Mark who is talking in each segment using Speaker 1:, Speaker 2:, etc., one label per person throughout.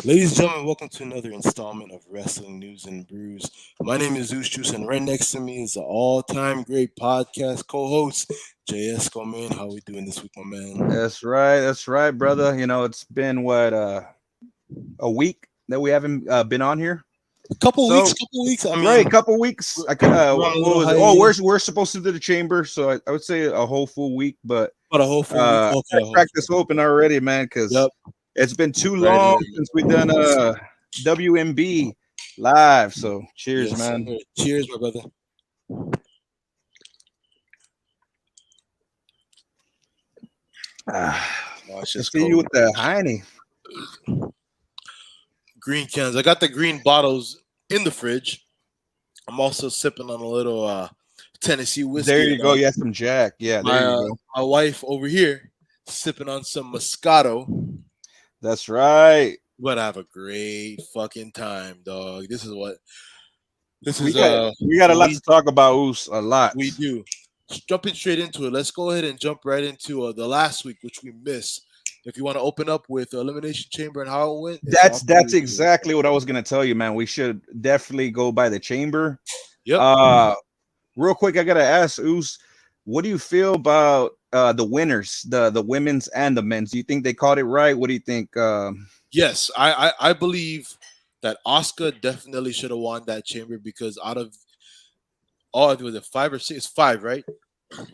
Speaker 1: Ladies and gentlemen, welcome to another installment of Wrestling News and Brews. My name is Zeus Juice, and right next to me is the all-time great podcast co-host, JS Man. How we doing this week, my man?
Speaker 2: That's right, brother. It's been what a week that we haven't been on here.
Speaker 1: A couple weeks,
Speaker 2: So
Speaker 1: couple weeks. I
Speaker 2: right,
Speaker 1: mean,
Speaker 2: couple weeks.
Speaker 1: we're, we're on a
Speaker 2: What
Speaker 1: little
Speaker 2: was it? Oh, we're
Speaker 1: hiatus,
Speaker 2: we're supposed to do the chamber, so I would say a whole full week. But
Speaker 1: but a whole full week. Okay,
Speaker 2: gotta
Speaker 1: a whole
Speaker 2: crack
Speaker 1: full
Speaker 2: this
Speaker 1: week.
Speaker 2: open already, man, because
Speaker 1: Yep,
Speaker 2: it's been too
Speaker 1: right
Speaker 2: long
Speaker 1: in.
Speaker 2: since we done WMB live. So cheers,
Speaker 1: Yes, sir.
Speaker 2: man.
Speaker 1: Cheers, my brother. Oh, it's
Speaker 2: I
Speaker 1: just
Speaker 2: see you
Speaker 1: cold.
Speaker 2: with the Heine.
Speaker 1: Green cans. I got the green bottles in the fridge. I'm also sipping on a little Tennessee
Speaker 2: There
Speaker 1: whiskey,
Speaker 2: you
Speaker 1: and
Speaker 2: go. Yeah, some Jack. Yeah, there
Speaker 1: my
Speaker 2: you go.
Speaker 1: my wife over here sipping on some Moscato.
Speaker 2: That's right.
Speaker 1: We're gonna have a great fucking time, dog. This
Speaker 2: We
Speaker 1: is
Speaker 2: got we got a lot
Speaker 1: we
Speaker 2: to talk about. Oos, a lot.
Speaker 1: we do. Jumping straight into it, let's go ahead and jump right into the last week, which we missed. If you want to open up with Elimination Chamber and how it went, it's all for
Speaker 2: That's
Speaker 1: you to do.
Speaker 2: exactly what I was gonna tell you, man. We should definitely go by the chamber.
Speaker 1: Yep.
Speaker 2: Uh Real quick, I gotta ask Oos, what do you feel about the winners, the women's and the men's? Do you think they called it right? What do you think?
Speaker 1: Yes, I believe that Oscar definitely should have won that chamber because out of all, was it five or six? Five, right?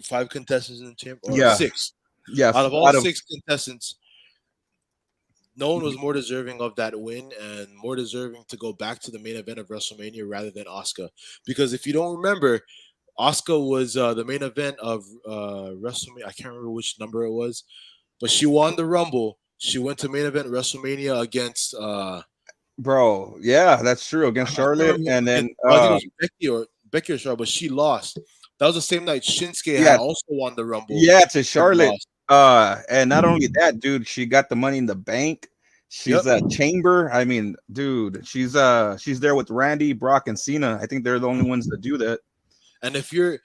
Speaker 1: Five contestants in the chamber, or
Speaker 2: Yeah,
Speaker 1: six.
Speaker 2: yeah.
Speaker 1: Out of all
Speaker 2: Out of
Speaker 1: six contestants, no one was more deserving of that win and more deserving to go back to the main event of WrestleMania rather than Oscar. Because if you don't remember, Oscar was the main event of WrestleMania. I can't remember which number it was, but she won the Rumble. She went to main event WrestleMania against
Speaker 2: bro, yeah, that's true against
Speaker 1: I can't
Speaker 2: Charlotte,
Speaker 1: remember.
Speaker 2: and then
Speaker 1: I think it was Becky or Charlotte, but she lost. That was the same night Shinsuke had
Speaker 2: yeah,
Speaker 1: also won the Rumble
Speaker 2: yeah, to
Speaker 1: and
Speaker 2: Charlotte.
Speaker 1: lost.
Speaker 2: And not only that, dude, she got the money in the bank.
Speaker 1: Yep.
Speaker 2: She's a chamber. I mean, dude, she's there with Randy, Brock, and Cena. I think they're the only ones that do that.
Speaker 1: And if you're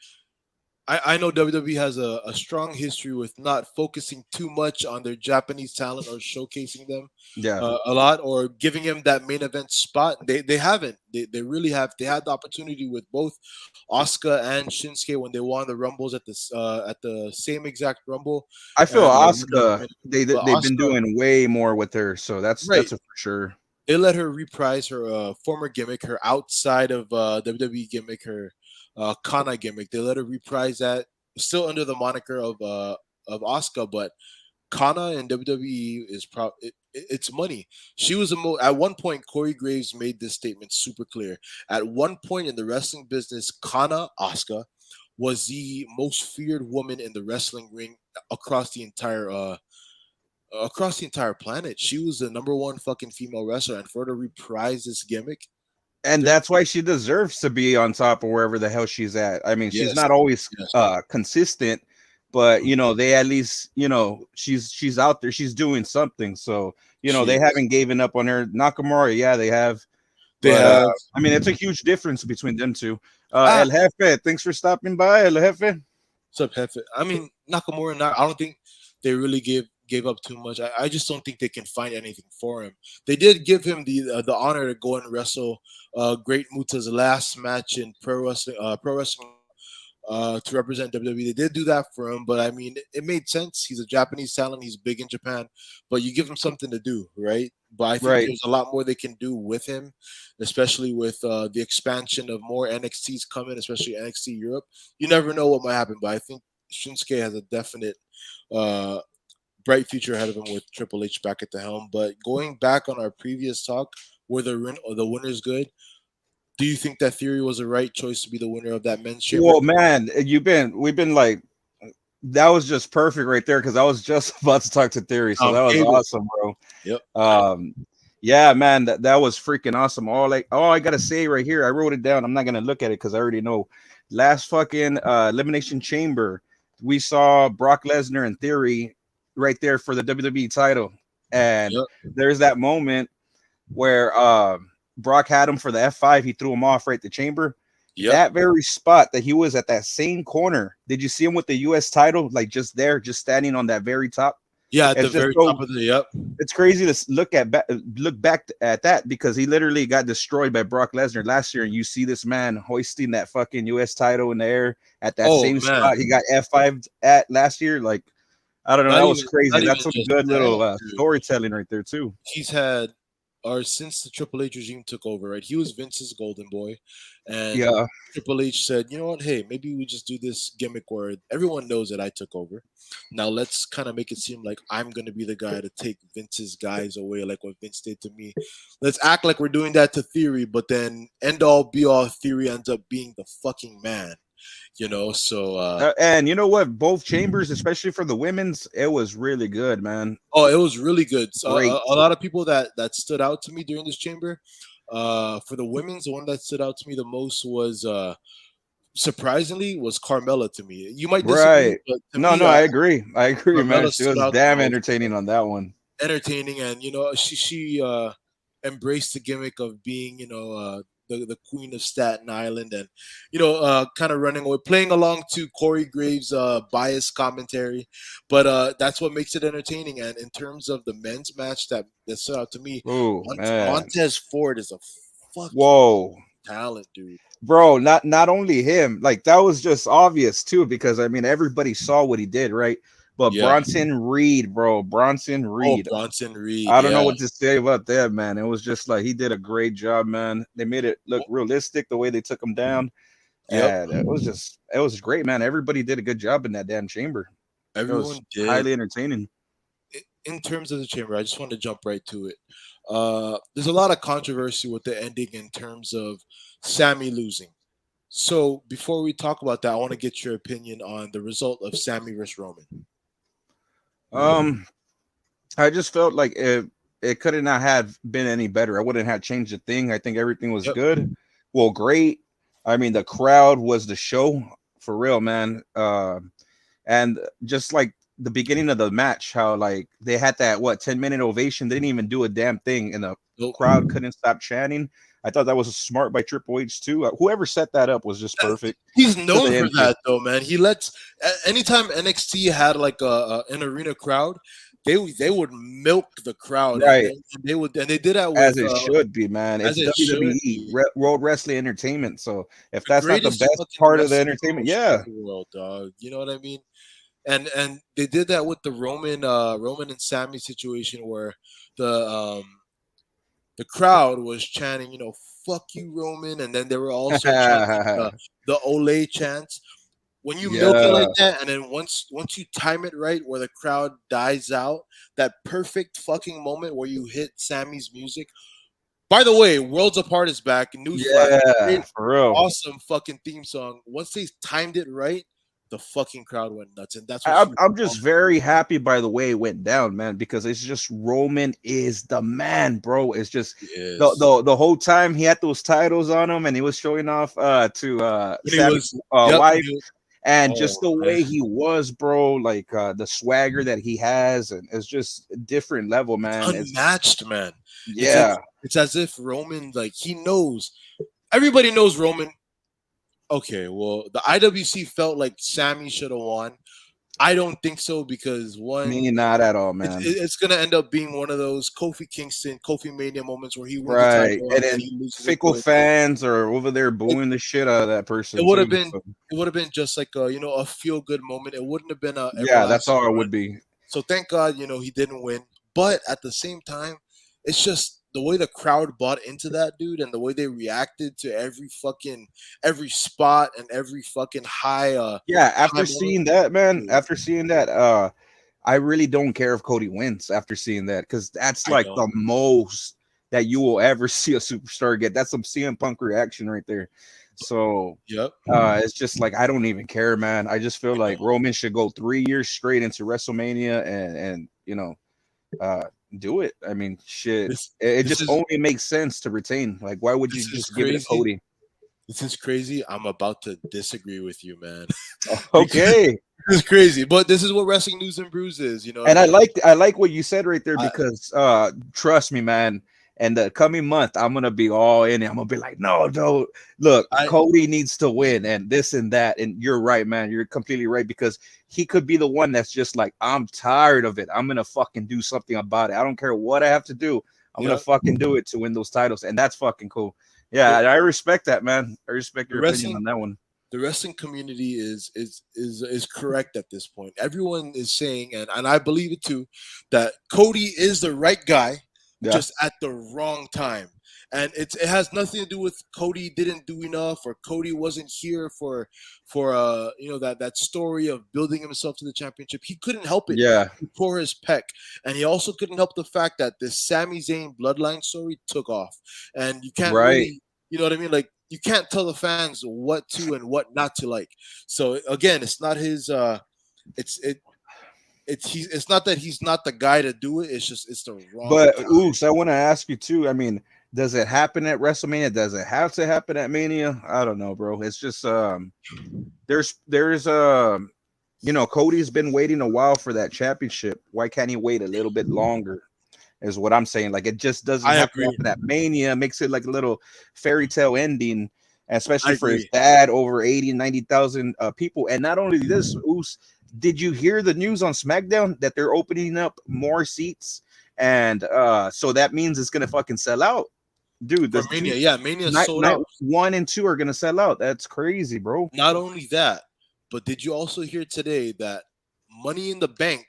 Speaker 1: I know WWE has a strong history with not focusing too much on their Japanese talent or showcasing them
Speaker 2: Yeah.
Speaker 1: a lot or giving them that main event spot. They haven't. They really have. They had the opportunity with both Asuka and Shinsuke when they won the Rumbles at the same exact Rumble,
Speaker 2: I feel
Speaker 1: and you know,
Speaker 2: Asuka,
Speaker 1: but
Speaker 2: they've been
Speaker 1: Asuka,
Speaker 2: doing way more with her, so
Speaker 1: right?
Speaker 2: that's a for sure.
Speaker 1: They let her reprise her former gimmick, her outside of WWE gimmick, her Kana gimmick. They let her reprise that, still under the moniker of Asuka, but Kana in WWE is it's money. She was at one point. Corey Graves made this statement super clear. At one point in the wrestling business, Kana Asuka was the most feared woman in the wrestling ring across the entire planet. She was the number one fucking female wrestler, and for her to reprise this gimmick,
Speaker 2: And
Speaker 1: there,
Speaker 2: that's why she deserves to be on top of wherever the hell she's at. I mean, she's
Speaker 1: yes,
Speaker 2: not always
Speaker 1: yes,
Speaker 2: consistent, but they at least, she's out there, she's doing something. So,
Speaker 1: she
Speaker 2: they
Speaker 1: is.
Speaker 2: haven't given up on her. Nakamura, yeah, they have.
Speaker 1: They
Speaker 2: But
Speaker 1: have
Speaker 2: I mean, it's a huge difference between them two.
Speaker 1: ah,
Speaker 2: El Jefe, thanks for stopping by, El Jefe.
Speaker 1: sub Hefe. I mean, Nakamura. I don't think they really gave up too much. I just don't think they can find anything for him. They did give him the honor to go and wrestle Great Muta's last match in pro wrestling to represent WWE. They did do that for him, but I mean, it made sense. He's a Japanese talent. He's big in Japan, but you give him something to do, right? But I think
Speaker 2: Right.
Speaker 1: there's a lot more they can do with him, especially with the expansion of more NXTs coming, especially NXT Europe. You never know what might happen, but I think Shinsuke has a definite uh, bright future ahead of him with Triple H back at the helm. But going back on our previous talk, were the winners good? Do you think that Theory was the right choice to be the winner of that men's chamber?
Speaker 2: Well, man, we've been like, that was just perfect right there because I was just about to talk to Theory, so that was
Speaker 1: Cable.
Speaker 2: awesome, bro.
Speaker 1: Yep.
Speaker 2: Um, yeah, man, that was freaking awesome. All I gotta say right here, I wrote it down. I'm not gonna look at it because I already know. Last fucking elimination chamber, we saw Brock Lesnar and Theory right there for the WWE title, and
Speaker 1: Yep.
Speaker 2: there's that moment where Brock had him for the F5. He threw him off right the chamber.
Speaker 1: Yep.
Speaker 2: That very spot that he was at that same corner. Did you see him with the US title? Like just there, just standing on that very top?
Speaker 1: Yeah, at the
Speaker 2: It's just
Speaker 1: very top
Speaker 2: so
Speaker 1: of the yep.
Speaker 2: it's crazy to look back at that because he literally got destroyed by Brock Lesnar last year, and you see this man hoisting that fucking U.S. title in the air at that
Speaker 1: Oh
Speaker 2: same
Speaker 1: man,
Speaker 2: spot he got F5'd at last year. Like I don't know,
Speaker 1: not
Speaker 2: that was
Speaker 1: even
Speaker 2: crazy.
Speaker 1: not
Speaker 2: That's
Speaker 1: even
Speaker 2: some
Speaker 1: just
Speaker 2: good little
Speaker 1: that, dude.
Speaker 2: storytelling right there too.
Speaker 1: He's had, or since the Triple H regime took over, right? He was Vince's golden boy, and
Speaker 2: Yeah,
Speaker 1: Triple H said, "You know what? Hey, maybe we just do this gimmick where everyone knows that I took over. Now let's kind of make it seem like I'm going to be the guy to take Vince's guys away, like what Vince did to me. Let's act like we're doing that to Theory, but then end all be all, Theory ends up being the fucking man, you know? So,
Speaker 2: and you know what? Both chambers, especially for the women's, it was really good, man.
Speaker 1: oh, it was really good. So,
Speaker 2: Great.
Speaker 1: a lot of people that stood out to me during this chamber. For the women's, the one that stood out to me the most was surprisingly was Carmella to me. You might disagree,
Speaker 2: Right.
Speaker 1: but to
Speaker 2: No,
Speaker 1: me,
Speaker 2: no, I agree. I agree, man.
Speaker 1: Carmella
Speaker 2: She
Speaker 1: stood
Speaker 2: was
Speaker 1: out the
Speaker 2: damn
Speaker 1: most.
Speaker 2: entertaining on that one.
Speaker 1: Entertaining, and she embraced the gimmick of being the queen of Staten Island, and kind of running away, playing along to Corey Graves' biased commentary, but that's what makes it entertaining. And in terms of the men's match that stood out to me,
Speaker 2: Oh man.
Speaker 1: Montez Ford is a fucking
Speaker 2: Whoa.
Speaker 1: talent, dude.
Speaker 2: Bro, not only him, like that was just obvious too, because I mean everybody saw what he did, right? But
Speaker 1: Yeah.
Speaker 2: Bronson Reed, bro, Bronson
Speaker 1: Oh,
Speaker 2: Reed.
Speaker 1: Bronson Reed.
Speaker 2: I don't know
Speaker 1: Yeah.
Speaker 2: what to say about that, man. It was just like he did a great job, man. They made it look realistic the way they took him down.
Speaker 1: Yep.
Speaker 2: And it was great, man. Everybody did a good job in that damn chamber. It was
Speaker 1: Everyone did.
Speaker 2: highly entertaining.
Speaker 1: In terms of the chamber, I just want to jump right to it. There's a lot of controversy with the ending in terms of Sammy losing. So before we talk about that, I want to get your opinion on the result of Sammy versus Roman.
Speaker 2: Um, I just felt like it could not have been any better. I wouldn't have changed a thing. I think everything was
Speaker 1: Yep.
Speaker 2: good. Well, great. I mean, the crowd was the show for real, man. And just like the beginning of the match, how like they had that 10-minute ovation, they didn't even do a damn thing, and the
Speaker 1: Nope.
Speaker 2: crowd couldn't stop chanting. I thought that was smart by Triple H too. Whoever set that up was just perfect
Speaker 1: He's
Speaker 2: to the
Speaker 1: known for
Speaker 2: end too.
Speaker 1: that though, man. He lets anytime NXT had like an arena crowd, they would milk the crowd, and
Speaker 2: Right,
Speaker 1: they did that
Speaker 2: as
Speaker 1: with
Speaker 2: it should be, man.
Speaker 1: as
Speaker 2: It's
Speaker 1: it should
Speaker 2: WWE,
Speaker 1: be.
Speaker 2: World Wrestling Entertainment. So if
Speaker 1: The
Speaker 2: that's not the
Speaker 1: greatest
Speaker 2: best
Speaker 1: fucking
Speaker 2: part of the
Speaker 1: wrestling
Speaker 2: entertainment,
Speaker 1: promotion
Speaker 2: yeah,
Speaker 1: in the world, dog. You know what I mean? And they did that with the Roman and Sammy situation where the um the crowd was chanting, fuck you, Roman, and then they were also chanting the Ole chants. When you milk it
Speaker 2: yeah,
Speaker 1: like that, and then once you time it right, where the crowd dies out, that perfect fucking moment where you hit Sammy's music. By the way, Worlds Apart is back. Newsflash,
Speaker 2: yeah,
Speaker 1: great,
Speaker 2: for real.
Speaker 1: awesome fucking theme song. Once they timed it right, the fucking crowd went nuts, and that's what
Speaker 2: I'm
Speaker 1: Super
Speaker 2: I'm
Speaker 1: Bowl
Speaker 2: just very happy by the way it went down, man, because it's just Roman is the man, bro. It's just
Speaker 1: is.
Speaker 2: the whole time he had those titles on him and he was showing off to
Speaker 1: When he
Speaker 2: Sammy's
Speaker 1: was, yep, when
Speaker 2: wife,
Speaker 1: he was,
Speaker 2: and
Speaker 1: oh
Speaker 2: just the
Speaker 1: man,
Speaker 2: way he was, bro, like the swagger that he has, and it's just a different level,
Speaker 1: it's
Speaker 2: man. It's
Speaker 1: unmatched, man. It's
Speaker 2: yeah,
Speaker 1: it's it's as if Roman, like, he knows. Everybody knows Roman. Okay, well, the IWC felt like Sammy should have won. I don't think so because one,
Speaker 2: me not at all,
Speaker 1: it's
Speaker 2: man.
Speaker 1: it's gonna end up being one of those Kofi Mania moments where he wins the
Speaker 2: Right,
Speaker 1: title
Speaker 2: and
Speaker 1: and then
Speaker 2: then
Speaker 1: he loses it
Speaker 2: fickle
Speaker 1: quick.
Speaker 2: fans are over there
Speaker 1: It,
Speaker 2: booing the shit out of that
Speaker 1: it
Speaker 2: person
Speaker 1: would have
Speaker 2: too.
Speaker 1: been
Speaker 2: So
Speaker 1: it would have been just like a feel good moment. It wouldn't have been a
Speaker 2: yeah, that's
Speaker 1: everlasting
Speaker 2: all it
Speaker 1: run.
Speaker 2: would be.
Speaker 1: So thank God, he didn't win. But at the same time, it's just the way the crowd bought into that dude and the way they reacted to every spot and every fucking
Speaker 2: Yeah,
Speaker 1: high
Speaker 2: after
Speaker 1: moment.
Speaker 2: seeing that, man,
Speaker 1: Dude,
Speaker 2: after seeing that, I really don't care if Cody wins after seeing that because that's
Speaker 1: I
Speaker 2: like
Speaker 1: know.
Speaker 2: the most that you will ever see a superstar get. That's some CM Punk reaction right there. So
Speaker 1: Yep.
Speaker 2: it's just like I don't even care, man. I just feel
Speaker 1: I
Speaker 2: like
Speaker 1: know.
Speaker 2: Roman should go 3 years straight into WrestleMania and uh do it. I mean, shit.
Speaker 1: This
Speaker 2: It
Speaker 1: this
Speaker 2: just
Speaker 1: is
Speaker 2: only makes sense to retain. Like, why would you
Speaker 1: this is
Speaker 2: just give it to
Speaker 1: crazy.
Speaker 2: Cody?
Speaker 1: This is crazy. I'm about to disagree with you, man. Because
Speaker 2: Okay.
Speaker 1: this is crazy. But this is what wrestling news and brews is. You know what I
Speaker 2: And
Speaker 1: mean?
Speaker 2: I like what you said right there
Speaker 1: I,
Speaker 2: because trust me, man. And the coming month, I'm gonna be all in it. I'm gonna be like, no, no, look,
Speaker 1: I
Speaker 2: Cody needs to win, and this and that. And you're right, man. You're completely right because he could be the one that's just like, I'm tired of it. I'm gonna fucking do something about it. I don't care what I have to do. I'm gonna
Speaker 1: yeah
Speaker 2: fucking do it to win those titles, and that's fucking cool. Yeah,
Speaker 1: the
Speaker 2: I respect that, man. I respect
Speaker 1: the
Speaker 2: your opinion
Speaker 1: wrestling
Speaker 2: on that one.
Speaker 1: the wrestling community is correct at this point. Everyone is saying, and I believe it too, that Cody is the right guy,
Speaker 2: Yeah,
Speaker 1: just at the wrong time. And it has nothing to do with Cody didn't do enough or Cody wasn't here for that story of building himself to the championship. He couldn't help it.
Speaker 2: yeah,
Speaker 1: He tore his pec, and he also couldn't help the fact that this Sami Zayn bloodline story took off, and you can't
Speaker 2: right.
Speaker 1: really, you know what I mean? Like you can't tell the fans what to and what not to like. So again, it's not his. It's it. It's not that he's not the guy to do it. It's just it's the wrong
Speaker 2: But
Speaker 1: time.
Speaker 2: Oos, I want to ask you too. I mean, does it happen at WrestleMania? Does it have to happen at Mania? I don't know, bro. It's just there's Cody's been waiting a while for that championship. Why can't he wait a little bit longer? Is what I'm saying. Like it just doesn't
Speaker 1: I
Speaker 2: have to
Speaker 1: agree.
Speaker 2: happen at Mania. Makes it like a little fairy tale ending,
Speaker 1: I
Speaker 2: especially for his
Speaker 1: agree.
Speaker 2: dad, over 80, 90,000 people. And not only this, Oos, did you hear the news on SmackDown that they're opening up more seats? And so that means it's gonna fucking sell out. Dude,
Speaker 1: For
Speaker 2: the two
Speaker 1: Mania, yeah, Mania sold
Speaker 2: night
Speaker 1: out.
Speaker 2: one and two are gonna sell out. That's crazy, bro.
Speaker 1: Not only that, but did you also hear today that Money in the Bank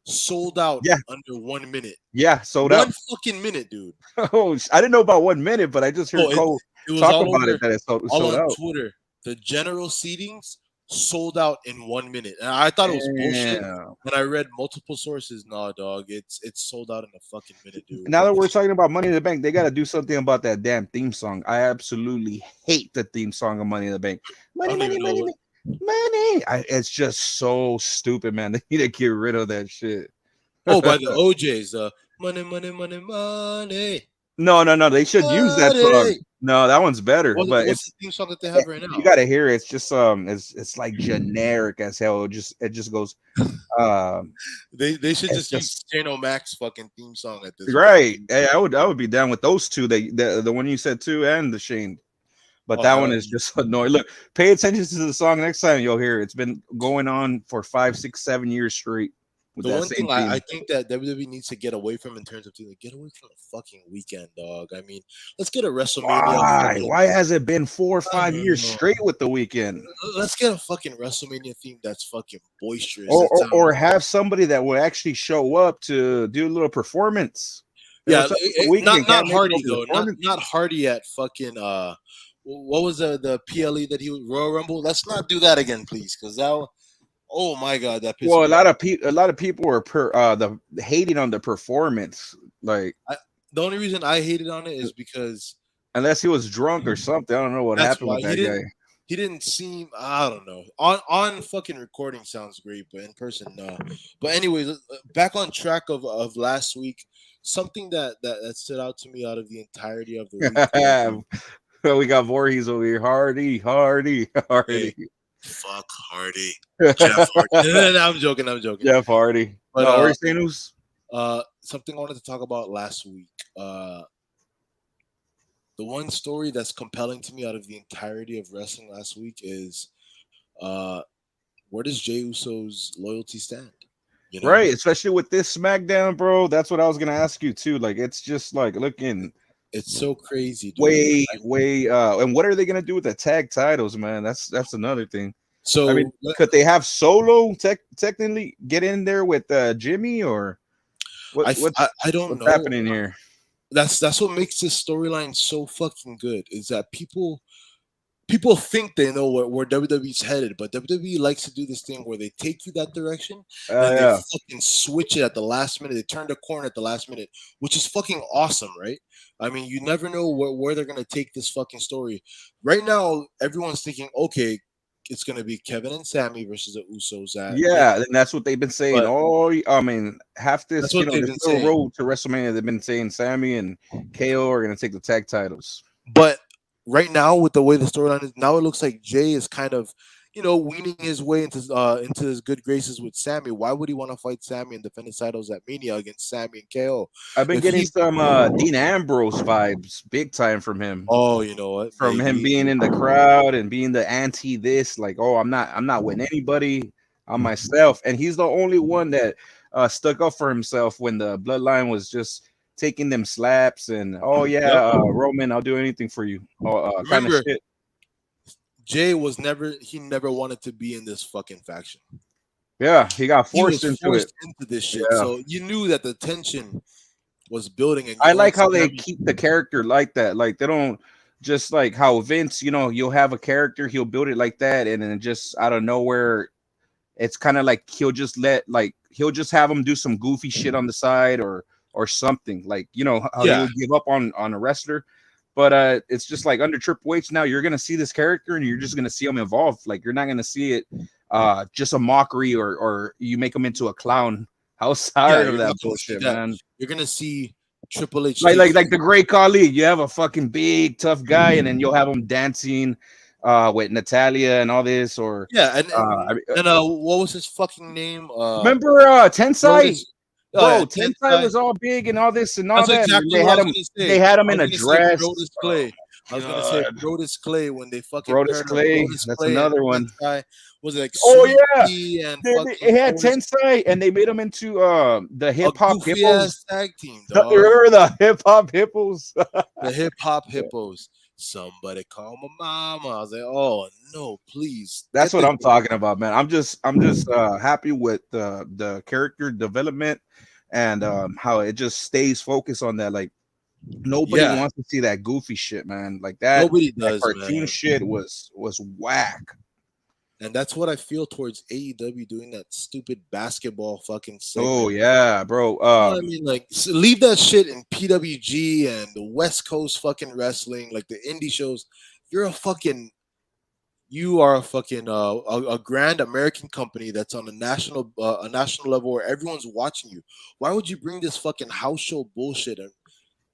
Speaker 1: sold out
Speaker 2: Yeah,
Speaker 1: in under 1 minute?
Speaker 2: yeah, sold out.
Speaker 1: One fucking minute, dude.
Speaker 2: Oh, I didn't know about 1 minute, but I just
Speaker 1: Oh,
Speaker 2: heard Cole
Speaker 1: it was
Speaker 2: talk
Speaker 1: all
Speaker 2: about it
Speaker 1: over,
Speaker 2: that it
Speaker 1: all
Speaker 2: sold
Speaker 1: on
Speaker 2: out.
Speaker 1: Twitter. The general seatings sold out in 1 minute, and I thought it was bullshit.
Speaker 2: Damn.
Speaker 1: And I read multiple sources. Nah, dog, it's sold out in a fucking minute, dude.
Speaker 2: Now that we're talking about Money in the Bank, they got to do something about that damn theme song. I absolutely hate the theme song of Money in the Bank.
Speaker 1: I
Speaker 2: Money,
Speaker 1: don't
Speaker 2: money,
Speaker 1: even know
Speaker 2: money,
Speaker 1: what.
Speaker 2: money, money. It's just so stupid, man. They need to get rid of that shit.
Speaker 1: Oh, by the OJ's, money, money, money, money,
Speaker 2: No, no, no. They should use that song.
Speaker 1: money.
Speaker 2: No, that one's better. But
Speaker 1: What's the theme song that they have right
Speaker 2: you
Speaker 1: now?
Speaker 2: got to hear it. It's just it's like generic as hell. It just goes
Speaker 1: They should
Speaker 2: it's
Speaker 1: just use
Speaker 2: just
Speaker 1: Shane O'Mac's fucking theme song at this point.
Speaker 2: right. Hey, I would be down with those two. The one you said too and the Shane. But
Speaker 1: Oh
Speaker 2: that
Speaker 1: hell
Speaker 2: one is
Speaker 1: yeah.
Speaker 2: just annoying. Look, pay attention to the song next time you'll hear it. It's been going on for 5, 6, 7 years straight with
Speaker 1: The
Speaker 2: that
Speaker 1: one thing
Speaker 2: same
Speaker 1: I
Speaker 2: theme.
Speaker 1: think that WWE needs to get away from in terms of like, get away from the fucking weekend, dog. I mean, let's get a WrestleMania
Speaker 2: Why?
Speaker 1: fucking.
Speaker 2: Why has it been four or
Speaker 1: I
Speaker 2: five
Speaker 1: don't
Speaker 2: years
Speaker 1: know.
Speaker 2: straight with the weekend?
Speaker 1: Let's get a fucking WrestleMania theme that's fucking boisterous.
Speaker 2: Or,
Speaker 1: That's
Speaker 2: or or have somebody that will actually show up to do a little performance.
Speaker 1: yeah,
Speaker 2: What's up with the weekend?
Speaker 1: not
Speaker 2: Can't make no
Speaker 1: Hardy though. Not
Speaker 2: performance.
Speaker 1: not Hardy at fucking what was the PLE that he was Royal Rumble? Let's not do that again, please, because that. Oh my god, that pissed
Speaker 2: Well,
Speaker 1: me off.
Speaker 2: a lot of people are the hating on the performance. Like
Speaker 1: The only reason I hated on it is because
Speaker 2: unless he was drunk or something. I don't know what
Speaker 1: that's
Speaker 2: happened
Speaker 1: why
Speaker 2: with that guy.
Speaker 1: he didn't seem, I don't know, on fucking recording sounds great, but in person no. But anyways, back on track of last week, something that stood out to me out of the entirety of the week was
Speaker 2: We got Voorhees over here. Hardy, Hardy,
Speaker 1: hey,
Speaker 2: Hardy.
Speaker 1: fuck Hardy, Jeff Hardy. No, I'm joking, I'm joking.
Speaker 2: Jeff Hardy.
Speaker 1: But
Speaker 2: No, we're saying who's
Speaker 1: something I wanted to talk about last week. The one story that's compelling to me out of the entirety of wrestling last week is uh where does Jey Uso's loyalty stand? You know,
Speaker 2: right, especially with this SmackDown, bro. That's what I was gonna ask you too. Like, it's just like looking
Speaker 1: it's so crazy, dude.
Speaker 2: way, way. And what are they gonna do with the tag titles, man? That's another thing. I mean,
Speaker 1: So
Speaker 2: could they have Solo technically get in there with Jimmy or
Speaker 1: I don't
Speaker 2: what's
Speaker 1: know.
Speaker 2: happening here?
Speaker 1: That's what makes this storyline so fucking good is that people think they know where WWE's headed, but WWE likes to do this thing where they take you that direction and then they
Speaker 2: Yeah,
Speaker 1: fucking switch it at the last minute. They turn the corner at the last minute, which is fucking awesome, right? I mean, you never know where they're gonna take this fucking story. Right now, everyone's thinking, okay, it's gonna be Kevin and Sammy versus the Usos at
Speaker 2: yeah,
Speaker 1: Mania,
Speaker 2: and that's what they've been saying.
Speaker 1: but
Speaker 2: Oh, I mean, half
Speaker 1: that's
Speaker 2: this,
Speaker 1: what they've
Speaker 2: this
Speaker 1: been
Speaker 2: little
Speaker 1: saying.
Speaker 2: road to WrestleMania, they've been saying Sammy and KO are gonna take the tag titles.
Speaker 1: But right now, with the way the storyline is now, it looks like Jay is kind of weaning his way into his good graces with Sammy. Why would he want to fight Sammy and defend his titles at Mania against Sammy and KO?
Speaker 2: I've been
Speaker 1: If
Speaker 2: getting
Speaker 1: he,
Speaker 2: some Dean Ambrose vibes, big time
Speaker 1: oh, you know what?
Speaker 2: from him
Speaker 1: Maybe.
Speaker 2: being in the crowd and being the anti this, like, oh, I'm not with anybody, I'm myself. And he's the only one that stuck up for himself when the bloodline was just taking them slaps and oh
Speaker 1: Yep.
Speaker 2: yeah, Roman, I'll do anything for you, kind of
Speaker 1: Remember,
Speaker 2: shit.
Speaker 1: he never wanted to be in this fucking faction.
Speaker 2: Yeah, he got
Speaker 1: He
Speaker 2: forced
Speaker 1: was
Speaker 2: into it.
Speaker 1: forced into this shit.
Speaker 2: Yeah.
Speaker 1: So you knew that the tension was building, and
Speaker 2: I
Speaker 1: you know
Speaker 2: like
Speaker 1: what,
Speaker 2: how they
Speaker 1: Sammy?
Speaker 2: keep the character like that. Like they don't just like how Vince, you'll have a character, he'll build it like that, and then just out of nowhere, it's kind of like he'll just have him do some goofy shit on the side or something. Like how he
Speaker 1: Yeah,
Speaker 2: would give up on a wrestler. But it's just like under Triple H now, you're gonna see this character and you're just gonna see him evolve. Like you're not gonna see it just a mockery or you make him into a clown. How
Speaker 1: yeah,
Speaker 2: tired of
Speaker 1: you're not
Speaker 2: that
Speaker 1: gonna see
Speaker 2: bullshit,
Speaker 1: that.
Speaker 2: man.
Speaker 1: You're gonna see Triple H
Speaker 2: like
Speaker 1: take
Speaker 2: like like
Speaker 1: some.
Speaker 2: the Great Khali. You have a fucking big tough guy, and then you'll have him dancing with Natalia and all this. Or
Speaker 1: Yeah, and
Speaker 2: uh, I mean,
Speaker 1: what was his fucking name?
Speaker 2: remember Tensai,
Speaker 1: Brodus. Oh yeah,
Speaker 2: bro? Tensai
Speaker 1: Tensai.
Speaker 2: was all big and all this and all
Speaker 1: That's
Speaker 2: that, and then
Speaker 1: exactly what I was gonna
Speaker 2: they
Speaker 1: say.
Speaker 2: had him
Speaker 1: I
Speaker 2: in
Speaker 1: was
Speaker 2: a
Speaker 1: gonna say
Speaker 2: dress.
Speaker 1: Brodus
Speaker 2: Oh
Speaker 1: Clay. I
Speaker 2: my
Speaker 1: was gonna say
Speaker 2: god,
Speaker 1: Brodus Clay when they fucking
Speaker 2: Brodus
Speaker 1: paired up
Speaker 2: Clay.
Speaker 1: Brodus
Speaker 2: That's
Speaker 1: Clay and
Speaker 2: another one.
Speaker 1: Tensai. Was it like
Speaker 2: Oh
Speaker 1: Sweet
Speaker 2: yeah,
Speaker 1: Pea and
Speaker 2: they
Speaker 1: fucking
Speaker 2: had
Speaker 1: Brodus?
Speaker 2: Tensai, and they made him into the
Speaker 1: A
Speaker 2: hip hop
Speaker 1: goofy
Speaker 2: hippos.
Speaker 1: ass tag team,
Speaker 2: You
Speaker 1: dog.
Speaker 2: remember the hip hop hippos?
Speaker 1: The hip hop hippos. Somebody call my mama. I was like, oh no, please
Speaker 2: That's
Speaker 1: get
Speaker 2: what
Speaker 1: this.
Speaker 2: I'm talking about, man. I'm just happy with the character development and how it just stays focused on that. Like nobody
Speaker 1: Yeah,
Speaker 2: wants to see that goofy shit, man. Like that
Speaker 1: nobody does,
Speaker 2: cartoon
Speaker 1: man.
Speaker 2: shit was whack.
Speaker 1: And that's what I feel towards AEW doing that stupid basketball fucking
Speaker 2: Oh
Speaker 1: segment.
Speaker 2: yeah, bro.
Speaker 1: You know what I mean? Like, leave that shit in PWG and the West Coast fucking wrestling, like the indie shows. You're a fucking, you are a fucking a grand American company that's on a national level where everyone's watching you. Why would you bring this fucking house show bullshit? And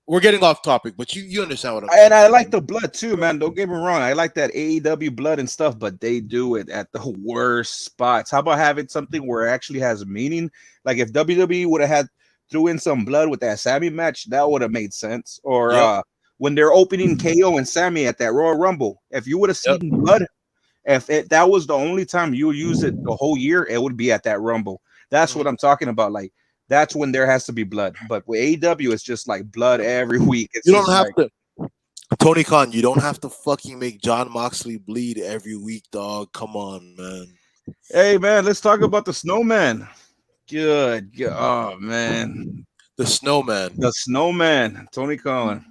Speaker 1: we're getting off topic, but you understand what I'm
Speaker 2: And
Speaker 1: saying.
Speaker 2: I like the blood too, man. Don't get me wrong. I like that AEW blood and stuff, but they do it at the worst spots. How about having something where it actually has meaning? Like if WWE would have had threw in some blood with that Sammy match, that would have made sense. Or
Speaker 1: Yep,
Speaker 2: when they're opening KO and Sammy at that Royal Rumble, if you would have
Speaker 1: yep.
Speaker 2: seen blood, that was the only time you would use it the whole year, it would be at that Rumble. That's
Speaker 1: Mhm.
Speaker 2: what I'm talking about. Like that's when there has to be blood. But with AEW, it's just like blood every week. It's
Speaker 1: You don't
Speaker 2: just
Speaker 1: have
Speaker 2: like
Speaker 1: to. Tony Khan, you don't have to fucking make John Moxley bleed every week, dog. Come on, man.
Speaker 2: hey man, let's talk about the snowman. Oh man,
Speaker 1: The
Speaker 2: the
Speaker 1: Snowman,
Speaker 2: snowman, Tony Khan.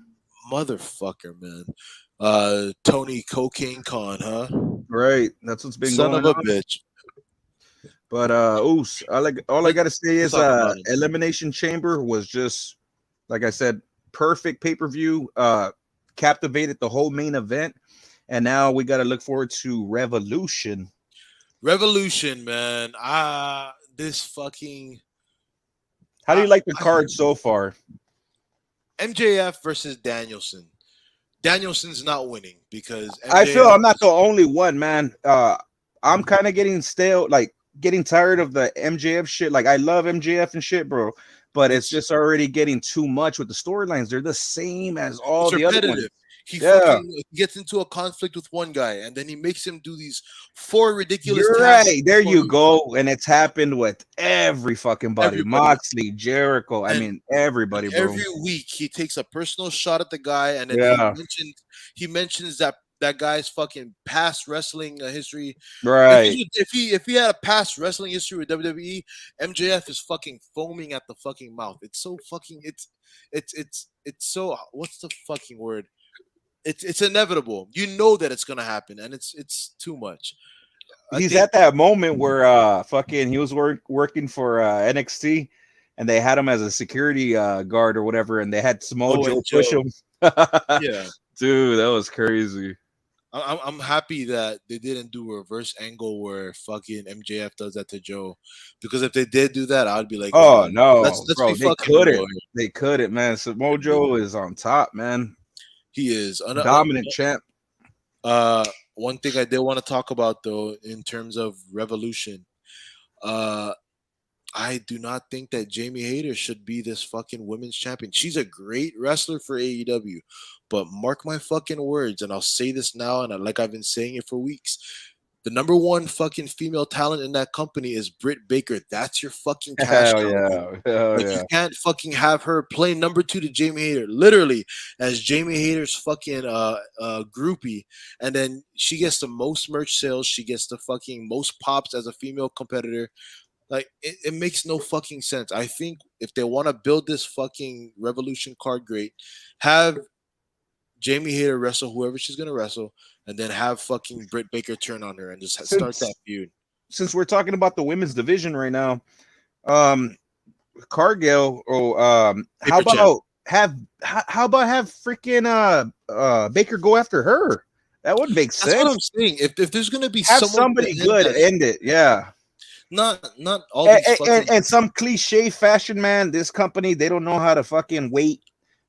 Speaker 1: motherfucker, man. Tony Cocaine Khan, huh?
Speaker 2: Right, that's what's been
Speaker 1: Son
Speaker 2: going
Speaker 1: of a
Speaker 2: on.
Speaker 1: bitch.
Speaker 2: But oos, all I
Speaker 1: Let,
Speaker 2: gotta say
Speaker 1: let's
Speaker 2: is
Speaker 1: talk about him.
Speaker 2: Elimination Chamber was just like I said, perfect pay-per-view. Captivated the whole main event, and now we gotta look forward to Revolution.
Speaker 1: Revolution, man. This fucking
Speaker 2: How do
Speaker 1: I,
Speaker 2: you like the
Speaker 1: I,
Speaker 2: card so far?
Speaker 1: MJF versus Danielson. Danielson's not winning because
Speaker 2: I feel
Speaker 1: MJF.
Speaker 2: I'm not the only one, man. I'm kind of getting stale, like getting tired of the MJF shit. Like I love MJF and shit, bro, but it's
Speaker 1: It's
Speaker 2: just already getting too much with the storylines. They're the same as all
Speaker 1: it's
Speaker 2: the other ones.
Speaker 1: repetitive. He
Speaker 2: Yeah,
Speaker 1: fucking gets into a conflict with one guy, and then he makes him do these four ridiculous
Speaker 2: you're
Speaker 1: tasks
Speaker 2: right. There
Speaker 1: for
Speaker 2: you go. And it's happened with every fucking body.
Speaker 1: everybody.
Speaker 2: Moxley, Jericho. I
Speaker 1: And
Speaker 2: mean, everybody, bro.
Speaker 1: every week he takes a personal shot at the guy, and then
Speaker 2: Yeah,
Speaker 1: he mentions that guy's fucking past wrestling history.
Speaker 2: right.
Speaker 1: If he had a past wrestling history with WWE, MJF is fucking foaming at the fucking mouth. It's so fucking it's so, what's the fucking word? It's inevitable. You know that it's gonna happen, and it's too much. I
Speaker 2: He's
Speaker 1: think.
Speaker 2: at that moment where fucking he was working for NXT and they had him as a security guard or whatever, and they had
Speaker 1: Oh,
Speaker 2: Samoa
Speaker 1: and
Speaker 2: push
Speaker 1: Joe.
Speaker 2: him.
Speaker 1: Yeah,
Speaker 2: Dude, that was crazy.
Speaker 1: I'm happy that they didn't do a reverse angle where fucking MJF does that to Joe, because if they did do that, I'd be like,
Speaker 2: Oh
Speaker 1: let's
Speaker 2: no,
Speaker 1: let's be
Speaker 2: bro, they
Speaker 1: fucking real
Speaker 2: couldn't.
Speaker 1: here.
Speaker 2: They couldn't, man. Samoa Joe is on top, man.
Speaker 1: He is.
Speaker 2: Dominant champ.
Speaker 1: Uh, one thing I did want to talk about though, in terms of Revolution, uh, I do not think that Jamie Hayter should be this fucking women's champion. She's a great wrestler for AEW, but mark my fucking words, and I'll say this now, and like I've been saying it for weeks. The number one fucking female talent in that company is Britt Baker. That's your fucking cash
Speaker 2: Hell
Speaker 1: cow, dude.
Speaker 2: yeah, hell
Speaker 1: Like you
Speaker 2: yeah.
Speaker 1: can't fucking have her play number two to Jamie Hayter, literally as Jamie Hayter's fucking groupie, and then she gets the most merch sales, she gets the fucking most pops as a female competitor. Like it makes no fucking sense. I think if they want to build this fucking Revolution card great, have Jamie Hayter wrestle whoever she's gonna wrestle, and then have fucking Britt Baker turn on her and just start that
Speaker 2: Since
Speaker 1: feud.
Speaker 2: since we're talking about the women's division right now, um, Cargill. How
Speaker 1: Baker champ.
Speaker 2: about how about have freaking Baker go after her? That would make
Speaker 1: That's what I'm
Speaker 2: sense.
Speaker 1: saying. If there's gonna be
Speaker 2: Have
Speaker 1: someone to
Speaker 2: somebody
Speaker 1: end
Speaker 2: good
Speaker 1: that shit,
Speaker 2: end it. Yeah.
Speaker 1: not all these fucking.
Speaker 2: And some cliche fashion, man. This company, they don't know how to fucking wait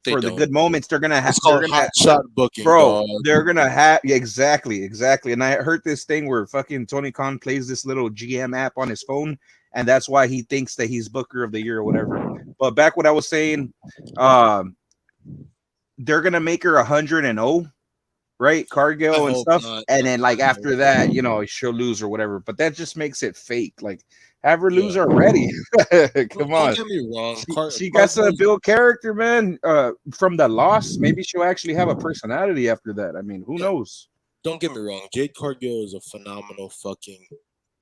Speaker 1: They
Speaker 2: for the
Speaker 1: don't.
Speaker 2: good moments.
Speaker 1: It's
Speaker 2: They're
Speaker 1: called
Speaker 2: gonna
Speaker 1: hot shot booking,
Speaker 2: bro,
Speaker 1: dog.
Speaker 2: they're gonna have yeah, exactly. And I heard this thing where fucking Tony Khan plays this little GM app on his phone, and that's why he thinks that he's Booker of the Year or whatever. But back what I was saying, um, they're gonna make her 100-0, right?
Speaker 1: I
Speaker 2: Cargill and
Speaker 1: hope
Speaker 2: stuff,
Speaker 1: not.
Speaker 2: and then like
Speaker 1: I hope
Speaker 2: after
Speaker 1: not.
Speaker 2: that, she'll lose or whatever. But that just makes it fake. Like have her lose
Speaker 1: Yeah.
Speaker 2: already.
Speaker 1: Don't,
Speaker 2: Come
Speaker 1: don't
Speaker 2: on.
Speaker 1: get me wrong.
Speaker 2: She got to
Speaker 1: Cargill's
Speaker 2: build character, man. From the loss, maybe she'll actually have a personality after that. I mean, who
Speaker 1: yeah.
Speaker 2: knows?
Speaker 1: Don't get me wrong. Jade Cargill is a phenomenal fucking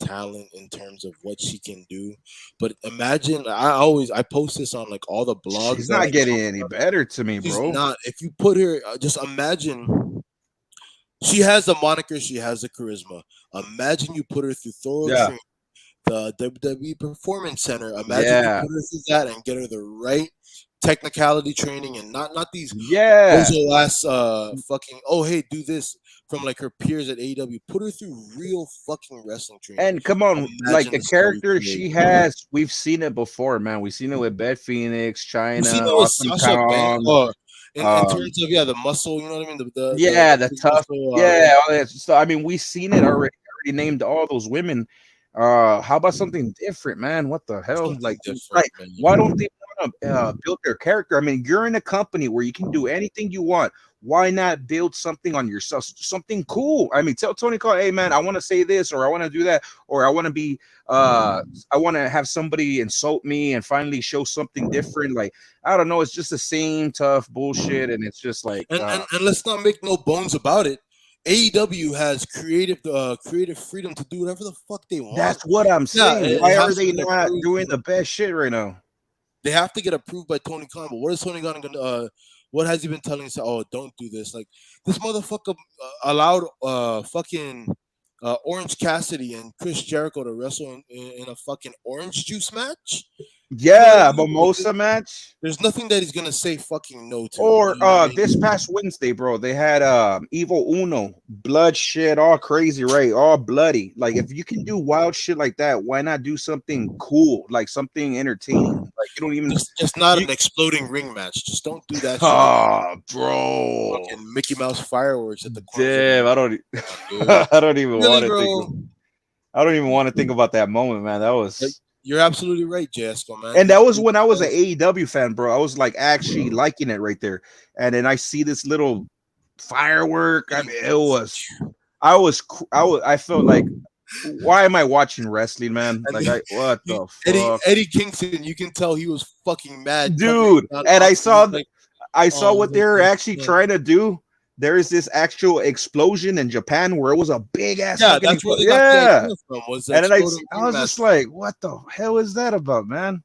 Speaker 1: talent in terms of what she can do. But imagine, I post this on like all the blogs
Speaker 2: She's
Speaker 1: that
Speaker 2: not
Speaker 1: I
Speaker 2: getting
Speaker 1: talk
Speaker 2: any
Speaker 1: about.
Speaker 2: better to me,
Speaker 1: She's
Speaker 2: bro.
Speaker 1: not. If you put her, just imagine. She has the moniker. She has the charisma. Imagine you put her through thorough
Speaker 2: Yeah,
Speaker 1: training, the WWE Performance Center. Imagine you
Speaker 2: yeah,
Speaker 1: put her through that and get her the right technicality training, and not these
Speaker 2: yeah.
Speaker 1: bozo ass fucking, oh hey, do this from like her peers at AEW. Put her through real fucking wrestling training.
Speaker 2: And come on, like
Speaker 1: Imagine
Speaker 2: the
Speaker 1: the story
Speaker 2: character
Speaker 1: she
Speaker 2: she
Speaker 1: is.
Speaker 2: has, we've seen it before, man. We've seen it with Beth Phoenix,
Speaker 1: You
Speaker 2: China,
Speaker 1: seen it with
Speaker 2: Awesome
Speaker 1: Sasha Banks,
Speaker 2: Kong.
Speaker 1: or in
Speaker 2: Um,
Speaker 1: terms of, yeah, the muscle, you know what I mean,
Speaker 2: yeah,
Speaker 1: the
Speaker 2: the
Speaker 1: big
Speaker 2: tough,
Speaker 1: muscle
Speaker 2: yeah, all that stuff. I mean, we've seen it already. Already named all those women. How about something different, man? What the hell?
Speaker 1: something different,
Speaker 2: Like, why
Speaker 1: man.
Speaker 2: don't they want to build their character? I mean, you're in a company where you can do anything you want. Why not build something on yourself, something cool? I mean, tell Tony Khan, hey man, I want to say this, or I want to do that, or I want to be, I want to have somebody insult me and finally show something different. Like, I don't know, it's just the same tough bullshit, and it's just like,
Speaker 1: And let's not make no bones about it. AEW has creative freedom to do whatever the fuck they want.
Speaker 2: that's what I'm
Speaker 1: Yeah,
Speaker 2: saying.
Speaker 1: it
Speaker 2: Why are
Speaker 1: has to
Speaker 2: they
Speaker 1: get
Speaker 2: not
Speaker 1: approved.
Speaker 2: doing the best shit right now?
Speaker 1: They have to get approved by Tony Khan. But what is Tony Khan gonna? What has he been telling us? Oh, don't do this. Like this motherfucker allowed fucking Orange Cassidy and Chris Jericho to wrestle in a fucking orange juice match. You know what I
Speaker 2: Yeah,
Speaker 1: mean?
Speaker 2: mimosa match.
Speaker 1: There's nothing that he's gonna say fucking no to.
Speaker 2: Or
Speaker 1: You know what I
Speaker 2: this
Speaker 1: mean?
Speaker 2: past Wednesday, bro, they had Evil Uno, blood shit, all crazy, right? All bloody. Like if you can do wild shit like that, why not do something cool, like something entertaining? Like you don't even
Speaker 1: Just not
Speaker 2: you
Speaker 1: an exploding ring match. Just don't do that shit like
Speaker 2: oh bro.
Speaker 1: fucking Mickey Mouse fireworks at the corners of
Speaker 2: Damn,
Speaker 1: the
Speaker 2: I don't
Speaker 1: dude.
Speaker 2: I don't even
Speaker 1: Really,
Speaker 2: want to think
Speaker 1: bro?
Speaker 2: of I don't even want to think about that moment, man. That
Speaker 1: Like,
Speaker 2: was
Speaker 1: you're absolutely right, JSCO, man.
Speaker 2: and that was
Speaker 1: These
Speaker 2: when I was an
Speaker 1: guys,
Speaker 2: AEW fan, bro. I was like actually liking it right there. And then I see this little firework. I mean, it was I felt like why am I watching wrestling, man?
Speaker 1: and
Speaker 2: Like I what the fuck?
Speaker 1: Eddie Kingston, you can tell he was fucking mad, covering
Speaker 2: Dude,
Speaker 1: John
Speaker 2: and
Speaker 1: Moxley. He's like,
Speaker 2: I saw
Speaker 1: oh
Speaker 2: what
Speaker 1: my
Speaker 2: they were actually
Speaker 1: god.
Speaker 2: trying to do. There is this actual explosion in Japan where it was a big ass
Speaker 1: Yeah,
Speaker 2: fucking
Speaker 1: that's where they got the
Speaker 2: yeah.
Speaker 1: idea from. Was the
Speaker 2: And then
Speaker 1: exploding
Speaker 2: I
Speaker 1: ring
Speaker 2: was
Speaker 1: match.
Speaker 2: just like, what the hell is that about, man?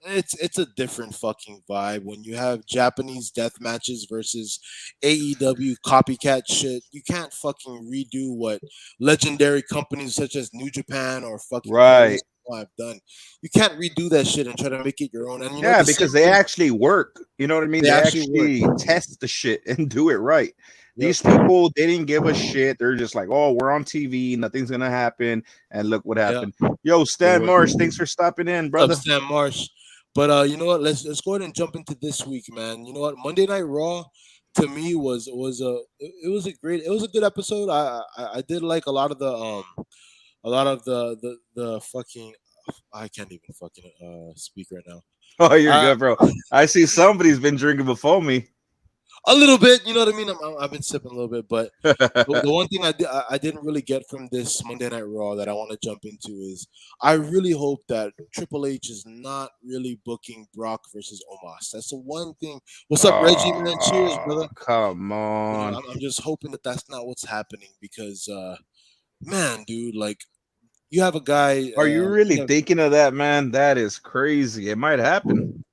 Speaker 1: It's a different fucking vibe when you have Japanese death matches versus AEW copycat shit. You can't fucking redo what legendary companies such as New Japan or fucking
Speaker 2: Right.
Speaker 1: Greatest have done. You can't redo that shit and try to make it your own. And you know
Speaker 2: Yeah,
Speaker 1: the same
Speaker 2: because they
Speaker 1: thing.
Speaker 2: actually work. You know what I mean?
Speaker 1: They
Speaker 2: They
Speaker 1: actually work.
Speaker 2: actually test the shit and do it right.
Speaker 1: Yep.
Speaker 2: These people, they didn't give a shit. They're just like, oh, we're on TV, nothing's gonna happen, and look what
Speaker 1: Yeah.
Speaker 2: happened. Yo,
Speaker 1: They
Speaker 2: Stan
Speaker 1: work.
Speaker 2: Marsh, thanks for stopping in,
Speaker 1: What's up,
Speaker 2: brother.
Speaker 1: Sam Marsh? But you know what? Let's go ahead and jump into this week, man. You know what? Monday Night Raw. to me was it was a great, it was a good episode. I did like a lot of the fucking, I can't even fucking speak right now.
Speaker 2: Oh, you're
Speaker 1: I
Speaker 2: good, bro. I see somebody's been drinking before me.
Speaker 1: A little bit, you know what I mean. I've been sipping a little bit, but the one thing I didn't really get from this Monday Night Raw that I want to jump into is I really hope that Triple H is not really booking Brock versus Omos. That's the one thing. What's up, Reggie? Man, cheers,
Speaker 2: Oh,
Speaker 1: brother.
Speaker 2: come
Speaker 1: You know,
Speaker 2: on.
Speaker 1: I'm just hoping that that's not what's happening because, man, dude, like you have a guy.
Speaker 2: Are you really thinking of that, man? That is crazy. It might happen.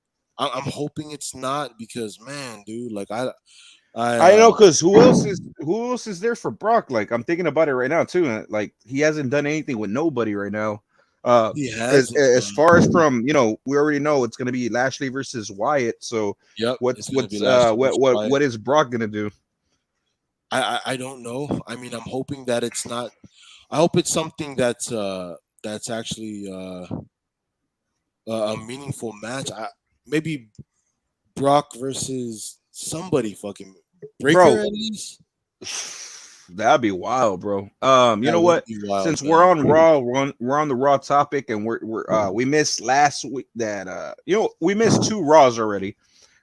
Speaker 1: I'm hoping it's not because, man, dude, like I
Speaker 2: I know, because who else is there for Brock? Like, I'm thinking about it right now too. And like, he hasn't done anything with nobody right now. Uh,
Speaker 1: he
Speaker 2: as,
Speaker 1: hasn't.
Speaker 2: as far as from, we already know it's gonna be Lashley versus Wyatt. So
Speaker 1: Yep,
Speaker 2: what's
Speaker 1: it's gonna be
Speaker 2: what's
Speaker 1: Lashley
Speaker 2: what
Speaker 1: versus
Speaker 2: what
Speaker 1: Wyatt.
Speaker 2: what is Brock gonna do?
Speaker 1: I don't know. I mean, I'm hoping that it's not. I hope it's something that's actually a meaningful match. Maybe Brock versus somebody, fucking Breaker
Speaker 2: Bro,
Speaker 1: at least.
Speaker 2: that'd be wild, bro. You
Speaker 1: That
Speaker 2: know
Speaker 1: would
Speaker 2: what?
Speaker 1: be wild,
Speaker 2: Since we're
Speaker 1: man.
Speaker 2: on Raw, we're on the Raw topic, and we missed last week that we missed two Raws already.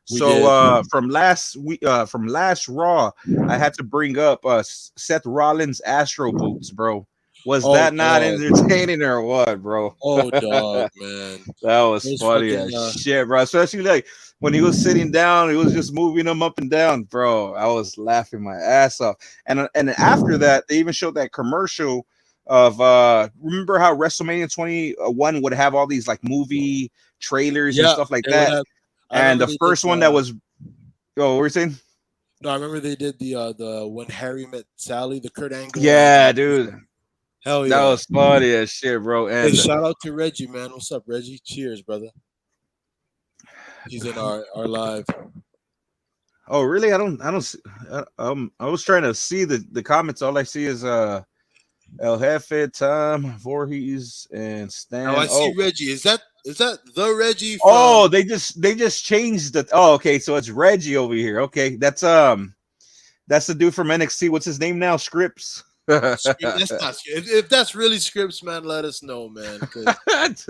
Speaker 1: We
Speaker 2: So
Speaker 1: did.
Speaker 2: from last Raw, I had to bring up Seth Rollins Astro boots, bro. Was
Speaker 1: Oh
Speaker 2: that not
Speaker 1: dog.
Speaker 2: entertaining or what, bro?
Speaker 1: Oh dog,
Speaker 2: That
Speaker 1: man.
Speaker 2: was
Speaker 1: Those
Speaker 2: funny
Speaker 1: fucking
Speaker 2: as shit, bro. Especially like when he was sitting down, he was just moving them up and down, bro. I was laughing my ass off. And after that, they even showed that commercial of remember how WrestleMania 21 would have all these like movie trailers and
Speaker 1: yeah.
Speaker 2: stuff like
Speaker 1: They would
Speaker 2: that.
Speaker 1: have. I
Speaker 2: And
Speaker 1: remember
Speaker 2: the
Speaker 1: they did
Speaker 2: first one that
Speaker 1: the.
Speaker 2: was, oh, what were you saying?
Speaker 1: No, I remember they did the when Harry met Sally, the Kurt Angle and
Speaker 2: Yeah, dude,
Speaker 1: hell
Speaker 2: that
Speaker 1: yeah.
Speaker 2: was funny as shit, bro.
Speaker 1: Hey,
Speaker 2: And
Speaker 1: shout out to Reggie, man. What's up, Reggie? Cheers, brother. He's in our live.
Speaker 2: oh, really? I don't. I was trying to see the comments. All I see is El Jefe, Tom, Voorhees, and
Speaker 1: Now I
Speaker 2: Stan.
Speaker 1: see Reggie. Is that the Reggie from
Speaker 2: Oh, they just changed the. Oh, okay, so it's Reggie over here. Okay, that's the dude from NXT. What's his name now? Scripps.
Speaker 1: Scripps? That's not Scripps. If that's really Scripts, man, let us know, man. Because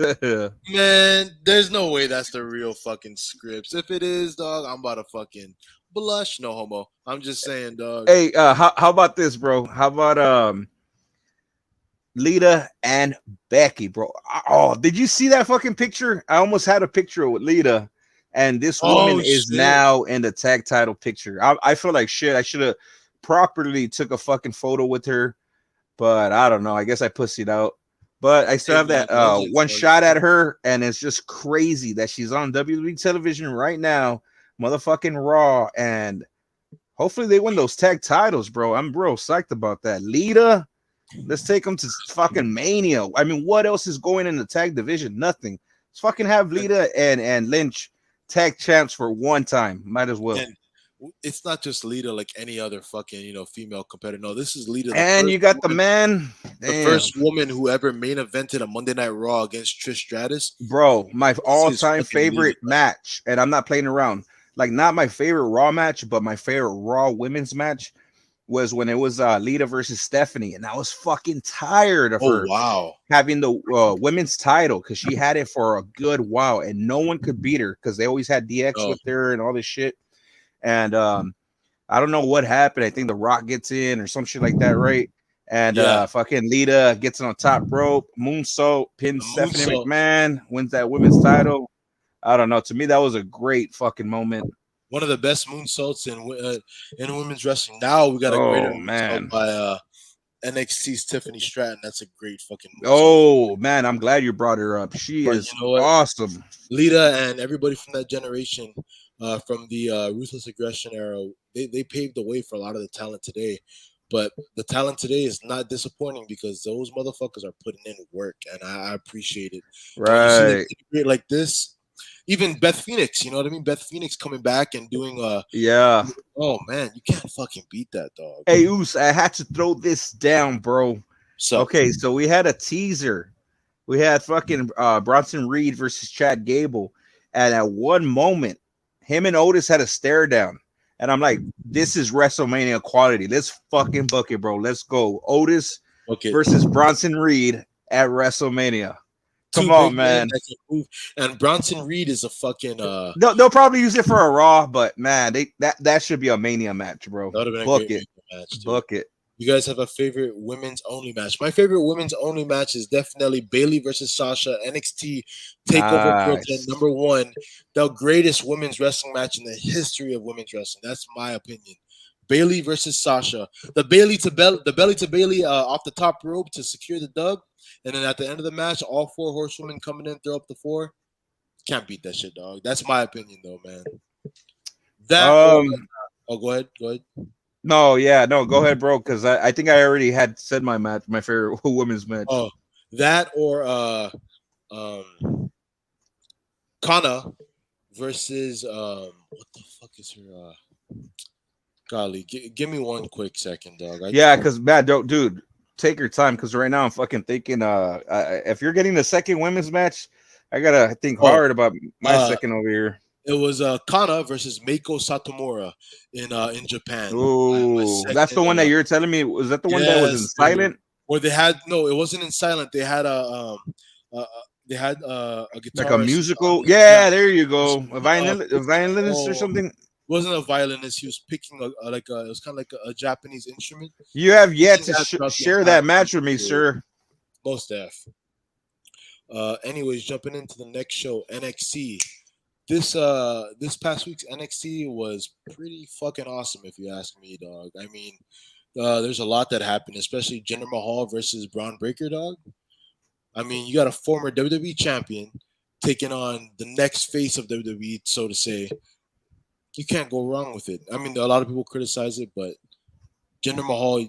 Speaker 1: man, there's no way that's the real fucking Scripts. If it is, dog, I'm about to fucking blush. No homo. I'm just saying, dog.
Speaker 2: Hey, how about this, bro? How about Lita and Becky, bro? Oh, did you see that fucking picture? I almost had a picture with Lita, and this woman
Speaker 1: Oh
Speaker 2: is
Speaker 1: shit.
Speaker 2: now in the tag title picture. I feel like shit. I should have properly took a fucking photo with her, but I don't know. I guess I pussied out. But I still
Speaker 1: Hey
Speaker 2: have
Speaker 1: man,
Speaker 2: that
Speaker 1: legends,
Speaker 2: one
Speaker 1: dog.
Speaker 2: shot at her, and it's just crazy that she's on WWE television right now, motherfucking Raw, and hopefully they win those tag titles, bro. I'm real psyched about that. Lita, let's take them to fucking Mania. I mean, what else is going in the tag division? Nothing. Let's fucking have Lita and Lynch tag champs for one time. Might as well.
Speaker 1: And it's not just Lita like any other fucking female competitor. No, this is Lita,
Speaker 2: And you got the man.
Speaker 1: the
Speaker 2: Damn.
Speaker 1: first woman who ever main evented a Monday Night Raw against Trish Stratus.
Speaker 2: Bro, my
Speaker 1: This is
Speaker 2: all-time
Speaker 1: fucking Lita,
Speaker 2: favorite match, and I'm not playing around. Like, not my favorite Raw match, but my favorite Raw women's match was when it was Lita versus Stephanie, and I was fucking tired of
Speaker 1: oh
Speaker 2: her
Speaker 1: wow.
Speaker 2: having the women's title because she had it for a good while, and no one could beat her because they always had DX
Speaker 1: Oh
Speaker 2: with her and all this shit. And I don't know what happened. I think The Rock gets in or some shit like that, right? And
Speaker 1: yeah,
Speaker 2: fucking Lita gets on top rope, moonsault, pins
Speaker 1: a
Speaker 2: Stephanie
Speaker 1: moonsault.
Speaker 2: McMahon, wins that women's title. I don't know. To me, that was a great fucking moment.
Speaker 1: One of the best moonsaults in women's wrestling. Now we got a greater
Speaker 2: Oh
Speaker 1: moonsault
Speaker 2: man.
Speaker 1: by NXT's Tiffany Stratton. That's a great fucking moonsault.
Speaker 2: Oh man, I'm glad you brought her up. She
Speaker 1: But you
Speaker 2: is
Speaker 1: know what?
Speaker 2: awesome.
Speaker 1: Lita and everybody from that generation, from the ruthless aggression era, they paved the way for a lot of the talent today. But the talent today is not disappointing because those motherfuckers are putting in work, and I appreciate it. And when you see them
Speaker 2: Right.
Speaker 1: integrate like this, even Beth Phoenix, you know what I mean? Beth Phoenix coming back and doing
Speaker 2: Yeah.
Speaker 1: oh man, you can't fucking beat that, dog.
Speaker 2: Hey, Oos, I had to throw this down, bro.
Speaker 1: So
Speaker 2: Okay, so we had a teaser. We had fucking Bronson Reed versus Chad Gable. And at one moment, him and Otis had a stare down. and I'm like, this is WrestleMania quality. Let's fucking book it, bro. Let's go. Otis
Speaker 1: Okay,
Speaker 2: versus Bronson Reed at WrestleMania. Come
Speaker 1: two
Speaker 2: on,
Speaker 1: big men
Speaker 2: man.
Speaker 1: that can move, and Bronson Reed is a fucking
Speaker 2: They'll probably use it for a Raw, but man, that should be a Mania match, bro.
Speaker 1: that would have been a
Speaker 2: Book
Speaker 1: great
Speaker 2: it,
Speaker 1: Mania match too.
Speaker 2: book it.
Speaker 1: You guys have a favorite women's only match? My favorite women's only match is definitely Bailey versus Sasha, NXT Takeover Brooklyn
Speaker 2: Nice.
Speaker 1: #1, the greatest women's wrestling match in the history of women's wrestling. That's my opinion. Bailey versus Sasha, the belly to Bailey off the top rope to secure the dub, and then at the end of the match, all four horsewomen coming in, throw up the four. Can't beat that shit, dog. That's my opinion, though, man. That or
Speaker 2: Um,
Speaker 1: oh, go ahead, go ahead.
Speaker 2: no, yeah, no, go ahead, bro, because I think I already had said my match, my favorite women's match.
Speaker 1: Oh, that or um Kana versus what the fuck is her golly, give me one quick second, dog.
Speaker 2: Yeah, because man, don't, dude, take your time, because right now I'm fucking thinking. If you're getting the second women's match, I gotta think
Speaker 1: Oh,
Speaker 2: hard about my
Speaker 1: uh
Speaker 2: second over here.
Speaker 1: it was Kana versus Meiko Satomura in Japan. My
Speaker 2: Oh, that's
Speaker 1: second
Speaker 2: the one that you're telling me. Was that the one that was in
Speaker 1: yes, sir.
Speaker 2: silent?
Speaker 1: Where they had no, it wasn't in silent. Uh, uh, they had a
Speaker 2: Like a
Speaker 1: guitarist
Speaker 2: musical?
Speaker 1: yeah,
Speaker 2: Yeah, there you go. A
Speaker 1: picking
Speaker 2: violinist or something.
Speaker 1: wasn't a violinist. He was picking it was kind of like a Japanese instrument.
Speaker 2: You have yet
Speaker 1: Picking
Speaker 2: to
Speaker 1: that throughout the
Speaker 2: share
Speaker 1: entire
Speaker 2: that match with me,
Speaker 1: concert.
Speaker 2: sir.
Speaker 1: Most def. Anyways, jumping into the next show, NXT. This past week's NXT was pretty fucking awesome, if you ask me, dog. I mean, there's a lot that happened, especially Jinder Mahal versus Braun Breaker, dog. I mean, you got a former WWE champion taking on the next face of WWE, so to say. You can't go wrong with it. I mean, a lot of people criticize it, but Jinder Mahal,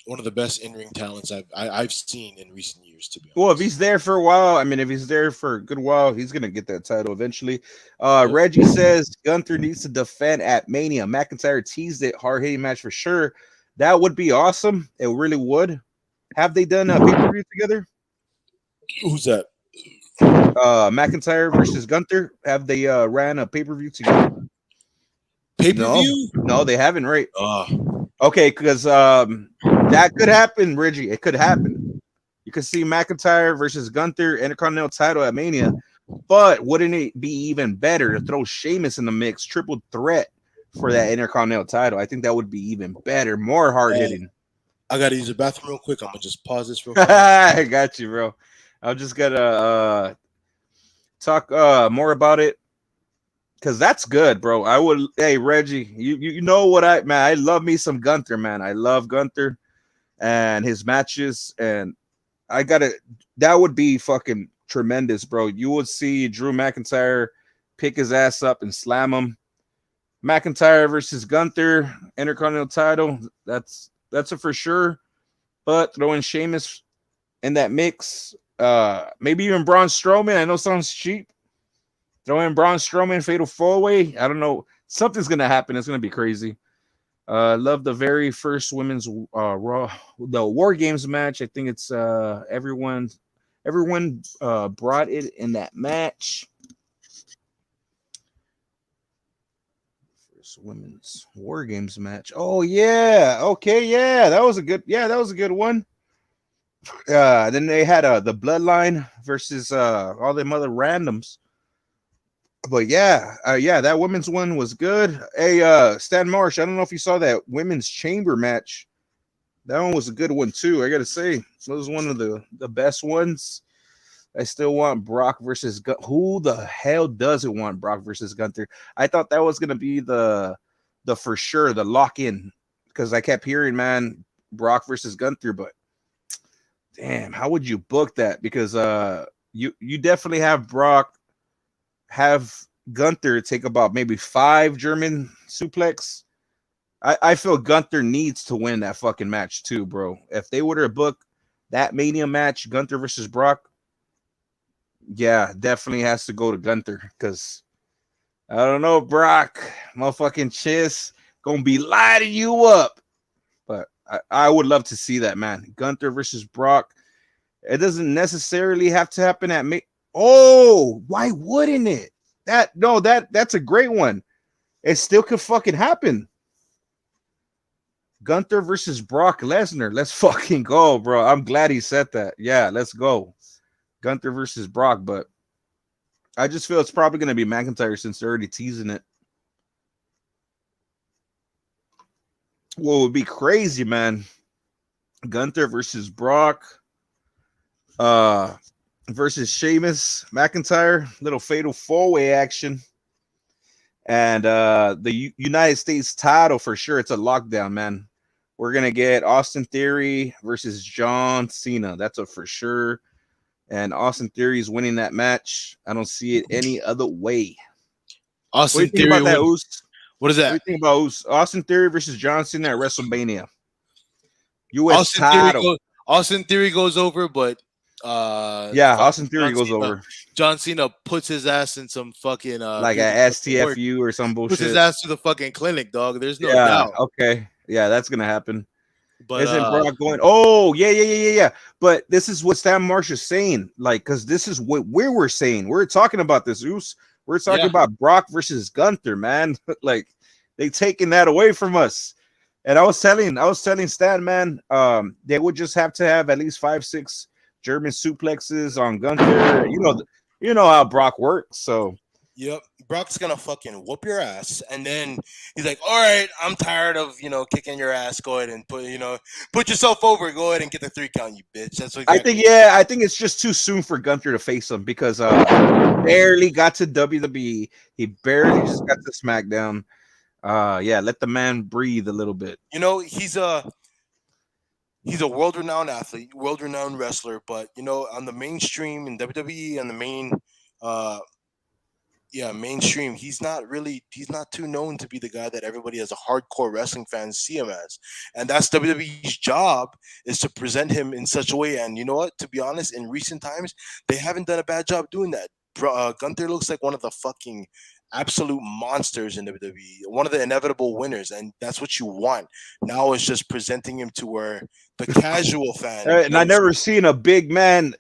Speaker 1: one of the best in-ring talents I've seen in recent years, to be
Speaker 2: Well, if
Speaker 1: honest.
Speaker 2: he's there for a while, I mean, if he's there for a good while, he's gonna get that title eventually.
Speaker 1: Yep.
Speaker 2: Reggie says Gunther needs to defend at Mania. McIntyre teased it, hard hitting match for sure. That would be awesome. It really would. Have they done a pay per view together?
Speaker 1: Who's that?
Speaker 2: McIntyre versus Gunther. Have they ran a pay per view together?
Speaker 1: Pay per
Speaker 2: No,
Speaker 1: view?
Speaker 2: no, they haven't. Right?
Speaker 1: Uh,
Speaker 2: Okay, because that could happen, Reggie. It could happen. You could see McIntyre versus Gunther Intercontinental title at Mania, but wouldn't it be even better to throw Sheamus in the mix, triple threat for that Intercontinental title? I think that would be even better, more hard
Speaker 1: uh,
Speaker 2: hitting.
Speaker 1: I gotta use the bathroom real quick. I'm gonna just pause this real fast.
Speaker 2: I got you, bro. I'm just gonna talk more about it because that's good, bro. I would, hey Reggie, you know what man? I love me some Gunther, man. I love Gunther and his matches, and I gotta. That would be fucking tremendous, bro. You would see Drew McIntyre pick his ass up and slam him. McIntyre versus Gunther, Intercontinental title. That's a for sure. But throwing Sheamus in that mix, maybe even Braun Strowman. I know it sounds cheap. Throwing Braun Strowman fatal four way. I don't know. Something's gonna happen. It's gonna be crazy. Love the very first women's Raw, the War Games match. I think it's everyone brought it in that match. First women's War Games match. Oh yeah, okay, that was a good one. Then they had the Bloodline versus all them other randoms. But yeah, that women's one was good. Hey, Stan Marsh, I don't know if you saw that women's chamber match. That one was a good one too. I gotta say, it was one of the best ones. I still want Brock versus who the hell doesn't want Brock versus Gunther? I thought that was gonna be the for sure the lock in because I kept hearing man Brock versus Gunther, but damn, how would you book that? Because you definitely have Brock have Gunther take about maybe 5 German suplex. I feel Gunther needs to win that fucking match too, bro. If they were to book that Mania match, Gunther versus Brock, yeah, definitely has to go to Gunther because I don't know, Brock, motherfucking Chiss gonna be lighting you up. But I would love to see that, man. Gunther versus Brock. It doesn't necessarily have to happen at me. Oh, why wouldn't it? That's a great one. It still could fucking happen. Gunther versus Brock Lesnar. Let's fucking go, bro. I'm glad he said that. Yeah, let's go. Gunther versus Brock, but I just feel it's probably going to be McIntyre since they're already teasing it. What would be crazy, man? Gunther versus Brock, uh, versus Sheamus, McIntyre, little fatal four-way action, and the United States title for sure. It's a lockdown, man. We're gonna get Austin Theory versus John Cena. That's a for sure. And Austin Theory is winning that match. I don't see it any other way. What do you
Speaker 1: Austin
Speaker 2: think
Speaker 1: Theory
Speaker 2: about that,
Speaker 1: win.
Speaker 2: Oos?
Speaker 1: What is
Speaker 2: What do you
Speaker 1: that?
Speaker 2: think about Oos? Austin Theory versus John Cena at WrestleMania? U.S.
Speaker 1: Austin Theory
Speaker 2: title.
Speaker 1: goes. Austin Theory goes over, but
Speaker 2: Yeah,
Speaker 1: fucking
Speaker 2: Austin Theory goes over
Speaker 1: John Cena puts his ass in some fucking
Speaker 2: like
Speaker 1: people
Speaker 2: a
Speaker 1: put to work.
Speaker 2: STFU or some
Speaker 1: Puts his
Speaker 2: bullshit.
Speaker 1: ass to the fucking clinic, dog. There's no
Speaker 2: Yeah.
Speaker 1: doubt.
Speaker 2: Okay. Yeah, that's gonna happen.
Speaker 1: But
Speaker 2: Isn't Brock going? Oh, yeah. But this is what Stan Marsh is saying. Like, because this is what we were saying. We're talking about this, Oos. We're talking
Speaker 1: yeah,
Speaker 2: about Brock versus Gunther, man. Like, they taking that away from us. And I was telling Stan, man, they would just have to have at least 5, 6 German suplexes on Gunther. You know how Brock works. So
Speaker 3: Yep, Brock's gonna fucking whoop your ass, and then he's like, "All right, I'm tired of kicking your ass. Go ahead and put yourself over. Go ahead and get the 3 count, you bitch." That's exactly.
Speaker 2: I think it's just too soon for Gunther to face him because barely got to WWE. He barely just got to SmackDown. Yeah, let the man breathe a little bit.
Speaker 3: He's a world renowned athlete, world renowned wrestler, but on the mainstream in WWE, on the uh mainstream, he's not too known to be the guy that everybody as a hardcore wrestling fans see him as. And that's WWE's job, is to present him in such a way. And you know what, to be honest, in recent times they haven't done a bad job doing that. Gunther looks like one of the fucking absolute monsters in WWE, one of the inevitable winners, and that's what you want. Now it's just presenting him to where the casual fan
Speaker 2: And I
Speaker 3: knows.
Speaker 2: never seen a big man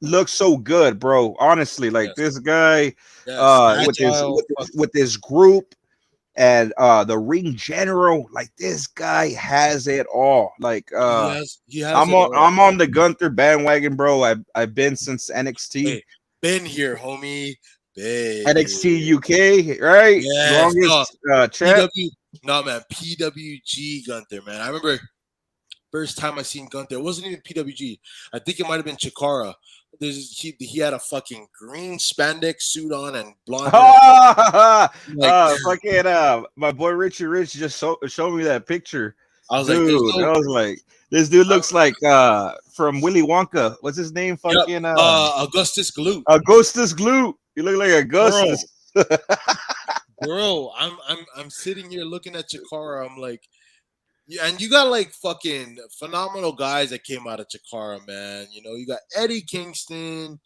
Speaker 2: look so good, bro. Honestly, like
Speaker 1: yes,
Speaker 2: this guy,
Speaker 1: yes,
Speaker 2: with his
Speaker 1: agile. Fuck.
Speaker 2: with his group and the ring general, like this guy has it all. Like
Speaker 1: He has it all.
Speaker 2: I'm on the Gunther bandwagon, bro. I've been since NXT.
Speaker 1: Hey, been here, homie. Been
Speaker 2: NXT
Speaker 1: here.
Speaker 2: UK, right?
Speaker 1: Yes, no.
Speaker 2: Longest champ.
Speaker 1: PW, no man. PWG Gunther, man. I remember first time I seen Gunther. It wasn't even PWG. I think it might have been Chikara. He had a fucking green spandex suit on and blonde hair. Like
Speaker 2: Fucking my boy Richie Rich just showed me that picture.
Speaker 1: I was like, there's
Speaker 2: Dude,
Speaker 1: no.
Speaker 2: I was like, this dude looks like from Willy Wonka. What's his name?
Speaker 1: Yep.
Speaker 2: Fucking
Speaker 1: Augustus Gloop,
Speaker 2: Augustus Gloop. You look like
Speaker 1: bro,
Speaker 2: Augustus.
Speaker 1: bro. I'm sitting here looking at Chikara. I'm like, yeah, and you got like fucking phenomenal guys that came out of Chikara, man. You got Eddie Kingston.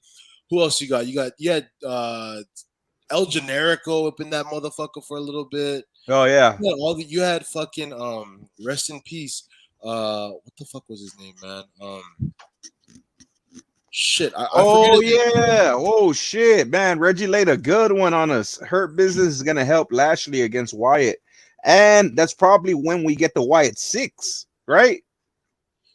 Speaker 1: Who else you got? You had El Generico up in that motherfucker for a little bit.
Speaker 2: Oh yeah.
Speaker 1: You had fucking rest in peace. What the fuck was his name, man? Shit, I forget
Speaker 2: Oh
Speaker 1: his name.
Speaker 2: yeah. Oh shit, man. Reggie laid a good one on us. Hurt Business is gonna help Lashley against Wyatt. And that's probably when we get the Wyatt 6, right?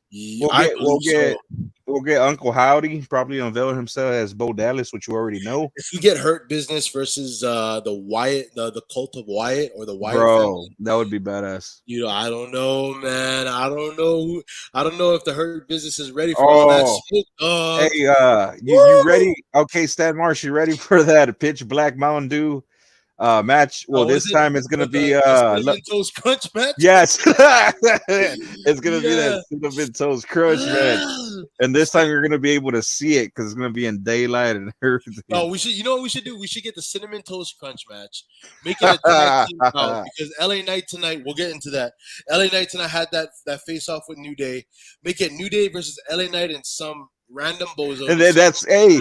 Speaker 1: Yeah,
Speaker 2: We'll
Speaker 1: I
Speaker 2: get we'll
Speaker 1: believe
Speaker 2: get
Speaker 1: so.
Speaker 2: we'll get Uncle Howdy probably unveil himself as Bo Dallas, which you already know.
Speaker 1: If we get Hurt Business versus the Wyatt, the cult of Wyatt or the Wyatt
Speaker 2: Bro,
Speaker 1: family,
Speaker 2: that would be badass.
Speaker 1: I don't know, man. I don't know if the Hurt Business is ready for all that
Speaker 2: Oh,
Speaker 1: smoke, dog.
Speaker 2: hey, you
Speaker 1: Woo!
Speaker 2: ready? Okay, Stan Marsh, you ready for that pitch black Mountain Dew match? Well,
Speaker 1: Was
Speaker 2: this
Speaker 1: it
Speaker 2: time it's gonna be
Speaker 1: the cinnamon toast crunch match?
Speaker 2: yes. It's gonna be that
Speaker 1: Yeah.
Speaker 2: cinnamon toast crunch, man. And this time you're gonna be able to see it because it's gonna be in daylight and
Speaker 1: No,
Speaker 2: everything.
Speaker 1: we should. You know what we should do? We should get the cinnamon toast crunch match. Make it a tag team out because LA Knight tonight. We'll get into that. LA Knight tonight had that face off with New Day. Make it New Day versus LA Knight and some random bozo.
Speaker 2: And then that's hey,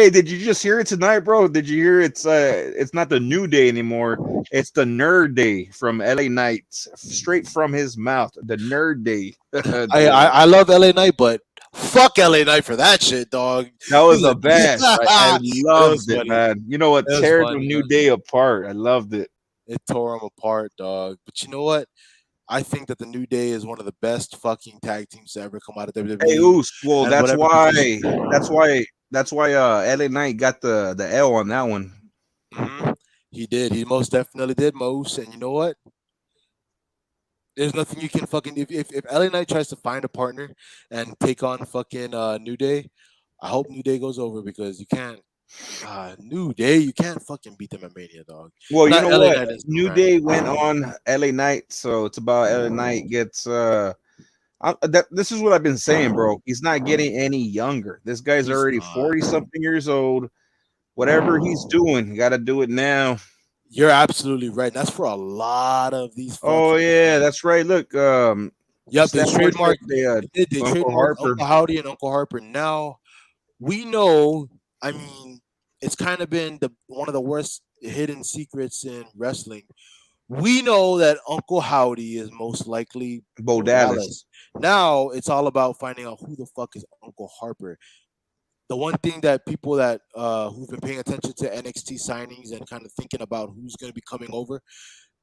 Speaker 2: did you just hear it tonight, bro? Did you hear it's not the New Day anymore. It's the Nerd Day from LA Knight, straight from his mouth. The Nerd Day.
Speaker 1: I love LA Knight, but fuck LA Knight for that shit, dog.
Speaker 2: That was
Speaker 1: He's
Speaker 2: the best. I
Speaker 1: it was
Speaker 2: loved it,
Speaker 1: funny.
Speaker 2: man. You know what?
Speaker 1: It was
Speaker 2: Tear the
Speaker 1: funny.
Speaker 2: New Day apart. I loved it.
Speaker 1: It tore them apart, dog. But you know what? I think that the New Day is one of the best fucking tag teams to ever come out of
Speaker 2: Hey,
Speaker 1: WWE
Speaker 2: Oos. Well,
Speaker 1: and
Speaker 2: that's
Speaker 1: whatever
Speaker 2: why.
Speaker 1: division.
Speaker 2: LA Knight got the L on that one.
Speaker 1: Hmm. He did. He most definitely did, Moose. And you know what? There's nothing you can fucking if LA Knight tries to find a partner and take on fucking New Day. I hope New Day goes over because you can't. New Day, you can't fucking beat them at Mania, dog.
Speaker 2: Well, you
Speaker 1: Not
Speaker 2: know
Speaker 1: LA
Speaker 2: what?
Speaker 1: Knight is
Speaker 2: New
Speaker 1: grand.
Speaker 2: Day went on LA Knight, so it's about LA Knight gets this is what I've been saying, bro. He's not getting any younger. This guy's
Speaker 1: He's
Speaker 2: already
Speaker 1: not.
Speaker 2: 40 something years old. Whatever he's doing, you got to do it now.
Speaker 1: You're absolutely right. That's for a lot of these
Speaker 2: Oh
Speaker 1: fucking.
Speaker 2: yeah, that's right. Look,
Speaker 1: Yep, they
Speaker 2: Stan Wars said
Speaker 1: trademarked.
Speaker 2: they
Speaker 1: They did. They
Speaker 2: Uncle
Speaker 1: trademarked
Speaker 2: Harper.
Speaker 1: Uncle Howdy and Uncle Harper. Now we know. I mean, it's kind of been the one of the worst hidden secrets in wrestling. We know that Uncle Howdy is most likely
Speaker 2: Bo
Speaker 1: Bo
Speaker 2: Dallas.
Speaker 1: Dallas. Now it's all about finding out who the fuck is Uncle Harper. The one thing that people that who've been paying attention to NXT signings and kind of thinking about who's going to be coming over,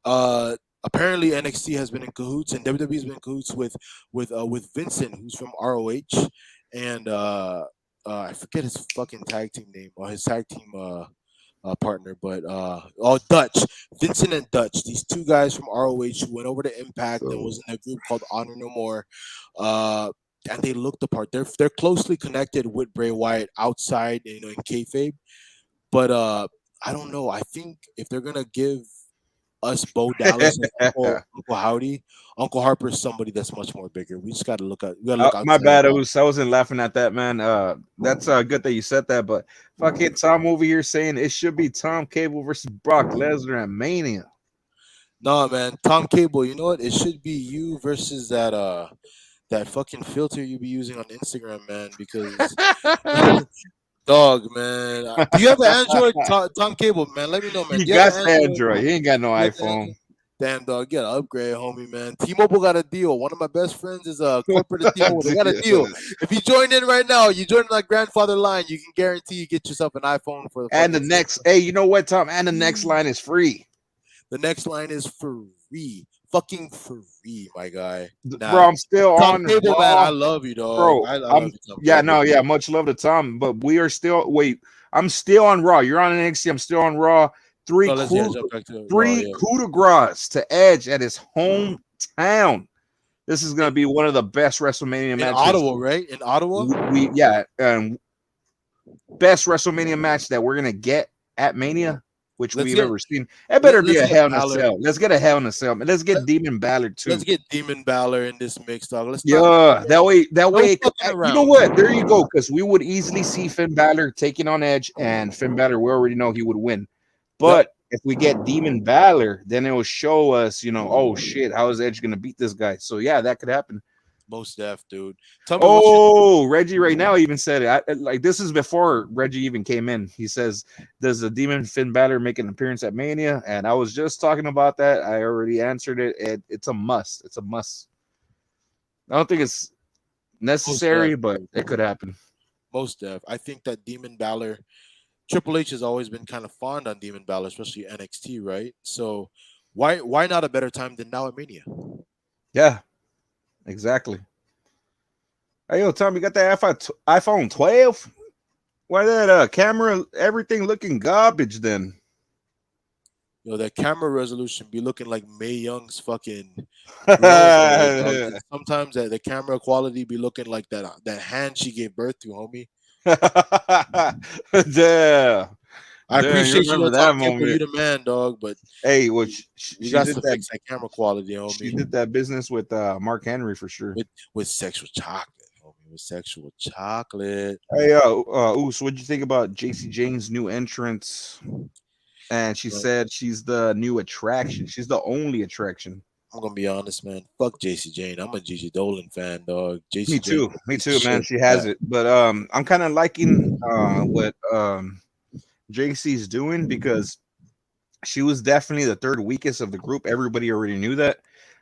Speaker 1: uh, apparently NXT has been in cahoots and WWE has been in cahoots with Vincent, who's from ROH, and I forget his fucking tag team name or his tag team partner, but Dutch, Vincent and Dutch, these two guys from ROH who went over to Impact and
Speaker 2: So
Speaker 1: was in a group called Honor No More, uh, and they looked apart. They're closely connected with Bray Wyatt outside, in kayfabe, but I don't know. I think if they're gonna give us Bo Dallas as Uncle Howdy, Uncle Harper is somebody that's much more bigger. We just gotta look at we gotta look
Speaker 2: my
Speaker 1: outside
Speaker 2: bad,
Speaker 1: the
Speaker 2: I
Speaker 1: box.
Speaker 2: wasn't laughing at that, man. That's good that you said that, but fucking Tom over here saying it should be Tom Cable versus Brock Lesnar at Mania.
Speaker 1: No, man, Tom Cable. You know what? It should be you versus that fucking filter you be using on Instagram, man. Because dog, man, do you have an Android, Tom Cable, man? Let me know, man.
Speaker 2: He
Speaker 1: Do you have
Speaker 2: got
Speaker 1: an Android?
Speaker 2: Android. He ain't got no
Speaker 1: You have the
Speaker 2: iPhone.
Speaker 1: Android? Damn, dog, get an upgrade, homie, man. T-Mobile got a deal. One of my best friends is a corporate at T-Mobile. They got a deal.
Speaker 2: Dude.
Speaker 1: If you join in right now, you join that grandfather line, you can guarantee you get yourself an iPhone for the
Speaker 2: And the
Speaker 1: fucking
Speaker 2: next, hey, you know what, Tom? And the next line is free.
Speaker 1: The next line is free. Fucking free, my guy.
Speaker 2: Bro,
Speaker 1: Now,
Speaker 2: I'm still
Speaker 1: Tom
Speaker 2: on
Speaker 1: Cable, man, I
Speaker 2: Raw.
Speaker 1: love you, dog.
Speaker 2: Bro,
Speaker 1: I
Speaker 2: I'm
Speaker 1: love you, Tom
Speaker 2: yeah,
Speaker 1: Cable.
Speaker 2: no, yeah, much love to Tom, but we are still I'm still on Raw. You're on NXT, I'm still on Raw.
Speaker 1: No, let's jump back to Raw.
Speaker 2: Three
Speaker 1: Yeah,
Speaker 2: coup de grace to Edge at his hometown. This is gonna
Speaker 1: in,
Speaker 2: be one of the best WrestleMania
Speaker 1: in
Speaker 2: matches.
Speaker 1: Ottawa, right? In Ottawa.
Speaker 2: We yeah, best WrestleMania match that we're gonna get at Mania, which
Speaker 1: Let's
Speaker 2: we've
Speaker 1: get
Speaker 2: ever seen. It better be
Speaker 1: let's
Speaker 2: a
Speaker 1: get
Speaker 2: Hell in a
Speaker 1: Balor.
Speaker 2: Cell. Let's get a Hell in a Cell. Let's
Speaker 1: Let,
Speaker 2: get Demon Balor
Speaker 1: let's
Speaker 2: too.
Speaker 1: get Demon Balor in this mix, dog. Let's not.
Speaker 2: Yeah, that
Speaker 1: No
Speaker 2: way,
Speaker 1: fucking
Speaker 2: you know
Speaker 1: around.
Speaker 2: what? There you go. Because we would easily see Finn Balor taking on Edge, and Finn Balor, we already know he would win.
Speaker 1: Yep,
Speaker 2: But if we get Demon Balor, then it will show us, oh shit, how is Edge gonna beat this guy? So yeah, that could happen.
Speaker 1: most deaf, dude. Tell me what you.
Speaker 2: Oh, Reggie right now even said it. Like this is before Reggie even came in. He says, "Does the Demon Finn Balor make an appearance at Mania?" And I was just talking about that. I already answered it. It's a must. It's a must. I don't think it's
Speaker 1: Most deaf,
Speaker 2: necessary, but it could happen.
Speaker 1: most deaf. I think that Demon Balor. Triple H has always been kind of fond on Demon Balor, especially NXT, right? So why not a better time than now at Mania?
Speaker 2: Yeah, exactly. Hey, yo, Tom, you got that iPhone 12? Why that camera, everything looking garbage then?
Speaker 1: That camera resolution be looking like May Young's fucking girl photos, dog. Sometimes the camera quality be looking like that hand she gave birth to, homie.
Speaker 2: Yeah.
Speaker 1: I
Speaker 2: Damn, you
Speaker 1: appreciate you,
Speaker 2: remember
Speaker 1: Tom
Speaker 2: that
Speaker 1: Campbell, you
Speaker 2: moment.
Speaker 1: the man, dog, but
Speaker 2: Hey, well,
Speaker 1: you
Speaker 2: she
Speaker 1: got
Speaker 2: did
Speaker 1: to
Speaker 2: that.
Speaker 1: fix that camera quality,
Speaker 2: She
Speaker 1: homie.
Speaker 2: did that business with Mark Henry for sure.
Speaker 1: With sexual chocolate, homie. With sexual chocolate.
Speaker 2: Hey, so what'd you think about JC Jane's new entrance? And she
Speaker 1: But
Speaker 2: said she's the new attraction. She's the only attraction.
Speaker 1: I'm gonna be honest, man. Fuck JC Jane. I'm a Gigi Dolan fan, dog.
Speaker 2: Me
Speaker 1: JC Jane
Speaker 2: too.
Speaker 1: is a
Speaker 2: Me
Speaker 1: piece of
Speaker 2: too, man.
Speaker 1: shit.
Speaker 2: She
Speaker 1: Yeah.
Speaker 2: has it. But I'm kind of liking what JC's doing because she was definitely the third weakest of the group. Everybody already knew that.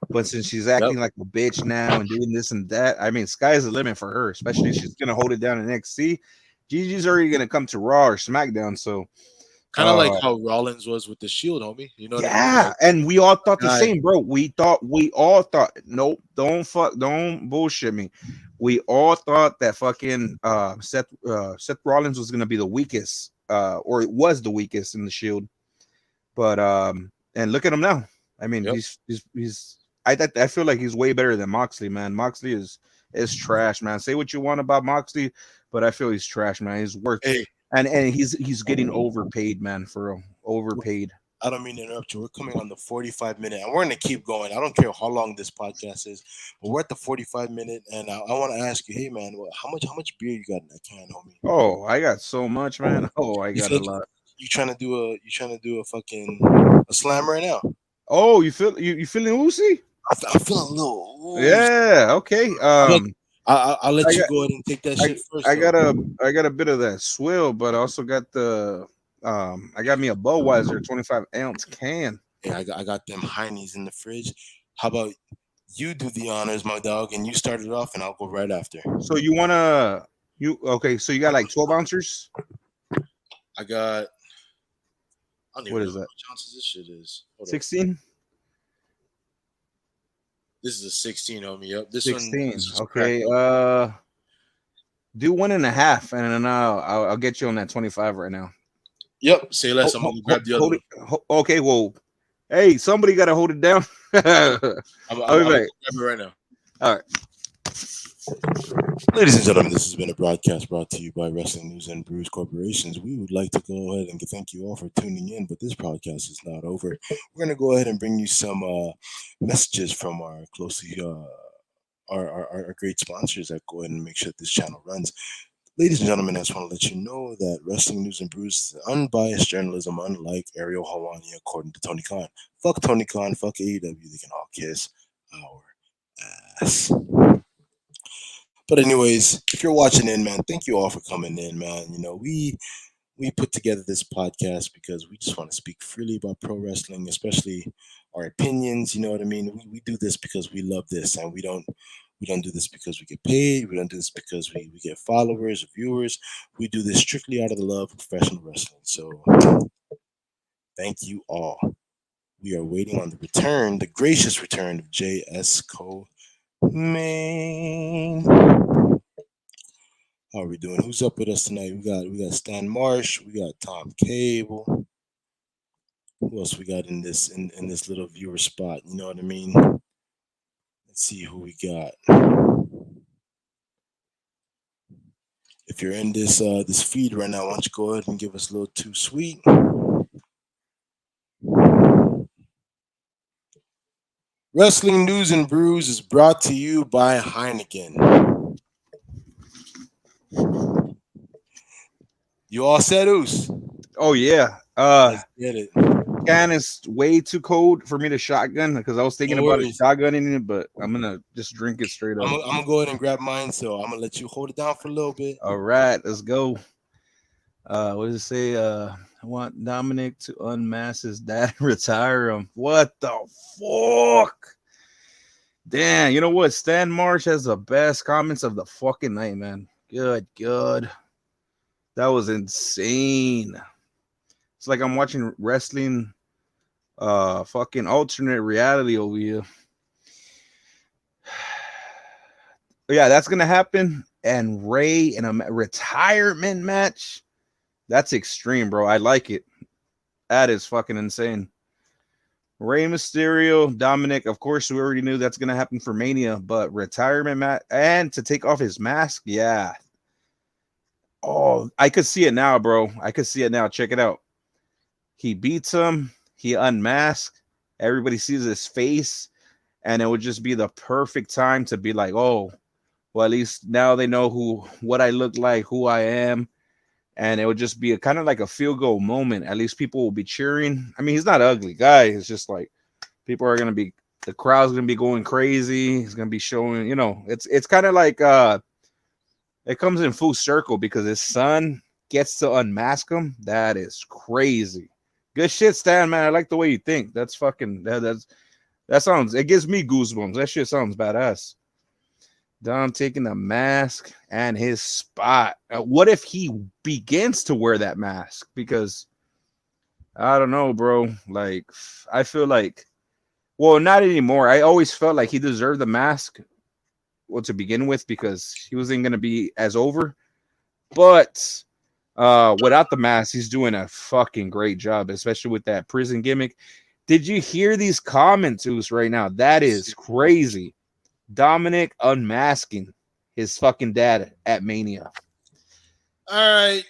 Speaker 2: But since she's
Speaker 1: Yep.
Speaker 2: acting like a bitch now and doing this and that, I mean, sky's the limit for her, especially if she's gonna hold it down in NXT. Gigi's already gonna come to Raw or SmackDown. So
Speaker 1: Kind of like how Rollins was with the Shield, homie. You know what I mean?
Speaker 2: Yeah,
Speaker 1: Like
Speaker 2: and we all thought the
Speaker 1: guy.
Speaker 2: same, bro. We all thought, nope, don't bullshit me. We all thought that fucking Seth Rollins was gonna be the weakest, or it was the weakest in the Shield. But and look at him now. I mean,
Speaker 1: Yep.
Speaker 2: he's I feel like he's way better than Moxley, man. Moxley is trash, man. Say what you want about Moxley, but I feel he's trash, man. He's worth,
Speaker 1: Hey,
Speaker 2: and he's getting overpaid, man, for real. Overpaid.
Speaker 3: I don't mean to interrupt you. We're coming on the 45 minute, and we're going to keep going. I don't care how long this podcast is, but we're at the 45 minute, and I want to ask you, hey man, how much beer you got in that can, homie?
Speaker 2: Oh, I got so much, man. Oh, I
Speaker 3: You
Speaker 2: got a
Speaker 3: said
Speaker 2: lot.
Speaker 3: you trying to do a fucking a slam right now.
Speaker 2: Oh, you feeling loosey?
Speaker 3: I'm feeling a little. Ooh.
Speaker 2: Yeah. Okay.
Speaker 3: I'll
Speaker 2: I
Speaker 3: let you
Speaker 2: got
Speaker 3: go ahead and take that
Speaker 2: I
Speaker 3: shit first,
Speaker 2: I
Speaker 3: though.
Speaker 2: got a bit of that swill, but I also got the I got me a Budweiser 25 ounce can.
Speaker 3: Yeah, I got them heinies in the fridge. How about you do the honors, my dog, and you start it off, and I'll go right after.
Speaker 2: So you wanna you okay? So you got like 12 ounces.
Speaker 1: I got. I don't
Speaker 2: What
Speaker 1: even know
Speaker 2: is
Speaker 1: how
Speaker 2: that?
Speaker 1: much ounces this shit is. Hold up.
Speaker 2: 16.
Speaker 1: This is a 16, homie. Yep. This one.
Speaker 2: 16.
Speaker 1: This was cracked
Speaker 2: Okay.
Speaker 1: up.
Speaker 2: Do 1.5, and then I'll get you on that 25 right now.
Speaker 1: Yep. Say less. I'm gonna grab the other
Speaker 2: Hold
Speaker 1: one.
Speaker 2: it. Okay. Well, hey, somebody got to hold it down.
Speaker 1: I'm
Speaker 2: I'll be
Speaker 1: gonna
Speaker 2: back.
Speaker 1: grab it right now.
Speaker 2: All right.
Speaker 3: Ladies and gentlemen, this has been a broadcast brought to you by Wrestling News and Brews Corporations. We would like to go ahead and thank you all for tuning in, but this podcast is not over. We're going to go ahead and bring you some messages from our closely our great sponsors that go ahead and make sure that this channel runs. Ladies and gentlemen, I just want to let you know that Wrestling News and Brews is unbiased journalism, unlike Ariel Hawani, according to Tony Khan. Fuck Tony Khan, fuck AEW, they can all kiss our ass. But anyways, if you're watching in, man, thank you all for coming in, man. You know, we put together this podcast because we just want to speak freely about pro wrestling, especially our opinions. You know what I mean? We do this because we love this, and we don't do this because we get paid. We don't do this because we get followers or viewers. We do this strictly out of the love of professional wrestling. So thank you all. We are waiting on the return, the gracious return of JS Co. Main. How are we doing? Who's up with us tonight? We got Stan Marsh, we got Tom Cable. Who else we got in this little viewer spot? You know what I mean? Let's see who we got. If you're in this feed right now, why don't you go ahead and give us a little too sweet? Wrestling News and Brews is brought to you by Heineken. You all set, Oos?
Speaker 2: Oh yeah.
Speaker 3: Let's get it.
Speaker 2: Can is way too cold for me to shotgun because I was thinking
Speaker 3: No
Speaker 2: about a
Speaker 3: worries.
Speaker 2: shotgunning it, but I'm gonna just drink it straight up.
Speaker 3: I'm gonna go ahead and grab mine, so I'm gonna let you hold it down for a little bit.
Speaker 2: All right, let's go. What does it say? I want Dominic to unmask his dad and retire him. What the fuck? Damn, you know what? Stan Marsh has the best comments of the fucking night, man. Good, good. That was insane. It's like I'm watching wrestling, fucking alternate reality over here. Yeah, that's gonna happen. And Ray in a retirement match. That's extreme, bro. I like it. That is fucking insane. Rey Mysterio, Dominic, of course, we already knew that's gonna happen for Mania, but retirement match and to take off his mask, yeah. Oh, I could see it now, bro. I could see it now. Check it out. He beats him, he unmasks, everybody sees his face, and it would just be the perfect time to be like, oh, well, at least now they know what I look like, who I am. And it would just be a kind of like a field goal moment. At least people will be cheering. I mean, he's not an ugly guy. It's just like people are gonna be the crowd's gonna be going crazy. He's gonna be showing, it's kind of like it comes in full circle because his son gets to unmask him. That is crazy. Good shit, Stan, man. I like the way you think. That's fucking that sounds it gives me goosebumps. That shit sounds badass. Dom taking the mask and his spot. What if he begins to wear that mask? Because I don't know, bro. Like, I feel like, well, not anymore. I always felt like he deserved the mask, well, to begin with, because he wasn't gonna be as over. But without the mask, he's doing a fucking great job, especially with that prison gimmick. Did you hear these comments, Oos, right now? That is crazy. Dominic unmasking his fucking dad at Mania.
Speaker 1: All right.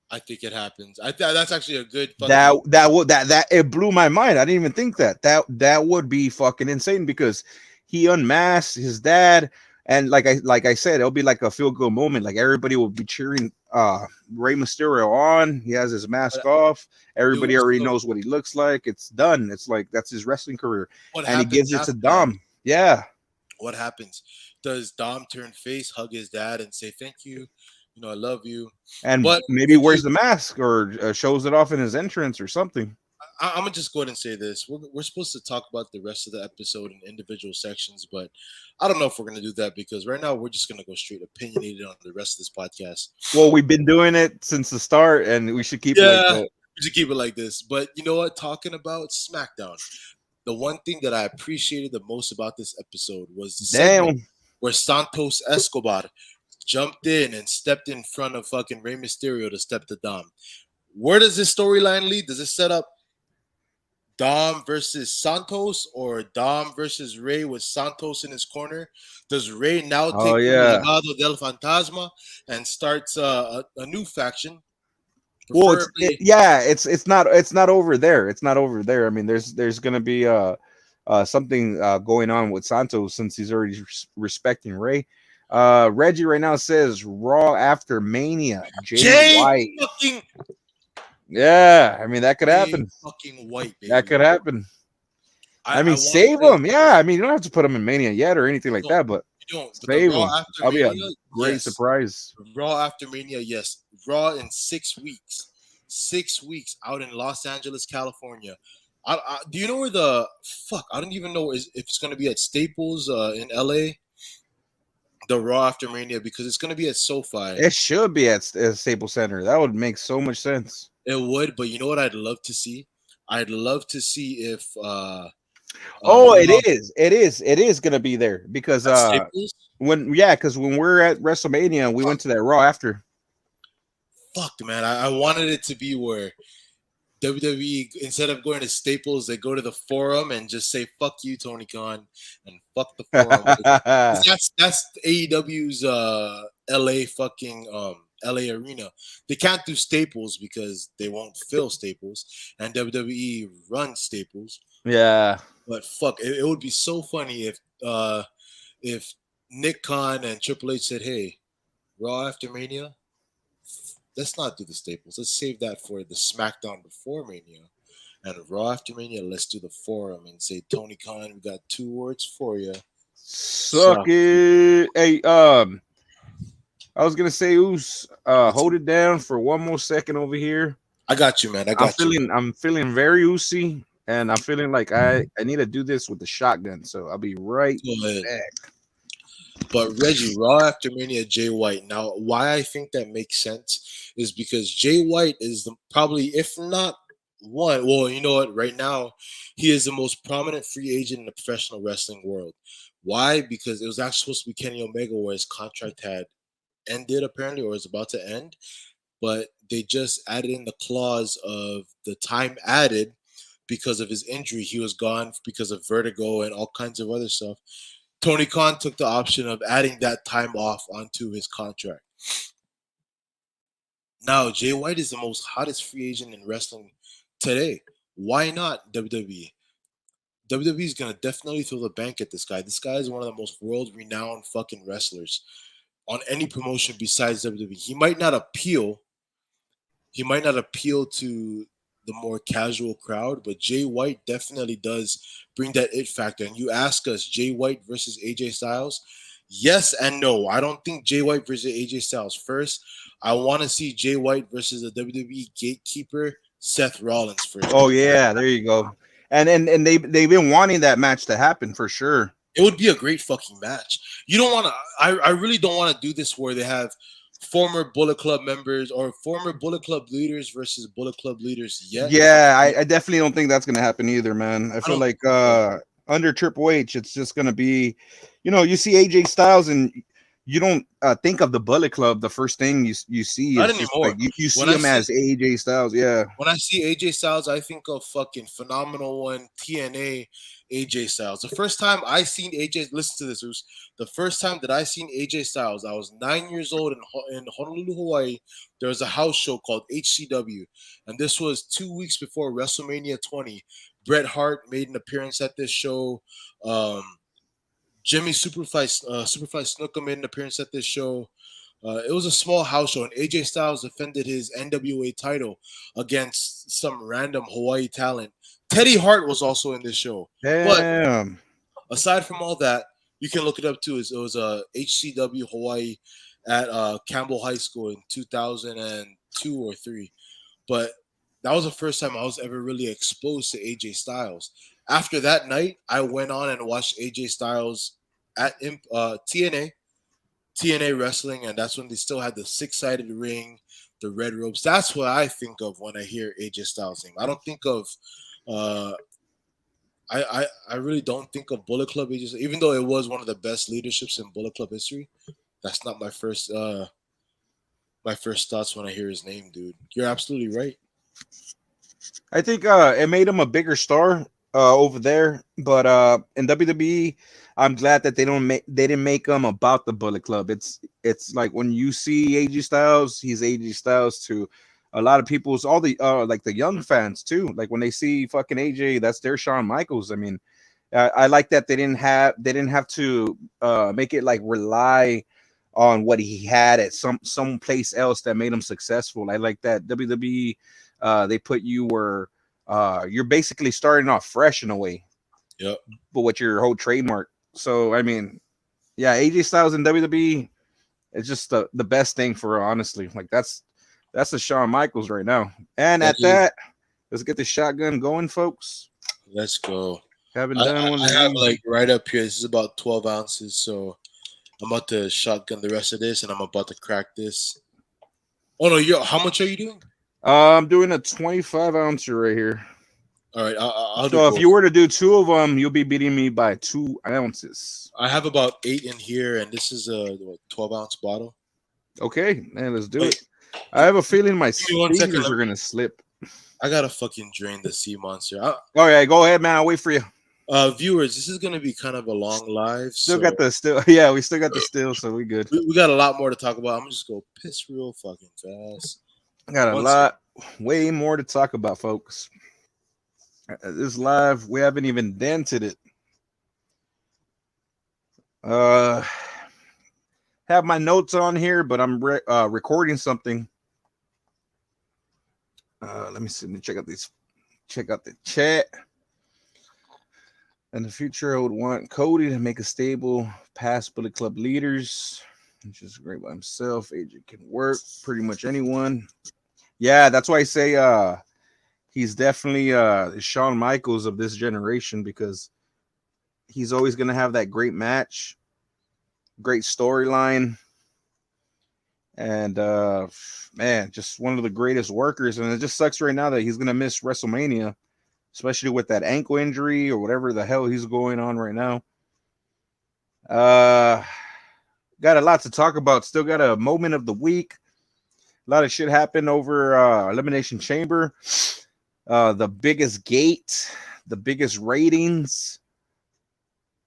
Speaker 1: I think it happens. That's actually a good
Speaker 2: That
Speaker 1: fucking.
Speaker 2: that would that it blew my mind. I didn't even think that would be fucking insane because he unmasked his dad, and like I said, it'll be like a feel good moment. Like everybody will be cheering Rey Mysterio on. He has his mask
Speaker 1: But
Speaker 2: off.
Speaker 1: it,
Speaker 2: Everybody already
Speaker 1: so
Speaker 2: knows what he looks like. It's done. It's like that's his wrestling career,
Speaker 1: what
Speaker 2: and he
Speaker 1: happens
Speaker 2: gives it to
Speaker 1: after that?
Speaker 2: Dom. Yeah,
Speaker 1: What happens? Does Dom turn face, hug his dad, and say thank you? You know, I love you.
Speaker 2: and
Speaker 1: But
Speaker 2: maybe
Speaker 1: would
Speaker 2: wears
Speaker 1: you?
Speaker 2: the mask or shows it off in his entrance or something.
Speaker 1: I'm gonna just go ahead and say this. We're supposed to talk about the rest of the episode in individual sections, but I don't know if we're gonna do that because right now we're just gonna go straight opinionated on the rest of this podcast.
Speaker 2: Well, we've been doing it since the start, and we should keep it like
Speaker 1: Yeah,
Speaker 2: that.
Speaker 1: we should keep it like this. But you know what? Talking about SmackDown, the one thing that I appreciated the most about this episode was the segment
Speaker 2: Damn.
Speaker 1: where Santos Escobar jumped in and stepped in front of fucking Rey Mysterio to step to Dom. Where does this storyline lead? Does it set up Dom versus Santos or Dom versus Rey with Santos in his corner? Does Rey now
Speaker 2: Oh
Speaker 1: take the
Speaker 2: yeah.
Speaker 1: Legado del Fantasma and starts a new faction?
Speaker 2: Well,
Speaker 1: Preferably,
Speaker 2: yeah, it's not over there. It's not over there. I mean, there's gonna be something going on with Santos since he's already respecting Ray. Reggie right now says Raw after Mania. Jay
Speaker 1: Jay
Speaker 2: White.
Speaker 1: fucking
Speaker 2: Yeah, I mean that could
Speaker 1: Jay
Speaker 2: happen.
Speaker 1: fucking White,
Speaker 2: That
Speaker 1: baby.
Speaker 2: could happen. I
Speaker 1: I
Speaker 2: mean,
Speaker 1: want
Speaker 2: save
Speaker 1: to.
Speaker 2: him. Yeah, I mean you don't have to put him in Mania yet or anything like
Speaker 1: No,
Speaker 2: that, but
Speaker 1: you don't. But the
Speaker 2: save
Speaker 1: Raw
Speaker 2: him.
Speaker 1: after
Speaker 2: That'll be a
Speaker 1: Mania,
Speaker 2: great
Speaker 1: yes.
Speaker 2: surprise.
Speaker 1: Raw after Mania, yes. Raw in 6 weeks. 6 weeks out in Los Angeles, California. Do you know where the fuck? I don't even know if it's going to be at Staples in LA. The Raw after Mania because it's going to be at SoFi.
Speaker 2: It should be at Staples Center. That would make so much sense.
Speaker 1: It would, but you know what? I'd love to see. I'd love to see if
Speaker 2: Oh, it
Speaker 1: Raw
Speaker 2: is. It is. It is gonna be there because
Speaker 1: at Staples.
Speaker 2: because when we're at WrestleMania, we went to that Raw after.
Speaker 1: Fuck, man! I wanted it to be where WWE, instead of going to Staples, they go to the Forum and just say "fuck you, Tony Khan," and "fuck the Forum." 'Cause that's AEW's LA fucking LA arena. They can't do Staples because they won't fill Staples, and WWE runs Staples.
Speaker 2: Yeah.
Speaker 1: But fuck, it would be so funny if Nick Khan and Triple H said, "Hey, Raw after Mania, let's not do the Staples. Let's save that for the SmackDown before Mania." And Raw after Mania, let's do the Forum and say, Tony Khan, we got 2 words for you.
Speaker 2: Suck
Speaker 1: Suck.
Speaker 2: it. Hey, I was gonna say, Oos,
Speaker 1: What's
Speaker 2: hold it down for one more second over here.
Speaker 1: I got you, man. I
Speaker 2: I'm
Speaker 1: got you.
Speaker 2: feeling, I'm feeling very oosy, and I'm feeling like I need to do this with the shotgun. So I'll be right
Speaker 1: Go ahead.
Speaker 2: back.
Speaker 1: But Reggie, Raw after Mania, Jay White. Now, why I think that makes sense is because Jay White is probably, if not one, well, you know what? Right now, he is the most prominent free agent in the professional wrestling world. Why? Because it was actually supposed to be Kenny Omega, where his contract had ended apparently, or is about to end. But they just added in the clause of the time added because of his injury. He was gone because of vertigo and all kinds of other stuff. Tony Khan took the option of adding that time off onto his contract. Now, Jay White is the most hottest free agent in wrestling today. Why not WWE? WWE is going to definitely throw the bank at this guy. This guy is one of the most world renowned fucking wrestlers on any promotion besides WWE. He might not appeal to the more casual crowd, but Jay White definitely does bring that it factor. And you ask us, Jay White versus AJ Styles? Yes and no. I don't think Jay White versus AJ Styles. First, I want to see Jay White versus the WWE gatekeeper, Seth Rollins first.
Speaker 2: Oh yeah, there you go. And they've been wanting that match to happen for sure.
Speaker 1: It would be a great fucking match. You don't want to. I really don't want to do this where they have former Bullet Club members or former Bullet Club leaders versus Bullet Club leaders yet.
Speaker 2: Yeah, I definitely don't think that's gonna happen either, man. I
Speaker 1: I
Speaker 2: feel
Speaker 1: don't
Speaker 2: like
Speaker 1: think so.
Speaker 2: under Triple H, it's just gonna be, you see AJ Styles and you don't think of the Bullet Club. The first thing you see
Speaker 1: Not
Speaker 2: is just like
Speaker 1: anymore.
Speaker 2: you
Speaker 1: When
Speaker 2: see
Speaker 1: I
Speaker 2: him
Speaker 1: see
Speaker 2: as AJ Styles. Yeah.
Speaker 1: when I see AJ Styles, I think of fucking Phenomenal One TNA AJ Styles. The first time I seen AJ, listen to this, Zeus. The first time that I seen AJ Styles, I was 9 years old in Honolulu, Hawaii. There was a house show called HCW, and this was 2 weeks before WrestleMania 20. Bret Hart made an appearance at this show. Um, Jimmy Superfly Snuka made an appearance at this show. It was a small house show, and AJ Styles defended his NWA title against some random Hawaii talent. Teddy Hart was also in this show. But
Speaker 2: Damn.
Speaker 1: aside from all that, you can look it up too. It was a HCW Hawaii at Campbell High School in 2002 or three. But that was the first time I was ever really exposed to AJ Styles. After that night, I went on and watched AJ Styles at TNA wrestling, and that's when they still had the six-sided ring, the red ropes. That's what I think of when I hear AJ Styles name. I don't think of uh I really don't think of Bullet Club AJ, even though it was one of the best leaderships in Bullet Club history. That's not my first thoughts when I hear his name, dude. You're absolutely right.
Speaker 2: I think it made him a bigger star over there, but in WWE, I'm glad that they didn't make him about the Bullet Club. It's like when you see AJ Styles, he's AJ Styles to a lot of people's all the like the young fans too. Like when they see fucking AJ, that's their Shawn Michaels. I mean, I like that they didn't have to make it like rely on what he had at some place else that made him successful. I like that WWE they put you where you're basically starting off fresh in a way,
Speaker 1: Yep.
Speaker 2: but with your whole trademark. So I mean, yeah, AJ Styles in WWE is just the best thing for her, honestly. Like that's the Shawn Michaels right now. And
Speaker 1: That
Speaker 2: at
Speaker 1: is.
Speaker 2: that, let's get the shotgun going, folks.
Speaker 1: Let's go.
Speaker 2: Haven't done one
Speaker 1: I
Speaker 2: of
Speaker 1: have
Speaker 2: these.
Speaker 1: like right up here. This is about 12 ounces, so I'm about to shotgun the rest of this, and I'm about to crack this. Oh no, yo, how much are you doing?
Speaker 2: I'm doing a 25 ouncer right here.
Speaker 1: All right, I'll do
Speaker 2: So if
Speaker 1: both.
Speaker 2: you were to do two of them, you'll be beating me by 2 ounces.
Speaker 1: I have about 8 in here, and this is a 12 ounce bottle.
Speaker 2: Okay, man, let's do
Speaker 1: Wait,
Speaker 2: it. I have a feeling my
Speaker 1: give me 1 second.
Speaker 2: fingers are gonna slip.
Speaker 1: I gotta fucking drain the sea monster.
Speaker 2: All right, go ahead, man. I'll wait for you.
Speaker 1: Viewers, this is gonna be kind of a long live,
Speaker 2: Still
Speaker 1: so
Speaker 2: got the still. Yeah, we still got the still, so we good.
Speaker 1: we got a lot more to talk about. I'm gonna just go piss real fucking fast.
Speaker 2: I got a
Speaker 1: 1 second.
Speaker 2: lot, way more to talk about, folks. This live, we haven't even dented it. Uh, have my notes on here, but I'm recording something. Let me see. Let me check out these. Check out the chat. In the future, I would want Cody to make a stable past Bullet Club leaders, which is great by himself. Agent can work pretty much anyone. Yeah, that's why I say he's definitely Shawn Michaels of this generation because he's always gonna have that great match, great storyline, and man, just one of the greatest workers. And it just sucks right now that he's gonna miss WrestleMania, especially with that ankle injury or whatever the hell he's going on right now. Got a lot to talk about. Still got a moment of the week. A lot of shit happened over Elimination Chamber. The biggest gate, the biggest ratings.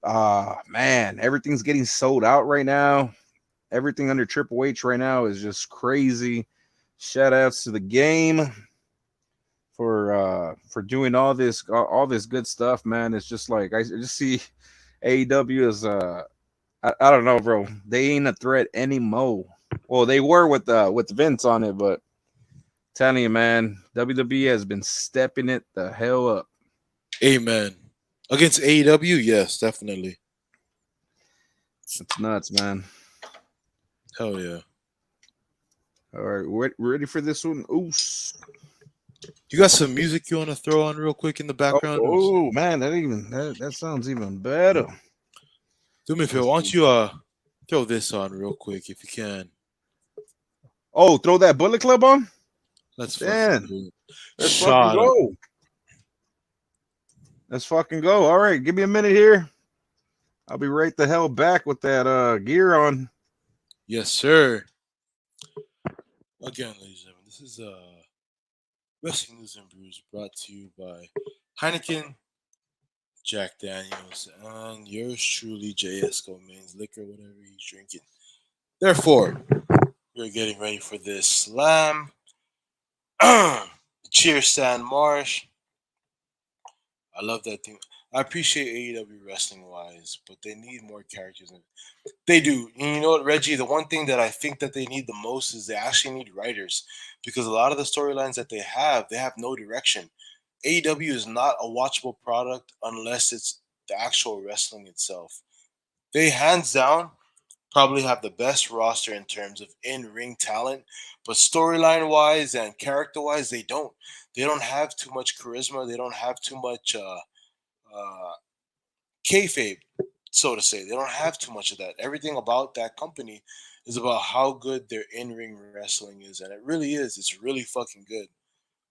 Speaker 2: Man, everything's getting sold out right now. Everything under Triple H right now is just crazy. Shout outs to the game for doing all this good stuff, man. It's just like I just see AEW as I don't know, bro. They ain't a threat anymore. Well, they were with Vince on it, but telling you, man, WWE has been stepping it the hell up.
Speaker 1: Amen. Against AEW, yes, definitely.
Speaker 2: It's nuts, man.
Speaker 1: Hell yeah.
Speaker 2: All right, we're ready for this one. Oos.
Speaker 1: You got some music you want to throw on real quick in the background?
Speaker 2: Oh man, that sounds even better.
Speaker 1: Do me a favor. Why don't you throw this on real quick if you can?
Speaker 2: Oh, throw that Bullet Club on.
Speaker 1: Let's fucking
Speaker 2: Damn,
Speaker 1: do it.
Speaker 2: let's fucking
Speaker 1: Shut up.
Speaker 2: go. Let's fucking go. All right, give me a minute here. I'll be right the hell back with that gear on.
Speaker 1: Yes, sir. Again, ladies and gentlemen, this is Wrestling News and Brews brought to you by Heineken, Jack Daniels, and yours truly, JS Mains Liquor, whatever he's drinking. Therefore, we're getting ready for this slam. Cheers, San Marsh. I love that thing. I appreciate AEW wrestling wise, but they need more characters. They do. And you know what, Reggie? The one thing that I think that they need the most is they actually need writers because a lot of the storylines that they have no direction. AEW is not a watchable product unless it's the actual wrestling itself. They hands down probably have the best roster in terms of in-ring talent, but storyline wise and character wise, they don't. They don't have too much charisma. They don't have too much uh, kayfabe, so to say. They don't have too much of that. Everything about that company is about how good their in-ring wrestling is, and it really is. It's really fucking good,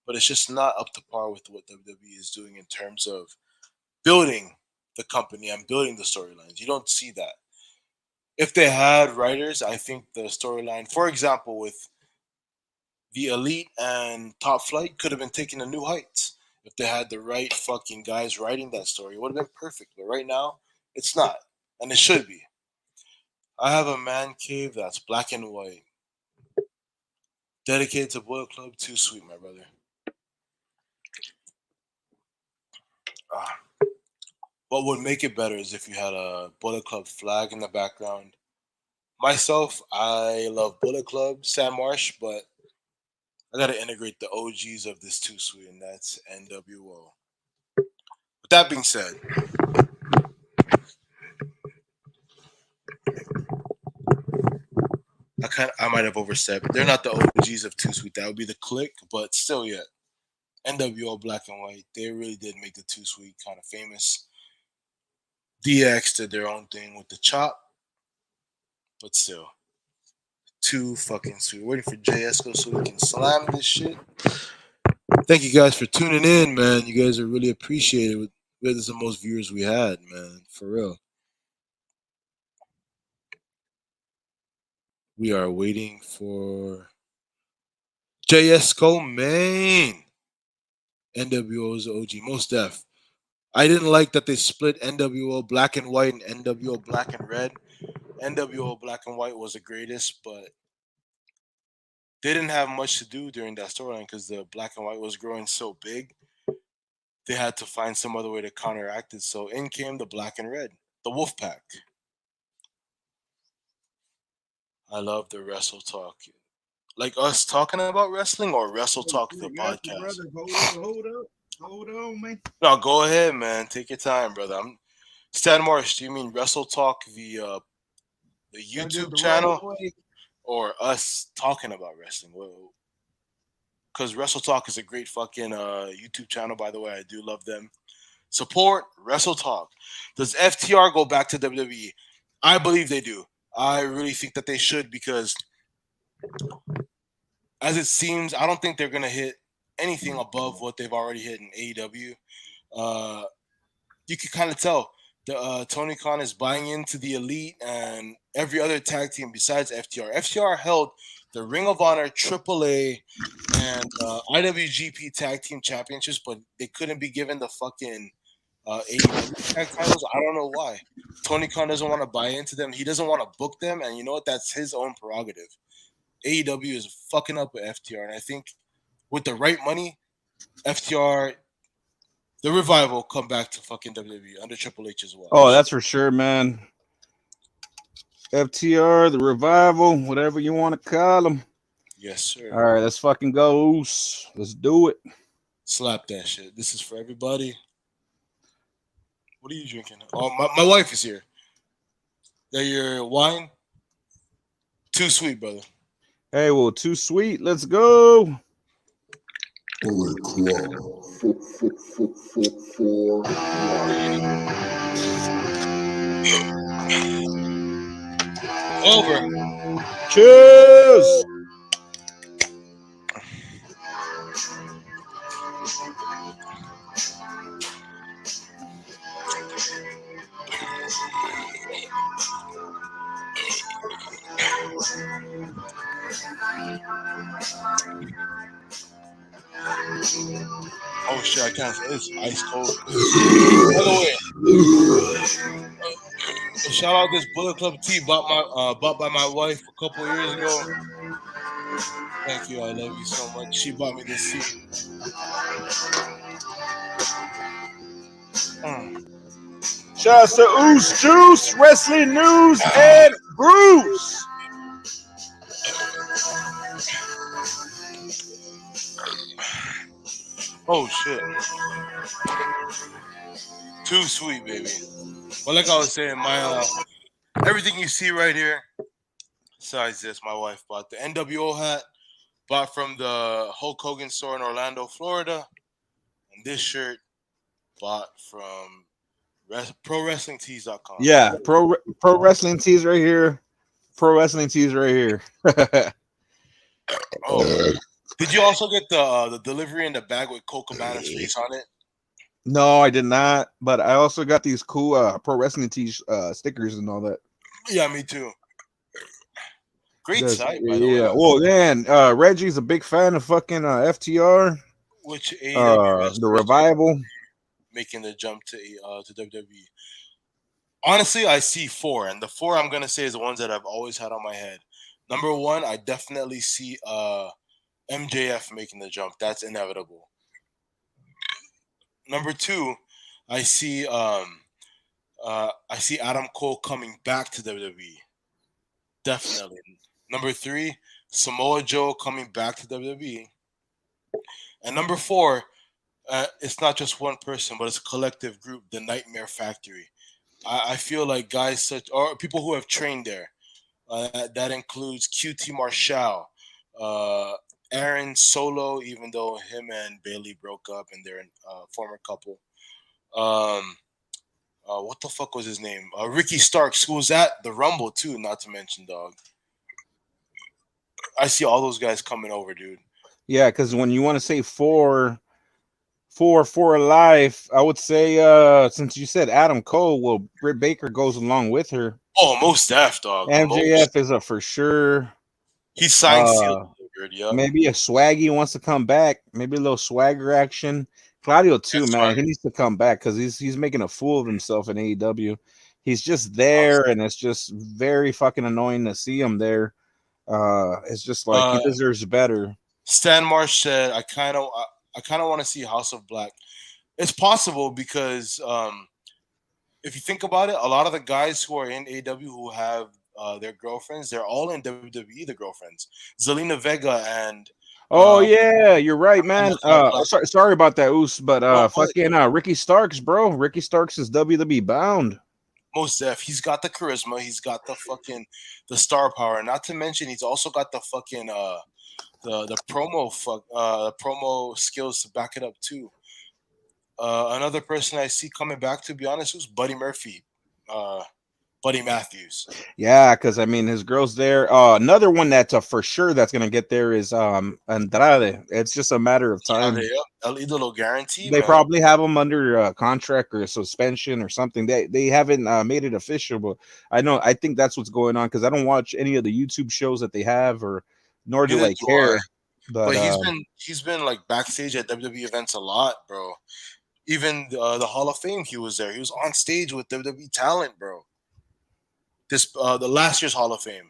Speaker 1: but it's just not up to par with what WWE is doing in terms of building the company and building the storylines. You don't see that. If they had writers, I think the storyline, for example, with the Elite and Top Flight, could have been taken to new heights. If they had the right fucking guys writing that story, it would have been perfect. But right now, it's not, and it should be. I have a man cave that's black and white, dedicated to Boyle Club. Too sweet, my brother. Ah. What would make it better is if you had a Bullet Club flag in the background. Myself, I love Bullet Club, Sam Marsh, but I gotta integrate the OGs of this too sweet, and that's NWO. With that being said, I might have overstepped. They're not the OGs of too sweet. That would be the click, but still, yet NWO Black and White. They really did make the too sweet kind of famous. DX did their own thing with the chop, but still, too fucking sweet. Waiting for JSco so we can slam this shit. Thank you guys for tuning in, man. You guys are really appreciated. This is the most viewers we had, man. For real. We are waiting for JSco main. NWO's OG. Most def. I didn't like that they split NWO Black and White and NWO Black and Red. NWO Black and White was the greatest, but they didn't have much to do during that storyline because the Black and White was growing so big. They had to find some other way to counteract it. So in came the Black and Red, the Wolf Pack. I love the Wrestle Talk. Like us talking about wrestling or Wrestle Talk the
Speaker 2: I got you,
Speaker 1: podcast?
Speaker 2: brother. Hold on, man.
Speaker 1: No, go ahead, man. Take your time, brother. I'm Stan Marsh. Do you mean Wrestle Talk the
Speaker 2: Gotta do it
Speaker 1: YouTube
Speaker 2: the right
Speaker 1: channel
Speaker 2: way.
Speaker 1: or us talking about wrestling? Because Wrestle Talk is a great fucking YouTube channel, by the way. I do love them. Support Wrestle Talk. Does FTR go back to WWE? I believe they do. I really think that they should because, as it seems, I don't think they're gonna hit anything above what they've already hit in AEW. Uh, you can kind of tell the Tony Khan is buying into the Elite and every other tag team besides FTR. FTR held the Ring of Honor, AAA, and IWGP Tag Team Championships, but they couldn't be given the fucking AEW tag titles. I don't know why. Tony Khan doesn't want to buy into them. He doesn't want to book them, and you know what? That's his own prerogative. AEW is fucking up with FTR, and I think with the right money, FTR, the revival, come back to fucking WWE under Triple H as well.
Speaker 2: Oh, that's for sure, man. FTR, the revival, whatever you want to call them.
Speaker 1: Yes,
Speaker 2: All
Speaker 1: sir.
Speaker 2: right, let's fucking go. Let's do it.
Speaker 1: Slap that shit. This is for everybody. What are you drinking? Oh, my wife is here. That your wine? Too sweet, brother.
Speaker 2: Hey, well, too sweet. Let's go.
Speaker 4: Bullet Club. For
Speaker 1: Over.
Speaker 2: Cheers.
Speaker 3: Oh shit, I can't. It's ice cold. By the way, shout out this Bullet Club tea bought by my wife a couple of years ago. Thank you, I love you so much. She bought me this tea. Mm.
Speaker 2: Shout out to Oos Juice, Wrestling News, and Brews.
Speaker 3: Oh shit, too sweet, baby. But like I was saying, my everything you see right here, besides this, my wife bought the NWO hat, bought from the Hulk Hogan store in Orlando, Florida, and this shirt bought from ProWrestlingTees.com.
Speaker 2: Yeah, pro wrestling tees right here. Pro wrestling tees right here.
Speaker 3: Oh, did you also get the delivery in the bag with Colt Cabana's face on it?
Speaker 2: No, I did not. But I also got these cool pro wrestling tees stickers and all that.
Speaker 3: Yeah, me too. Great
Speaker 2: Yes,
Speaker 3: site, by the way.
Speaker 2: yeah. Well, then Reggie's a big fan of fucking FTR.
Speaker 3: Which AEW
Speaker 2: The
Speaker 3: wrestlers
Speaker 2: revival.
Speaker 3: making the jump to WWE? Honestly, I see four, and the four I'm gonna say is the ones that I've always had on my head. Number one, I definitely see MJF making the jump. That's inevitable. Number two, I see Adam Cole coming back to WWE. Definitely. Number three, Samoa Joe coming back to WWE. And number four, it's not just one person, but it's a collective group, the Nightmare Factory. I feel like guys such or people who have trained there. That includes QT Marshall, uh, Aaron Solo, even though him and Bailey broke up and they're a former couple. Um, what the fuck was his name? Ricky Starks, who was at the Rumble too, not to mention, dog. I see all those guys coming over, dude.
Speaker 2: Yeah, because when you want to say four for life, I would say since you said Adam Cole, well, Britt Baker goes along with her.
Speaker 3: Oh, most def, dog.
Speaker 2: MJF is a for sure.
Speaker 3: He's signed, sealed, delivered. Yep.
Speaker 2: Maybe a Swaggy wants to come back. Maybe a little swagger action. Claudio too,
Speaker 3: That's
Speaker 2: man.
Speaker 3: right.
Speaker 2: He needs to come back because he's making a fool of himself in AEW. He's just there, and it's just very fucking annoying to see him there. It's just like he deserves better.
Speaker 3: Stan Marsh said, I kind of want to see House of Black." It's possible because if you think about it, a lot of the guys who are in AEW who have their girlfriends, they're all in WWE. The girlfriends, Zelina Vega and
Speaker 2: Oh yeah, you're right, man.
Speaker 3: Black.
Speaker 2: Sorry about that, Oos, but
Speaker 3: No,
Speaker 2: fucking Ricky Starks, bro. Ricky Starks is WWE bound.
Speaker 3: most def. He's got the charisma. He's got the star power. Not to mention, he's also got the fucking the promo skills to back it up too. Another person I see coming back, to be honest, was Buddy Murphy, Buddy Matthews.
Speaker 2: Yeah, because I mean his girl's there. Another one that's for sure that's gonna get there is Andrade. It's just a matter of time.
Speaker 3: El Idolo guarantee.
Speaker 2: They
Speaker 3: Man.
Speaker 2: probably have him under contract or suspension or something. They haven't made it official, but I think that's what's going on because I don't watch any of the YouTube shows that they have, or nor do I care.
Speaker 3: But he's been like backstage at WWE events a lot, bro. Even the Hall of Fame, he was there. He was on stage with WWE talent, bro. This the last year's Hall of Fame.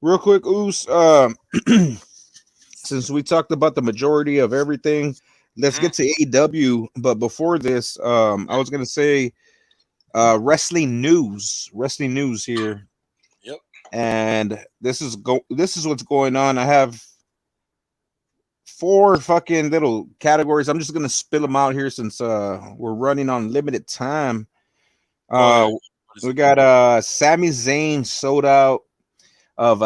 Speaker 2: Real quick, Oos. Since we talked about the majority of everything, let's get to AEW. But before this, I was gonna say wrestling news here.
Speaker 3: Yep.
Speaker 2: And this is what's going on. I have 4 fucking little categories. I'm just gonna spill them out here since we're running on limited time. We got Sami Zayn sold out of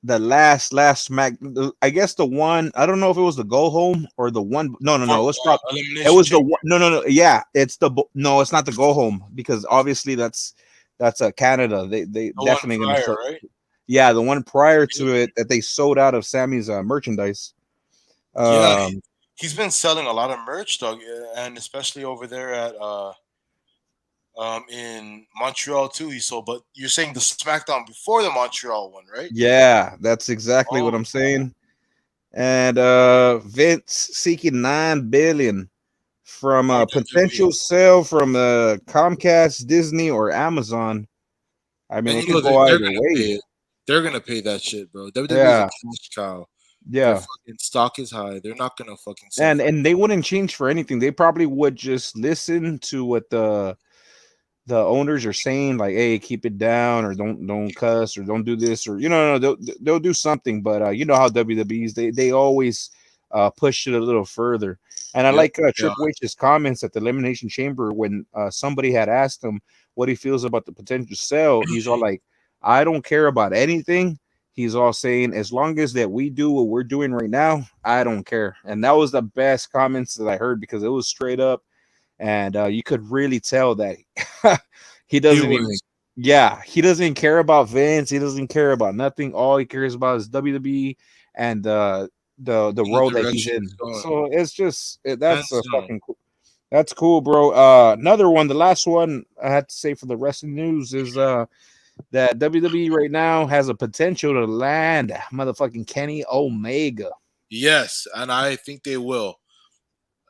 Speaker 2: the last smack. I guess the one, I don't know if it was the go home or the one. No, it was the one. No. Yeah, it's not the go home because obviously that's Canada. They definitely gonna start. Right? Yeah, the one prior to it that they sold out of Sammy's merchandise.
Speaker 3: He's been selling a lot of merch, dog, and especially over there at In Montreal too. He sold, but you're saying the SmackDown before the Montreal one, right?
Speaker 2: Yeah, that's exactly what
Speaker 3: Oh,
Speaker 2: I'm saying. And Vince seeking 9 billion from
Speaker 3: from
Speaker 2: a
Speaker 3: WWE.
Speaker 2: potential sale from Comcast, Disney, or Amazon. I mean,
Speaker 3: And
Speaker 2: it
Speaker 3: you know
Speaker 2: could go
Speaker 3: they're
Speaker 2: either
Speaker 3: gonna pay
Speaker 2: way.
Speaker 3: it. They're gonna pay that shit, bro. WWE is a
Speaker 2: Yeah,
Speaker 3: cash cow. Their
Speaker 2: yeah.
Speaker 3: fucking stock is high. They're not gonna fucking sell
Speaker 2: And
Speaker 3: for.
Speaker 2: and they wouldn't change for anything. They probably would just listen to what the owners are saying, like, hey, keep it down, or don't cuss, or don't do this, or no, they'll do something. But you know how WWE's, they always push it a little further. And I
Speaker 3: Yep.
Speaker 2: like
Speaker 3: Yeah.
Speaker 2: Triple H's comments at the Elimination Chamber when somebody had asked him what he feels about the potential sale. He's all like, I don't care about anything. He's all saying, as long as that we do what we're doing right now, I don't care. And that was the best comments that I heard, because it was straight up, and you could really tell that he
Speaker 3: He
Speaker 2: doesn't even,
Speaker 3: was.
Speaker 2: yeah, he doesn't care about Vince. He doesn't care about nothing. All he cares about is WWE and the
Speaker 3: In the
Speaker 2: role that he's
Speaker 3: direction it's
Speaker 2: in.
Speaker 3: going.
Speaker 2: So it's just that's a
Speaker 3: Hands down.
Speaker 2: fucking cool. That's cool, bro. Another one, the last one I had to say for the wrestling news is that WWE right now has a potential to land motherfucking Kenny Omega.
Speaker 1: Yes, and I think they will.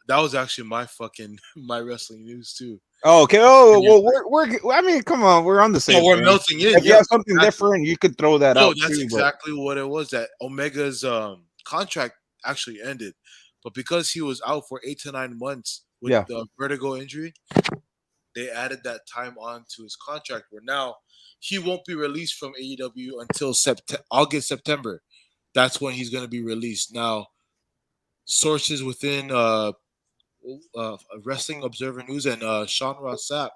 Speaker 1: That was actually my fucking my wrestling news too.
Speaker 2: Oh, okay.
Speaker 1: And
Speaker 2: Oh,
Speaker 1: you-
Speaker 2: well, I mean, come on, we're on the
Speaker 1: No,
Speaker 2: same
Speaker 1: we're
Speaker 2: page.
Speaker 1: melting in.
Speaker 2: If you
Speaker 1: Yep,
Speaker 2: have something
Speaker 1: exactly.
Speaker 2: different, you could throw that
Speaker 1: No,
Speaker 2: out
Speaker 1: that's
Speaker 2: too. But
Speaker 1: exactly what it was. That Omega's contract actually ended, but because he was out for 8 to 9 months with
Speaker 2: yeah.
Speaker 1: the vertigo injury, they added that time on to his contract. Where now he won't be released from AEW until August, September. That's when he's going to be released. Now, sources within Wrestling Observer News and Sean Ross Sapp,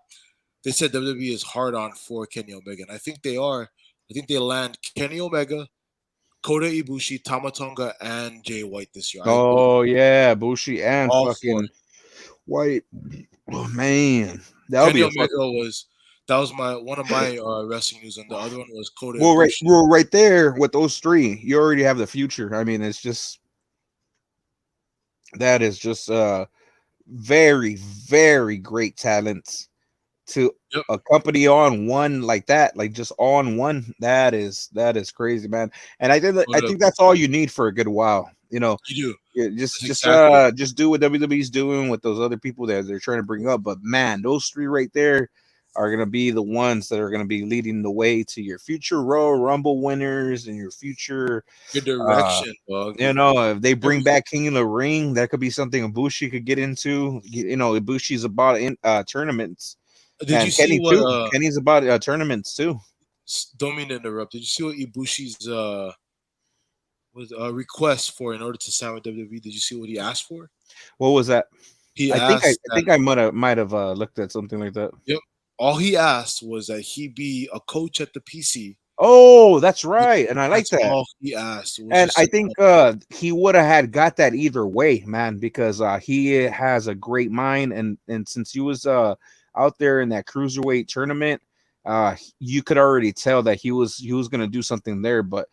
Speaker 1: they said WWE is hard on for Kenny Omega, and I think they are. I think they land Kenny Omega, Kota Ibushi, Tamatonga, and Jay White this year. I believe
Speaker 2: Oh yeah, Bushi and
Speaker 1: all four.
Speaker 2: fucking White. Oh man, that would
Speaker 1: Kenny
Speaker 2: be a fuck.
Speaker 1: Omega was that was my one of my wrestling news, and the other one was Kota
Speaker 2: Well, right,
Speaker 1: Ibushi.
Speaker 2: well, right there with those three, you already have the future. I mean, it's just that is just very, very great talents to
Speaker 1: Yep.
Speaker 2: accompany on one like that, like just on one. That is crazy, man. And I
Speaker 1: Kota,
Speaker 2: think that's all you need for a good while.
Speaker 1: you do.
Speaker 2: Yeah,
Speaker 1: That's exactly.
Speaker 2: just do what WWE's doing with those other people that they're trying to bring up. But man, those three right there are gonna be the ones that are gonna be leading the way to your future Royal Rumble winners and your future.
Speaker 1: Good
Speaker 2: Uh,
Speaker 1: direction, dog.
Speaker 2: if they bring
Speaker 1: Everything.
Speaker 2: back King of the Ring, that could be something Ibushi could get into. Ibushi's about in tournaments,
Speaker 1: Did you
Speaker 2: and
Speaker 1: see
Speaker 2: Kenny
Speaker 1: what?
Speaker 2: too. Kenny's about tournaments too.
Speaker 1: Don't mean to interrupt. Did you see what Ibushi's was request for in order to sign with WWE? Did you see what he asked for?
Speaker 2: What was that?
Speaker 1: He
Speaker 2: I think I,
Speaker 1: asked
Speaker 2: I
Speaker 1: that.
Speaker 2: think I might have looked at something like that.
Speaker 1: Yep. All he asked was that he be a coach at the PC.
Speaker 2: Oh, that's right, and I like
Speaker 1: That's
Speaker 2: that.
Speaker 1: all he asked. It was
Speaker 2: And
Speaker 1: just
Speaker 2: I
Speaker 1: so
Speaker 2: think he would have had got that either way, man, because he has a great mind, and since he was out there in that cruiserweight tournament, you could already tell that he was gonna do something there. But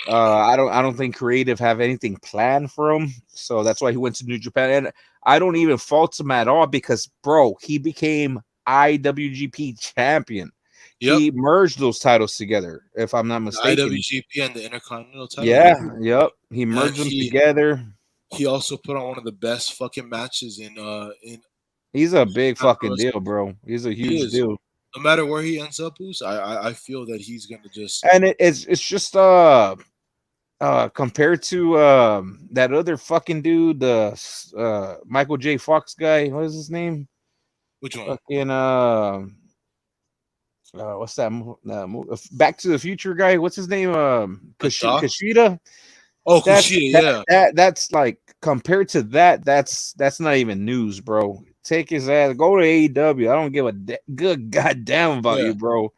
Speaker 2: I don't think creative have anything planned for him, so that's why he went to New Japan. And I don't even fault him at all, because bro, he became IWGP champion.
Speaker 1: yep.
Speaker 2: He merged those titles together, if I'm not
Speaker 1: The
Speaker 2: mistaken.
Speaker 1: IWGP and the Intercontinental title.
Speaker 2: Yeah,
Speaker 1: Yep.
Speaker 2: yep. He
Speaker 1: And
Speaker 2: merged them
Speaker 1: he
Speaker 2: together.
Speaker 1: he also put on one of the best fucking matches in
Speaker 2: He's a big
Speaker 1: Japan Pro
Speaker 2: fucking
Speaker 1: Wrestling.
Speaker 2: deal, bro. He's a
Speaker 1: He
Speaker 2: huge
Speaker 1: is.
Speaker 2: deal.
Speaker 1: No matter where he ends up, Boost, I feel that he's gonna just
Speaker 2: And it's just compared to that other fucking dude, the Michael J. Fox guy. What is his name?
Speaker 1: which one?
Speaker 2: Fucking what's that? Back to the Future guy. What's his name?
Speaker 1: The Doc?
Speaker 2: Kashida.
Speaker 1: Oh,
Speaker 2: That's
Speaker 1: Kushida,
Speaker 2: that
Speaker 1: yeah.
Speaker 2: that that's like, compared to that, that's not even news, bro. Take his ass, go to AEW. I don't give a good goddamn about
Speaker 1: Yeah.
Speaker 2: you, bro.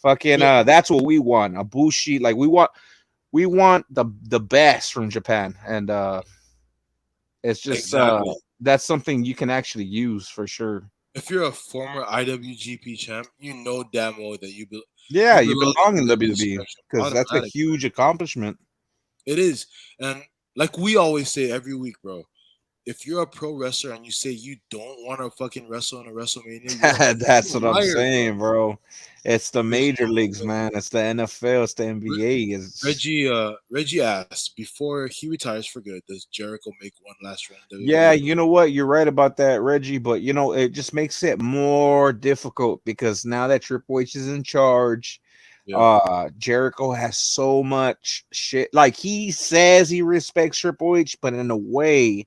Speaker 2: Fucking
Speaker 1: Yeah.
Speaker 2: that's what we want. A Bushi, like we want the best from Japan, and it's just
Speaker 1: Exactly.
Speaker 2: that's something you can actually use for sure.
Speaker 1: If you're a former IWGP champ, you know damn well that
Speaker 2: Yeah,
Speaker 1: you
Speaker 2: you
Speaker 1: belong
Speaker 2: belong
Speaker 1: in
Speaker 2: in
Speaker 1: the WWE
Speaker 2: WWE
Speaker 1: spectrum
Speaker 2: because that's a
Speaker 1: automatically.
Speaker 2: huge accomplishment.
Speaker 1: It is. And like we always say every week, bro, if you're a pro wrestler and you say you don't want to fucking wrestle in a WrestleMania,
Speaker 2: That's
Speaker 1: you're
Speaker 2: what
Speaker 1: a
Speaker 2: I'm
Speaker 1: liar, bro.
Speaker 2: saying, bro. It's the
Speaker 1: There's
Speaker 2: major
Speaker 1: no
Speaker 2: leagues,
Speaker 1: way.
Speaker 2: man. It's the NFL. It's the NBA. It's
Speaker 1: Reggie asked before he retires for good, does Jericho make one last run in
Speaker 2: Yeah,
Speaker 1: WWE?
Speaker 2: you know what? You're right about that, Reggie. But it just makes it more difficult because now that Triple H is in charge,
Speaker 1: Yeah,
Speaker 2: Jericho has so much shit. Like he says he respects Triple H, but in a way,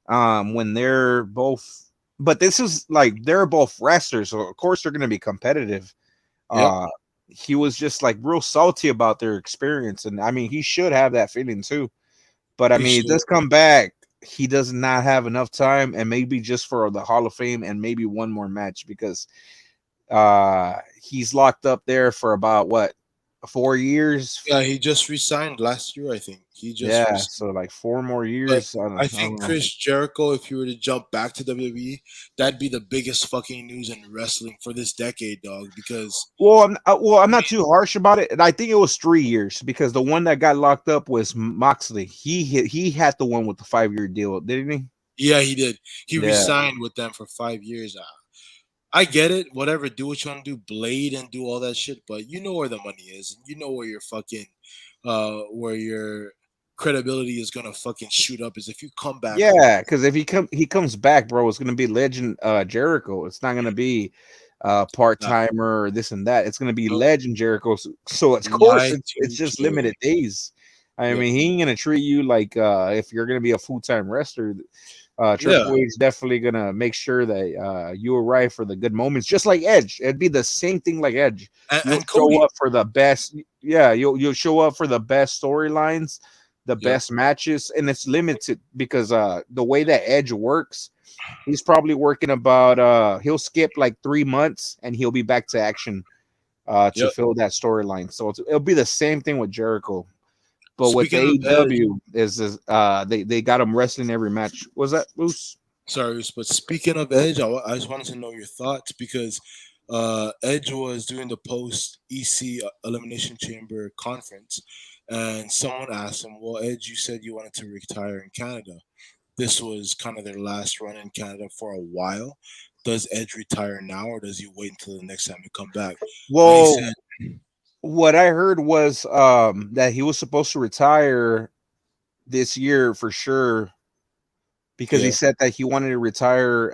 Speaker 2: when they're both, but this is like they're both wrestlers, so of course they're gonna be competitive.
Speaker 1: yep,
Speaker 2: Uh, he was just like real salty about their experience, and I mean he should have that feeling too. But I
Speaker 1: he
Speaker 2: mean, it
Speaker 1: should.
Speaker 2: does come back. He does not have enough time, and maybe just for the Hall of Fame, and maybe one more match because he's locked up there for about what 4 years.
Speaker 1: Yeah, he just resigned last year, I think. He just
Speaker 2: Yeah,
Speaker 1: resigned.
Speaker 2: so like 4 more
Speaker 1: But
Speaker 2: years.
Speaker 1: I
Speaker 2: I
Speaker 1: think
Speaker 2: don't know.
Speaker 1: Chris Jericho, if he were to jump back to WWE, that'd be the biggest fucking news in wrestling for this decade, dog. Because
Speaker 2: Well, I'm
Speaker 1: I
Speaker 2: not
Speaker 1: mean,
Speaker 2: too harsh about it. And I think it was 3 years because the one that got locked up was Moxley. He had the one with the 5 year deal, didn't he?
Speaker 1: yeah, he did. He
Speaker 2: Yeah.
Speaker 1: resigned with them for 5 years. I get it. Whatever, do what you want to do, blade and do all that shit. But you know where the money is, and you know where your fucking, where your credibility is gonna fucking shoot up is if you come back home.
Speaker 2: Yeah, because if he comes back, bro, it's gonna be legend Jericho. It's not gonna be part
Speaker 1: Nah,
Speaker 2: timer or this and that. It's gonna be
Speaker 1: no,
Speaker 2: legend Jericho. So of course it's just
Speaker 1: Y2J.
Speaker 2: limited days. I
Speaker 1: Yep.
Speaker 2: mean, he ain't gonna treat you like if you're gonna be a full time wrestler.
Speaker 1: Yeah,
Speaker 2: Triple H definitely gonna make sure that you arrive for the good moments, just like Edge. It'd be the same thing like Edge. You'll
Speaker 1: and
Speaker 2: show
Speaker 1: Cody.
Speaker 2: up for the best. Yeah, you'll show up for the best storylines, the
Speaker 1: Yep.
Speaker 2: best matches, and it's limited because the way that Edge works, he's probably working about he'll skip like 3 months and he'll be back to action to
Speaker 1: Yep.
Speaker 2: fill that storyline. So it'll be the same thing with Jericho. But with the
Speaker 1: Speaking of Edge,
Speaker 2: AEW is they got him wrestling every match. Was that Moose?
Speaker 1: sorry, but speaking of Edge, I just wanted to know your thoughts because Edge was doing the post EC Elimination Chamber conference, and someone asked him, "Well, Edge, you said you wanted to retire in Canada. This was kind of their last run in Canada for a while. Does Edge retire now, or does he wait until the next time he come back?" And he
Speaker 2: Well,
Speaker 1: said,
Speaker 2: what I heard was that he was supposed to retire this year for sure because he
Speaker 1: "Yeah,
Speaker 2: said that he wanted to retire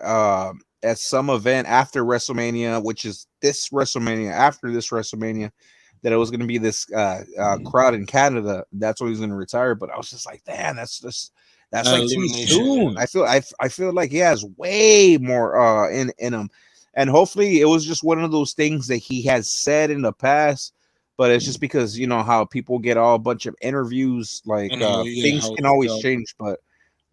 Speaker 2: at some event after WrestleMania, which is this WrestleMania, after this WrestleMania, that it was going to be this crowd in Canada. That's when he's going to retire. But I was just like, damn, that's like too
Speaker 1: elimination, yeah,
Speaker 2: soon. I feel like he has way more in him, and hopefully it was just one of those things that he has said in the past. But it's just because you know how people get all a bunch of interviews, like
Speaker 1: and how yeah,
Speaker 2: things
Speaker 1: how
Speaker 2: can
Speaker 1: they
Speaker 2: always
Speaker 1: tell."
Speaker 2: change. But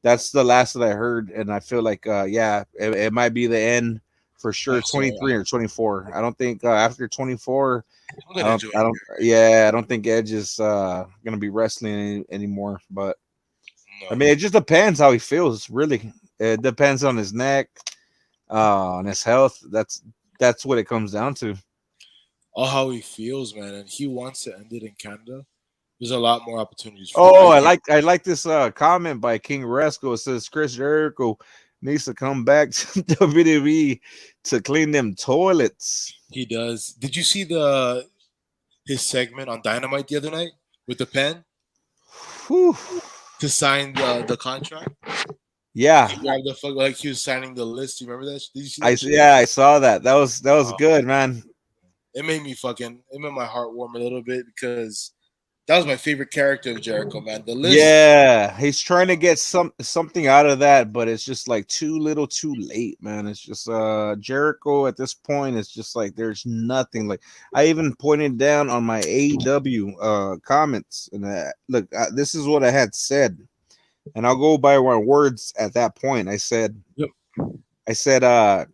Speaker 2: that's the last that I heard, and I feel like yeah, it might be the end for sure.
Speaker 1: I'm sorry,
Speaker 2: 23 or 24. I don't think after 24.
Speaker 1: I'm gonna enjoy it.
Speaker 2: Yeah, I don't think Edge is gonna be wrestling anymore. But I
Speaker 1: No,
Speaker 2: mean, it just depends how he feels. Really, it depends on his neck, on his health. That's what it comes down to.
Speaker 1: all how he feels, man, and he wants to end it in Canada. There's a lot more opportunities for
Speaker 2: Oh,
Speaker 1: Edge.
Speaker 2: I like this comment by King Resco. It says Chris Jericho needs to come back to WWE to clean them toilets.
Speaker 1: He does. Did you see the his segment on Dynamite the other night with the pen
Speaker 2: Whew.
Speaker 1: to sign the contract?
Speaker 2: Yeah,
Speaker 1: He grabbed the fuck like he was signing the list. You remember that? Did you see
Speaker 2: I
Speaker 1: that shit?
Speaker 2: yeah I saw that. That was
Speaker 1: Oh,
Speaker 2: good, man.
Speaker 1: it made my heart warm a little bit because that was my favorite character of Jericho, man. The list,
Speaker 2: Yeah, he's trying to get something out of that, but it's just like too little, too late, man. It's just Jericho at this point. It's just like there's nothing. Like I even pointed down on my AEW comments, and look, this is what I had said, and I'll go by my words at that point.
Speaker 1: yep,
Speaker 2: I said,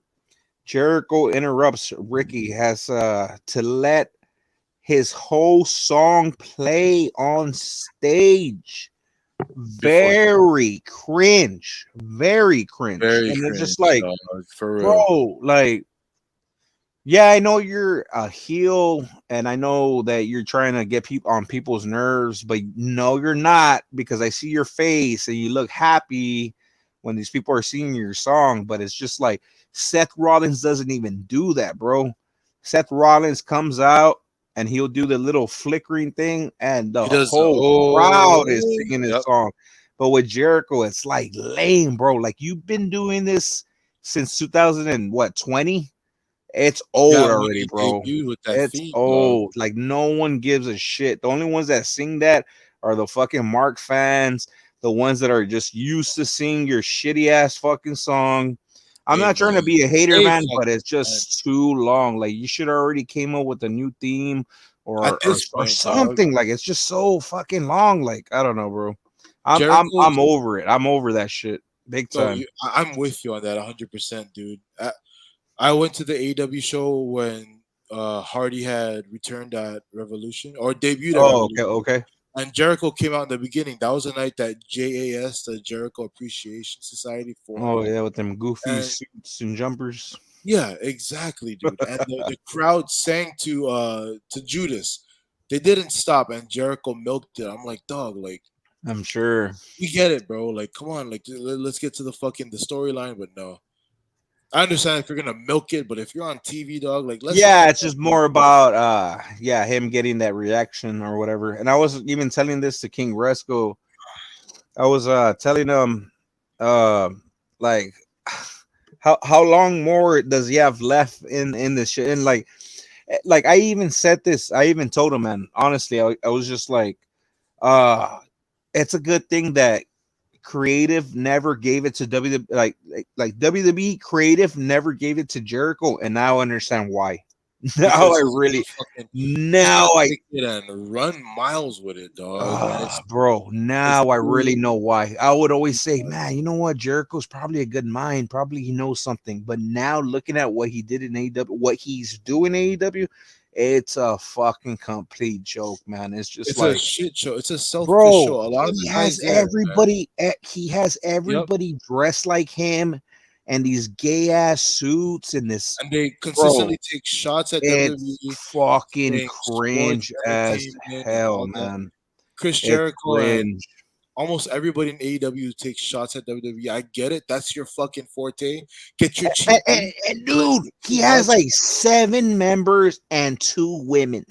Speaker 2: Jericho interrupts Ricky has to let his whole song play on stage.
Speaker 1: before
Speaker 2: Very cringe.
Speaker 1: very
Speaker 2: And it's
Speaker 1: cringe,
Speaker 2: just like,
Speaker 1: dog, for real.
Speaker 2: bro, like, yeah, I know you're a heel, and I know that you're trying to get people on people's nerves, but no, you're not because I see your face and you look happy when these people are singing your song, but it's just like Seth Rollins doesn't even do that, bro. Seth Rollins comes out and he'll do the little flickering thing, and the
Speaker 1: He does the
Speaker 2: whole crowd is
Speaker 1: oh,
Speaker 2: singing his
Speaker 1: yep.
Speaker 2: song. But with Jericho, it's like lame, bro. Like you've been doing this since 2000 and what 20? It's
Speaker 1: Yeah,
Speaker 2: old
Speaker 1: when
Speaker 2: already,
Speaker 1: he
Speaker 2: bro.
Speaker 1: debuted with that
Speaker 2: It's
Speaker 1: theme, dog.
Speaker 2: old. Like no one gives a shit. The only ones that sing that are the fucking Mark fans, the ones that are just used to sing your shitty ass fucking song. I'm
Speaker 1: Hey
Speaker 2: not trying to
Speaker 1: man,
Speaker 2: be a hater,
Speaker 1: stay
Speaker 2: man, but
Speaker 1: fucking
Speaker 2: it's
Speaker 1: man.
Speaker 2: just too long. Like you should already came up with a new theme
Speaker 1: At this
Speaker 2: or
Speaker 1: point, dog,
Speaker 2: something. Like it's just so fucking long. Like I don't know, bro. I'm
Speaker 1: Jericho's
Speaker 2: over it. I'm over that shit big
Speaker 1: no,
Speaker 2: time.
Speaker 1: I'm with you on that 100%, dude. I went to the AEW show when Hardy had returned at Revolution or debuted at
Speaker 2: Oh, okay,
Speaker 1: Revolution,
Speaker 2: okay.
Speaker 1: and Jericho came out in the beginning. That was the night that JAS, the Jericho Appreciation Society,
Speaker 2: Oh
Speaker 1: formed,
Speaker 2: yeah, with them goofy
Speaker 1: and
Speaker 2: suits and jumpers.
Speaker 1: yeah, exactly, dude. And the crowd sang to Judas. They didn't stop, and Jericho milked it. I'm like, dog, like
Speaker 2: I'm sure.
Speaker 1: we get it, bro. Like, come on, like let's get to the fucking the storyline. But no, I understand if you're gonna milk it, but if you're on TV, dog, like let's let
Speaker 2: Yeah,
Speaker 1: the
Speaker 2: it's just more about yeah, him getting that reaction or whatever. And I was even telling this to King Resco. I was telling him uh like how long more does he have left in this shit? And like I even said this, I even told him, man, honestly, I was just like uh it's a good thing that creative never gave it to WWE, like WWE creative never gave it to Jericho, and now I understand why. Now
Speaker 1: because
Speaker 2: I
Speaker 1: he's
Speaker 2: really,
Speaker 1: gonna fucking he's
Speaker 2: now
Speaker 1: gonna
Speaker 2: I,
Speaker 1: take it and run miles with it, dog. And
Speaker 2: bro,
Speaker 1: it's
Speaker 2: now I really
Speaker 1: too
Speaker 2: know why. I would always say, man, you know what? Jericho's probably a good mind. Probably he knows something. But now looking at what he did in AEW, what he's doing in AEW, it's a fucking complete joke, man. It's just
Speaker 1: it's a
Speaker 2: like,
Speaker 1: shit show. It's a selfish
Speaker 2: bro,
Speaker 1: show. A lot of
Speaker 2: he
Speaker 1: the
Speaker 2: has
Speaker 1: guys there, man.
Speaker 2: everybody. He has
Speaker 1: Yep.
Speaker 2: everybody dressed like him, and these gay ass suits and this,
Speaker 1: And they
Speaker 2: bro.
Speaker 1: consistently take shots at
Speaker 2: It's
Speaker 1: WWE,
Speaker 2: fucking
Speaker 1: saying sports
Speaker 2: cringe as
Speaker 1: entertainment and
Speaker 2: hell,
Speaker 1: all that.
Speaker 2: man.
Speaker 1: Chris
Speaker 2: It's
Speaker 1: Jericho and
Speaker 2: cringe.
Speaker 1: almost everybody in AEW takes shots at WWE. I get it. That's your fucking forte. Get your cheap heat.
Speaker 2: And
Speaker 1: But
Speaker 2: dude,
Speaker 1: it's
Speaker 2: he
Speaker 1: too
Speaker 2: has
Speaker 1: much.
Speaker 2: like 7 members and 2 women.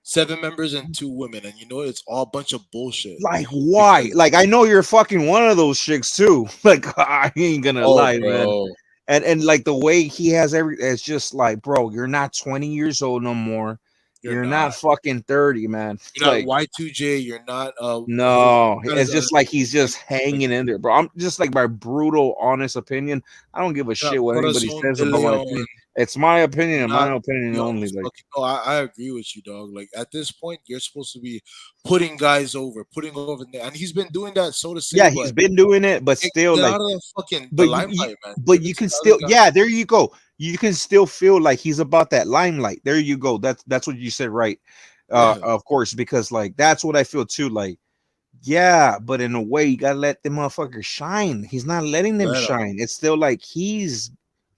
Speaker 1: Seven members and two women, and you know it's all a bunch of bullshit.
Speaker 2: Like why?
Speaker 1: Because
Speaker 2: Like I know you're fucking one of those chicks too. Like I ain't gonna
Speaker 1: oh,
Speaker 2: lie, man.
Speaker 1: bro,
Speaker 2: And like the way he has it's just like, bro, you're not 20 years old no more.
Speaker 1: you're
Speaker 2: You're
Speaker 1: not.
Speaker 2: not fucking 30, man.
Speaker 1: You're not
Speaker 2: Like
Speaker 1: Y2J. You're not
Speaker 2: no,
Speaker 1: not
Speaker 2: it's
Speaker 1: as
Speaker 2: just like he's
Speaker 1: understanding.
Speaker 2: just hanging in there, bro. I'm just like my brutal, honest opinion. I don't give a
Speaker 1: You're not
Speaker 2: shit what anybody
Speaker 1: Corazon
Speaker 2: says
Speaker 1: de
Speaker 2: about my
Speaker 1: Leon.
Speaker 2: opinion. It's my opinion
Speaker 1: You're
Speaker 2: and
Speaker 1: not
Speaker 2: my opinion
Speaker 1: young
Speaker 2: only. Like,
Speaker 1: fucking. No, I agree with you, dog. Like at this point, you're supposed to be putting guys over, putting over, and he's been doing that, so to say.
Speaker 2: yeah,
Speaker 1: But
Speaker 2: he's been doing it, but still,
Speaker 1: get out
Speaker 2: like,
Speaker 1: of the fucking the
Speaker 2: but
Speaker 1: limelight, man. Give
Speaker 2: but
Speaker 1: it
Speaker 2: you
Speaker 1: to
Speaker 2: can
Speaker 1: the other
Speaker 2: still,
Speaker 1: guy.
Speaker 2: yeah, there you go. You can still feel like he's about that limelight. There you go. That's what you said, right?
Speaker 1: Yeah,
Speaker 2: Of course, because like that's what I feel too. Like, yeah, but in a way, you gotta let the motherfucker shine. He's not letting them
Speaker 1: let him.
Speaker 2: shine. It's still like he's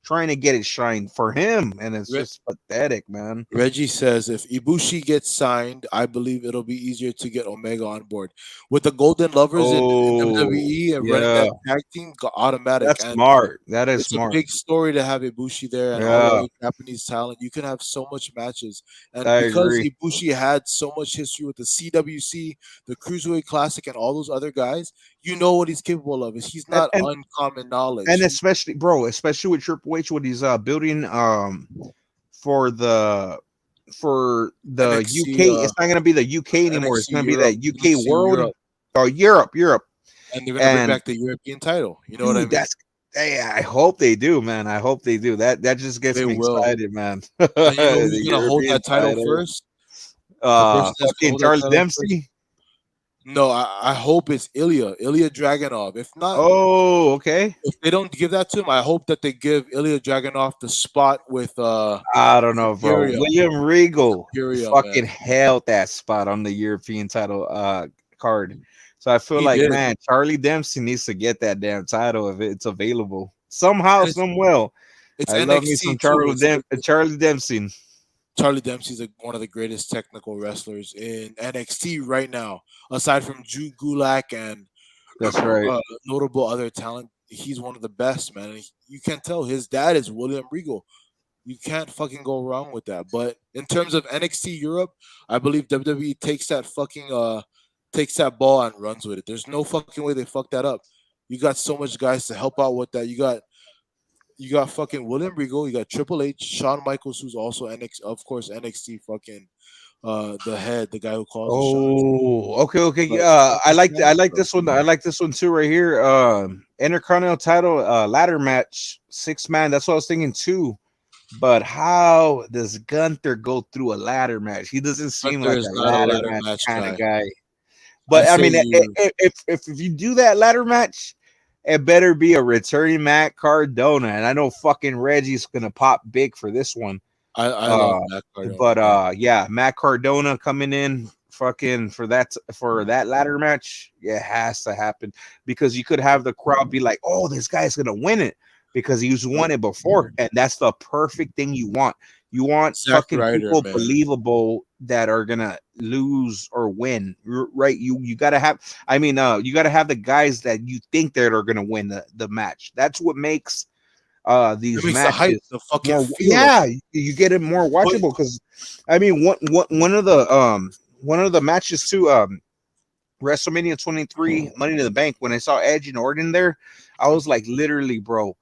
Speaker 2: trying to get it shine for him, and it's just pathetic, man.
Speaker 1: Reggie says if Ibushi gets signed, I believe it'll be easier to get Omega on board. With the Golden Lovers in
Speaker 2: Oh,
Speaker 1: WWE and running
Speaker 2: yeah,
Speaker 1: that tag team, automatic.
Speaker 2: that's
Speaker 1: And
Speaker 2: smart. That is
Speaker 1: it's a
Speaker 2: smart.
Speaker 1: big story to have Ibushi there and all the
Speaker 2: Yeah,
Speaker 1: other Japanese talent. You can have so much matches. And
Speaker 2: I
Speaker 1: because
Speaker 2: agree.
Speaker 1: Ibushi had so much history with the CWC, the Cruiserweight Classic, and all those other guys, you know what he's capable of. Is he's
Speaker 2: And
Speaker 1: not
Speaker 2: and
Speaker 1: uncommon
Speaker 2: and
Speaker 1: knowledge.
Speaker 2: especially, bro, especially with Triple H, what he's building for the
Speaker 1: NXT,
Speaker 2: UK. It's not gonna be the UK anymore. It's
Speaker 1: NXT
Speaker 2: gonna be
Speaker 1: Europe,
Speaker 2: that UK
Speaker 1: NXT
Speaker 2: world
Speaker 1: Europe,
Speaker 2: or Europe.
Speaker 1: and they're gonna bring
Speaker 2: And
Speaker 1: back the European title. You know what I
Speaker 2: dude,
Speaker 1: mean?
Speaker 2: that's hey, I hope they do, man. I hope they do. That just gets
Speaker 1: They
Speaker 2: me
Speaker 1: will.
Speaker 2: excited, man.
Speaker 1: And you know
Speaker 2: The
Speaker 1: who's gonna hold
Speaker 2: European
Speaker 1: that title
Speaker 2: title.
Speaker 1: first? The person that's gonna
Speaker 2: Fucking
Speaker 1: hold that
Speaker 2: Charles
Speaker 1: title first.
Speaker 2: Dempsey.
Speaker 1: No, I hope it's Ilya Dragunov. If not,
Speaker 2: Oh, okay.
Speaker 1: if they don't give that to him, I hope that they give Ilya Dragunov the spot
Speaker 2: I don't
Speaker 1: with
Speaker 2: know, bro.
Speaker 1: Imperium.
Speaker 2: William
Speaker 1: With
Speaker 2: Regal
Speaker 1: Imperium, man.
Speaker 2: fucking held that spot on the European title card. So I feel
Speaker 1: He
Speaker 2: like,
Speaker 1: did.
Speaker 2: man, Charlie Dempsey needs to get that damn title if it's available. Somehow,
Speaker 1: And
Speaker 2: some well.
Speaker 1: it's
Speaker 2: I love me
Speaker 1: NXT
Speaker 2: some
Speaker 1: too. It's
Speaker 2: Charlie Dempsey.
Speaker 1: Charlie Dempsey's one of the greatest technical wrestlers in NXT right now, aside from Drew Gulak and
Speaker 2: That's right.
Speaker 1: notable other talent. He's one of the best, man. You can tell his dad is William Regal. You can't fucking go wrong with that. But in terms of NXT Europe, I believe WWE takes that ball and runs with it. There's no fucking way they fuck that up. You got so much guys to help out with that. You got fucking William Regal. You got Triple H, Shawn Michaels, who's also of course NXT fucking the head, the guy who calls the shots.
Speaker 2: Oh, okay, okay.
Speaker 1: But
Speaker 2: Yeah,
Speaker 1: fucking
Speaker 2: I
Speaker 1: Smash,
Speaker 2: like
Speaker 1: bro.
Speaker 2: this one. I like this one too, right here. Intercontinental title ladder match, 6 man. That's what I was thinking too. But how does Gunther go through a ladder match? He doesn't seem
Speaker 1: Gunther
Speaker 2: like
Speaker 1: is
Speaker 2: a
Speaker 1: not a
Speaker 2: ladder
Speaker 1: ladder
Speaker 2: match
Speaker 1: match
Speaker 2: kind of
Speaker 1: guy.
Speaker 2: guy.
Speaker 1: I
Speaker 2: But I
Speaker 1: say
Speaker 2: mean,
Speaker 1: you.
Speaker 2: if you do that ladder match, it better be a returning Matt Cardona, and I know fucking Reggie's gonna pop big for this one.
Speaker 1: I love
Speaker 2: Uh,
Speaker 1: Matt Cardona,
Speaker 2: but
Speaker 1: man.
Speaker 2: yeah, Matt Cardona coming in fucking for that ladder match, yeah, it has to happen because you could have the crowd be like, "Oh, this guy's gonna win it," because he's
Speaker 1: Yep.
Speaker 2: won it before, and that's the perfect thing you want. You want
Speaker 1: Zack
Speaker 2: fucking
Speaker 1: Ryder,
Speaker 2: people
Speaker 1: man.
Speaker 2: believable that are gonna lose or win, right? You gotta have. I mean, you gotta have the guys that you think that are gonna win the match. That's what makes
Speaker 1: It
Speaker 2: these
Speaker 1: makes the hype,
Speaker 2: matches
Speaker 1: the fucking
Speaker 2: more,
Speaker 1: feel of
Speaker 2: yeah,
Speaker 1: it.
Speaker 2: you get it more
Speaker 1: But
Speaker 2: watchable because I mean one of the matches too, WrestleMania 23 Money to the Bank, when I saw Edge and Orton there, I was like, literally, bro,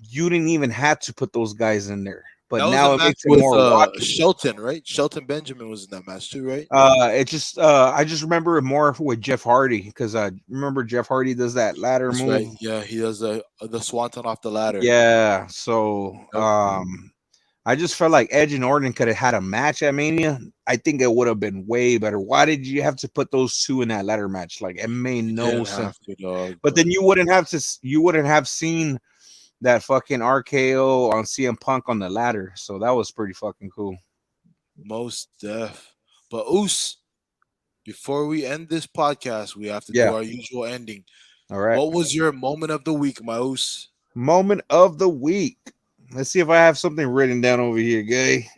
Speaker 2: you didn't even have to put those guys in there, but
Speaker 1: that was a
Speaker 2: now it
Speaker 1: match
Speaker 2: makes it
Speaker 1: with
Speaker 2: more watchable.
Speaker 1: Shelton, right? Shelton Benjamin was in that match too, right?
Speaker 2: It just I just remember it more with Jeff Hardy because remember Jeff Hardy does that ladder
Speaker 1: That's
Speaker 2: move.
Speaker 1: right. Yeah, he does the swanton off the ladder.
Speaker 2: Yeah, so
Speaker 1: Yep.
Speaker 2: I just felt like Edge and Orton could have had a match at Mania. I think it would have been way better. Why did you have to put those two in that ladder match? Like it made
Speaker 1: You
Speaker 2: no
Speaker 1: didn't
Speaker 2: sense.
Speaker 1: have to, dog.
Speaker 2: But
Speaker 1: But
Speaker 2: then you wouldn't have seen that fucking RKO on CM Punk on the ladder. So that was pretty fucking cool.
Speaker 1: most deaf. But Oos, before we end this podcast, we have to do
Speaker 2: Yeah.
Speaker 1: our usual ending.
Speaker 2: All right.
Speaker 1: What was your moment of the week, my Oos?
Speaker 2: Moment of the week. Let's see if I have something written down over here, gay.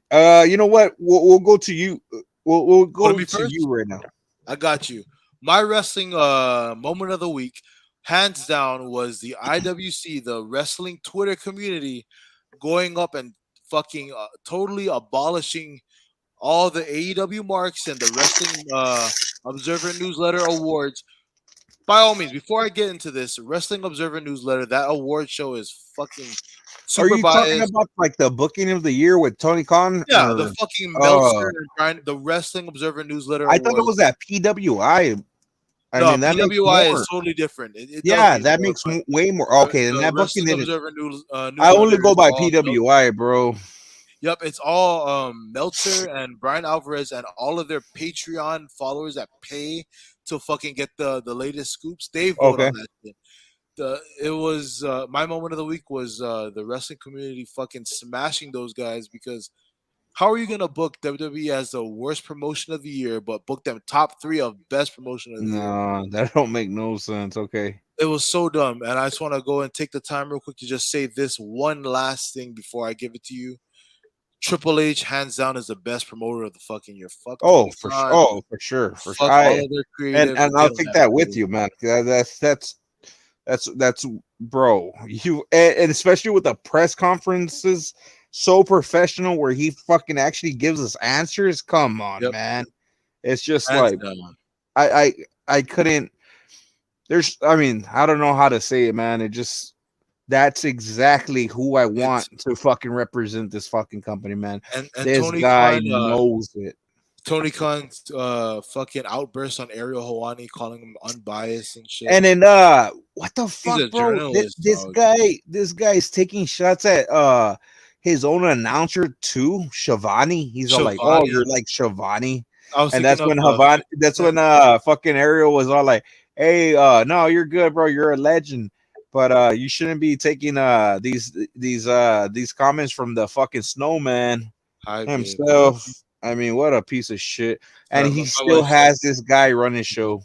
Speaker 2: You know what? We'll go to you. We'll
Speaker 1: Want
Speaker 2: go
Speaker 1: me
Speaker 2: to you
Speaker 1: first?
Speaker 2: right now.
Speaker 1: I got you. My wrestling moment of the week, hands down, was the IWC, the wrestling Twitter community, going up and fucking totally abolishing all the AEW marks and the Wrestling Observer Newsletter awards. By all means, before I get into this, Wrestling Observer Newsletter, that award show is fucking
Speaker 2: Are
Speaker 1: super
Speaker 2: you talking
Speaker 1: biased.
Speaker 2: about like the booking of the year with Tony Khan?
Speaker 1: Yeah, the
Speaker 2: Or
Speaker 1: fucking Meltzer
Speaker 2: uh,
Speaker 1: and Brian, the Wrestling Observer Newsletter
Speaker 2: I thought it
Speaker 1: awards.
Speaker 2: was at PWI. I
Speaker 1: No,
Speaker 2: mean, that makes
Speaker 1: PWI is
Speaker 2: more.
Speaker 1: totally different. It does
Speaker 2: Yeah,
Speaker 1: mean
Speaker 2: that
Speaker 1: more,
Speaker 2: makes
Speaker 1: but
Speaker 2: way more. Okay, and
Speaker 1: the
Speaker 2: that booking
Speaker 1: Wrestling
Speaker 2: didn't.
Speaker 1: Observer
Speaker 2: I only
Speaker 1: newsletter
Speaker 2: go
Speaker 1: is
Speaker 2: by
Speaker 1: all
Speaker 2: PWI, bro.
Speaker 1: Yep, it's all Meltzer and Brian Alvarez and all of their Patreon followers that pay to fucking get the latest scoops. They vote
Speaker 2: Okay.
Speaker 1: on that shit. It was my moment of the week was the wrestling community fucking smashing those guys because how are you gonna book WWE as the worst promotion of the year but book them top three of best promotion of the year?
Speaker 2: No, that don't make no sense. Okay.
Speaker 1: It was so dumb, and I just want to go and take the time real quick to just say this one last thing before I give it to you. Triple H, hands down, is the best promoter of the fucking year. Fuck
Speaker 2: Oh,
Speaker 1: Tony
Speaker 2: for sure.
Speaker 1: Khan.
Speaker 2: Oh, for sure. For sure.
Speaker 1: Fuck all of their creative.
Speaker 2: And
Speaker 1: They
Speaker 2: I'll
Speaker 1: don't
Speaker 2: take
Speaker 1: have
Speaker 2: that with
Speaker 1: creative.
Speaker 2: you, man. That's bro. You and especially with the press conferences, so professional where he fucking actually gives us answers. Come on,
Speaker 1: Yep,
Speaker 2: man. It's just
Speaker 1: hands
Speaker 2: like
Speaker 1: down.
Speaker 2: I couldn't. There's. I mean, I don't know how to say it, man. It just that's exactly who I want
Speaker 1: It's
Speaker 2: to fucking represent this fucking company, man.
Speaker 1: and
Speaker 2: This guy knows it.
Speaker 1: Tony Khan's fucking outburst on Ariel Hawani calling him unbiased and shit.
Speaker 2: And then what the
Speaker 1: He's
Speaker 2: fuck,
Speaker 1: a
Speaker 2: bro?
Speaker 1: journalist,
Speaker 2: This
Speaker 1: dog.
Speaker 2: guy's taking shots at his own announcer too, Shivani. He's all like, "Oh,
Speaker 1: Shivani.
Speaker 2: you're like Shivani."
Speaker 1: I was
Speaker 2: And
Speaker 1: thinking of
Speaker 2: That's
Speaker 1: 50
Speaker 2: when
Speaker 1: Cent.
Speaker 2: fucking Ariel was all like, "Hey, no, you're good, bro. You're a legend. But you shouldn't be taking these comments from the fucking snowman
Speaker 1: Hi, babe.
Speaker 2: himself." I mean, what a piece of shit. And he
Speaker 1: My
Speaker 2: still
Speaker 1: wife said
Speaker 2: has this guy run his show.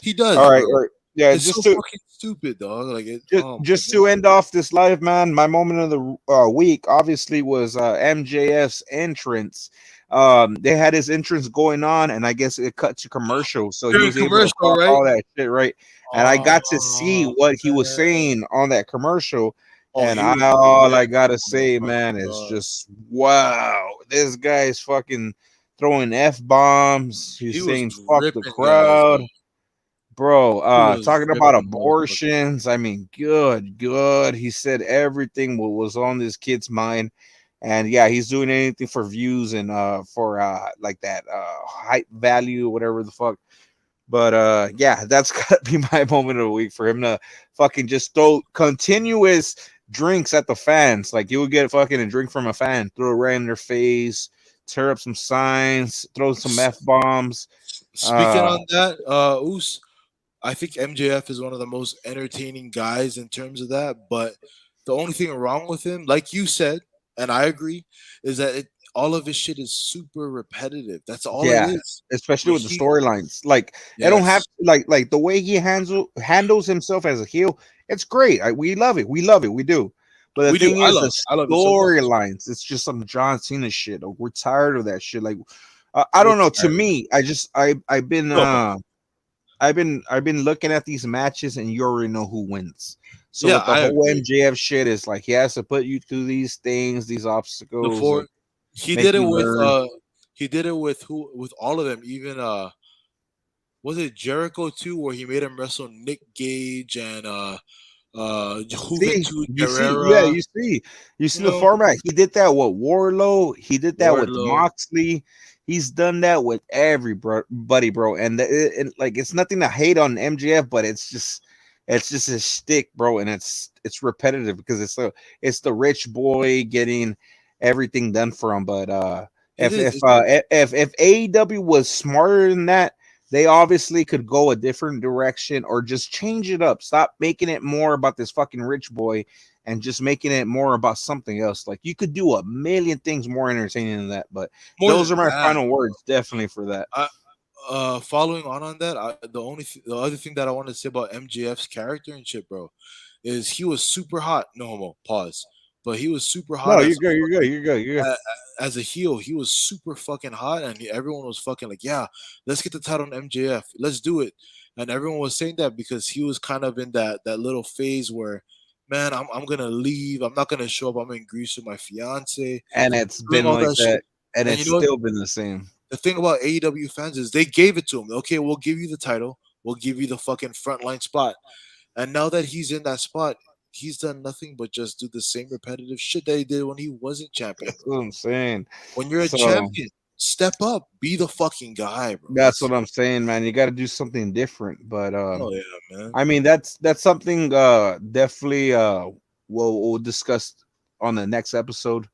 Speaker 1: he does,
Speaker 2: All right,
Speaker 1: bro.
Speaker 2: all right. Yeah,
Speaker 1: It's so fucking stupid, dog. Like it. Oh my
Speaker 2: just
Speaker 1: god.
Speaker 2: to end off this live, man, my moment of the week obviously was MJF's entrance they had his entrance going on, and I guess it cut to commercial, so he
Speaker 1: During
Speaker 2: was able to
Speaker 1: commercial,
Speaker 2: talk
Speaker 1: right?
Speaker 2: all that shit, right? And I got to see
Speaker 1: Oh
Speaker 2: what he was
Speaker 1: man.
Speaker 2: saying on that commercial,
Speaker 1: Oh,
Speaker 2: and
Speaker 1: he was
Speaker 2: all
Speaker 1: yeah.
Speaker 2: I gotta
Speaker 1: Oh
Speaker 2: say,
Speaker 1: my
Speaker 2: man, is
Speaker 1: god.
Speaker 2: just wow, this guy's fucking throwing f bombs. He's
Speaker 1: He was
Speaker 2: saying fuck the
Speaker 1: ripping guys,
Speaker 2: crowd, bro.
Speaker 1: he was
Speaker 2: Talking about
Speaker 1: ripping motherfuckers.
Speaker 2: abortions. I mean, good. He said everything what was on this kid's mind. And yeah, he's doing anything for views and for like that hype value, whatever the fuck. But yeah, that's gotta be my moment of the week for him to fucking just throw continuous drinks at the fans. Like you would get fucking a drink from a fan, throw it right in their face, tear up some signs, throw some f bombs.
Speaker 1: Speaking on that, Oos, I think MJF is one of the most entertaining guys in terms of that. But the only thing wrong with him, like you said, and I agree, is that all of his shit is super repetitive. That's all it
Speaker 2: Yeah,
Speaker 1: is.
Speaker 2: especially
Speaker 1: But
Speaker 2: with the storylines. Like it don't have
Speaker 1: yes,
Speaker 2: like the way he handles himself as a heel. It's great. We love it. We love it. We do. But the
Speaker 1: we do.
Speaker 2: thing is, the
Speaker 1: I love it so much.
Speaker 2: storylines. It's just some John Cena shit. Like, we're tired of that shit. Like I
Speaker 1: We're
Speaker 2: don't know. To
Speaker 1: tired.
Speaker 2: me,
Speaker 1: No,
Speaker 2: I've been looking at these matches, and you already know who wins. So
Speaker 1: yeah,
Speaker 2: with the
Speaker 1: I
Speaker 2: whole
Speaker 1: agree.
Speaker 2: MJF shit, is like he has to put you through these things, these obstacles,
Speaker 1: Before
Speaker 2: and
Speaker 1: he
Speaker 2: make
Speaker 1: did it
Speaker 2: you
Speaker 1: with
Speaker 2: learn.
Speaker 1: he did it with who with all of them. Even was it Jericho too, where he made him wrestle Nick Gage and
Speaker 2: See,
Speaker 1: Juventud
Speaker 2: yeah,
Speaker 1: Guerrera.
Speaker 2: you
Speaker 1: You
Speaker 2: see the
Speaker 1: know,
Speaker 2: format. He did that with Warlow. He did that with
Speaker 1: Wardlow.
Speaker 2: Moxley. He's done that with everybody, bro. And like, it's nothing to hate on MJF, but it's just his shtick, bro. And it's repetitive because it's the rich boy getting everything done for him. But
Speaker 1: It is. It's just,
Speaker 2: if AEW was smarter than that, they obviously could go a different direction or just change it up. Stop making it more about this fucking rich boy and just making it more about something else. Like you could do a million things more entertaining than that. But
Speaker 1: more
Speaker 2: those
Speaker 1: than
Speaker 2: are my
Speaker 1: that.
Speaker 2: final words, definitely for that.
Speaker 1: I, following on that, the other thing that I want to say about MJF's character and shit, bro, is he was super hot. No homo. Pause. But he was super
Speaker 2: No,
Speaker 1: hot
Speaker 2: you're
Speaker 1: as
Speaker 2: good.
Speaker 1: a
Speaker 2: You're good.
Speaker 1: fucking
Speaker 2: You're good. You're good.
Speaker 1: as a heel. He was super fucking hot, and everyone was fucking like, "Yeah, let's get the title on MJF. Let's do it." And everyone was saying that because he was kind of in that little phase where, man, I'm gonna leave. I'm not gonna show up. I'm in Greece with my fiance,
Speaker 2: And it's
Speaker 1: doing
Speaker 2: been
Speaker 1: all
Speaker 2: like
Speaker 1: that shit.
Speaker 2: that, and
Speaker 1: And
Speaker 2: it's
Speaker 1: you know what?
Speaker 2: still been the same.
Speaker 1: The thing about AEW fans is they gave it to him. Okay, we'll give you the title. We'll give you the fucking frontline spot. And now that he's in that spot, he's done nothing but just do the same repetitive shit that he did when he wasn't champion,
Speaker 2: That's
Speaker 1: bro.
Speaker 2: what I'm saying.
Speaker 1: When you're a
Speaker 2: So
Speaker 1: champion, step up, be the fucking guy, bro.
Speaker 2: that's what I'm saying, man. You got to do something different. But
Speaker 1: Oh yeah, man.
Speaker 2: I mean, that's something definitely we'll discuss on the next episode.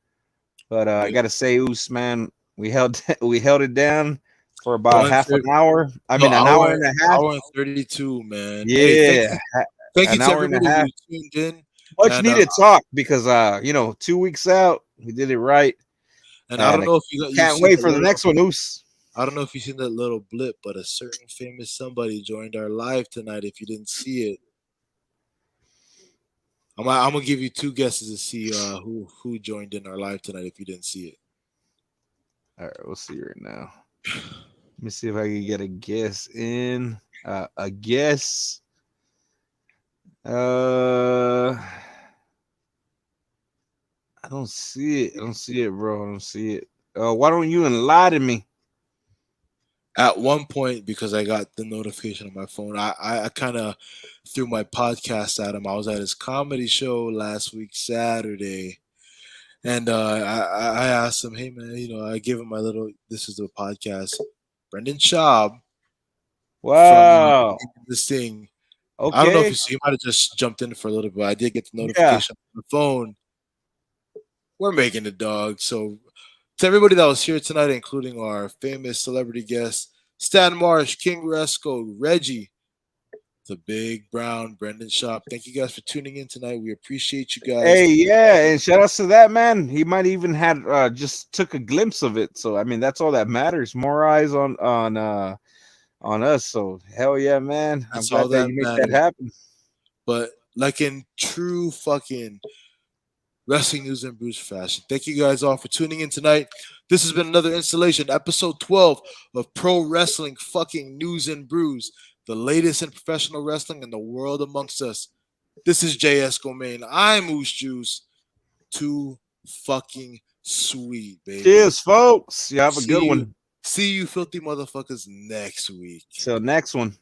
Speaker 2: But I
Speaker 1: Yeah.
Speaker 2: gotta say, Oos, man, we held we held it down for about
Speaker 1: One
Speaker 2: half an
Speaker 1: thirty,
Speaker 2: hour. I
Speaker 1: no,
Speaker 2: mean, an hour and a half.
Speaker 1: hour and 32, man. Hey,
Speaker 2: Yeah,
Speaker 1: thank you
Speaker 2: an
Speaker 1: to
Speaker 2: hour and a
Speaker 1: everybody
Speaker 2: half.
Speaker 1: who tuned in,
Speaker 2: Much
Speaker 1: and
Speaker 2: needed talk because 2 weeks out, we did it right,
Speaker 1: I
Speaker 2: and
Speaker 1: don't
Speaker 2: I
Speaker 1: know if you've
Speaker 2: can't
Speaker 1: seen
Speaker 2: wait
Speaker 1: the
Speaker 2: for the
Speaker 1: little.
Speaker 2: next one, Oos.
Speaker 1: I don't know if you've seen that little blip, but a certain famous somebody joined our live tonight. If you didn't see it, I'm gonna give you two guesses to see who joined in our live tonight. If you didn't see it,
Speaker 2: All right, we'll see right now. Let me see if I can get a guess in. A guess. Uh, I don't see it. I don't see it, bro. I don't see it. Why don't you enlighten me?
Speaker 1: at one point, because I got the notification on my phone, I kind of threw my podcast at him. I was at his comedy show last week Saturday, and I asked him, "Hey man, I gave him my little. This is the podcast. Brendan Schaub from
Speaker 2: Wow.
Speaker 1: this thing. I don't know if you
Speaker 2: Okay.
Speaker 1: see. He might have just jumped in for a little bit. I did get the
Speaker 2: Yeah.
Speaker 1: notification on the phone. We're making the dog. So to everybody that was here tonight, including our famous celebrity guests, Stan Marsh, King Resco, Reggie, the Big Brown, Brendan Shop. Thank you guys for tuning in tonight. We appreciate you guys.
Speaker 2: Hey, yeah, and shout outs to that man. He might even had just took a glimpse of it. So I mean, that's all that matters. More eyes on us. So hell yeah, man. I'm
Speaker 1: That's all
Speaker 2: glad that
Speaker 1: that
Speaker 2: you make that
Speaker 1: matters.
Speaker 2: happen.
Speaker 1: But like in true fucking wrestling news and Brews fashion. Thank you guys all for tuning in tonight. This has been another installation, episode 12 of Pro Wrestling fucking News and Brews, the latest in professional wrestling and the world amongst us. This is JS Gomain. I'm Moose Juice. Too fucking sweet, baby.
Speaker 2: Cheers, folks. You have a
Speaker 1: See
Speaker 2: good
Speaker 1: you.
Speaker 2: one.
Speaker 1: See you, filthy motherfuckers, next week.
Speaker 2: Till next one.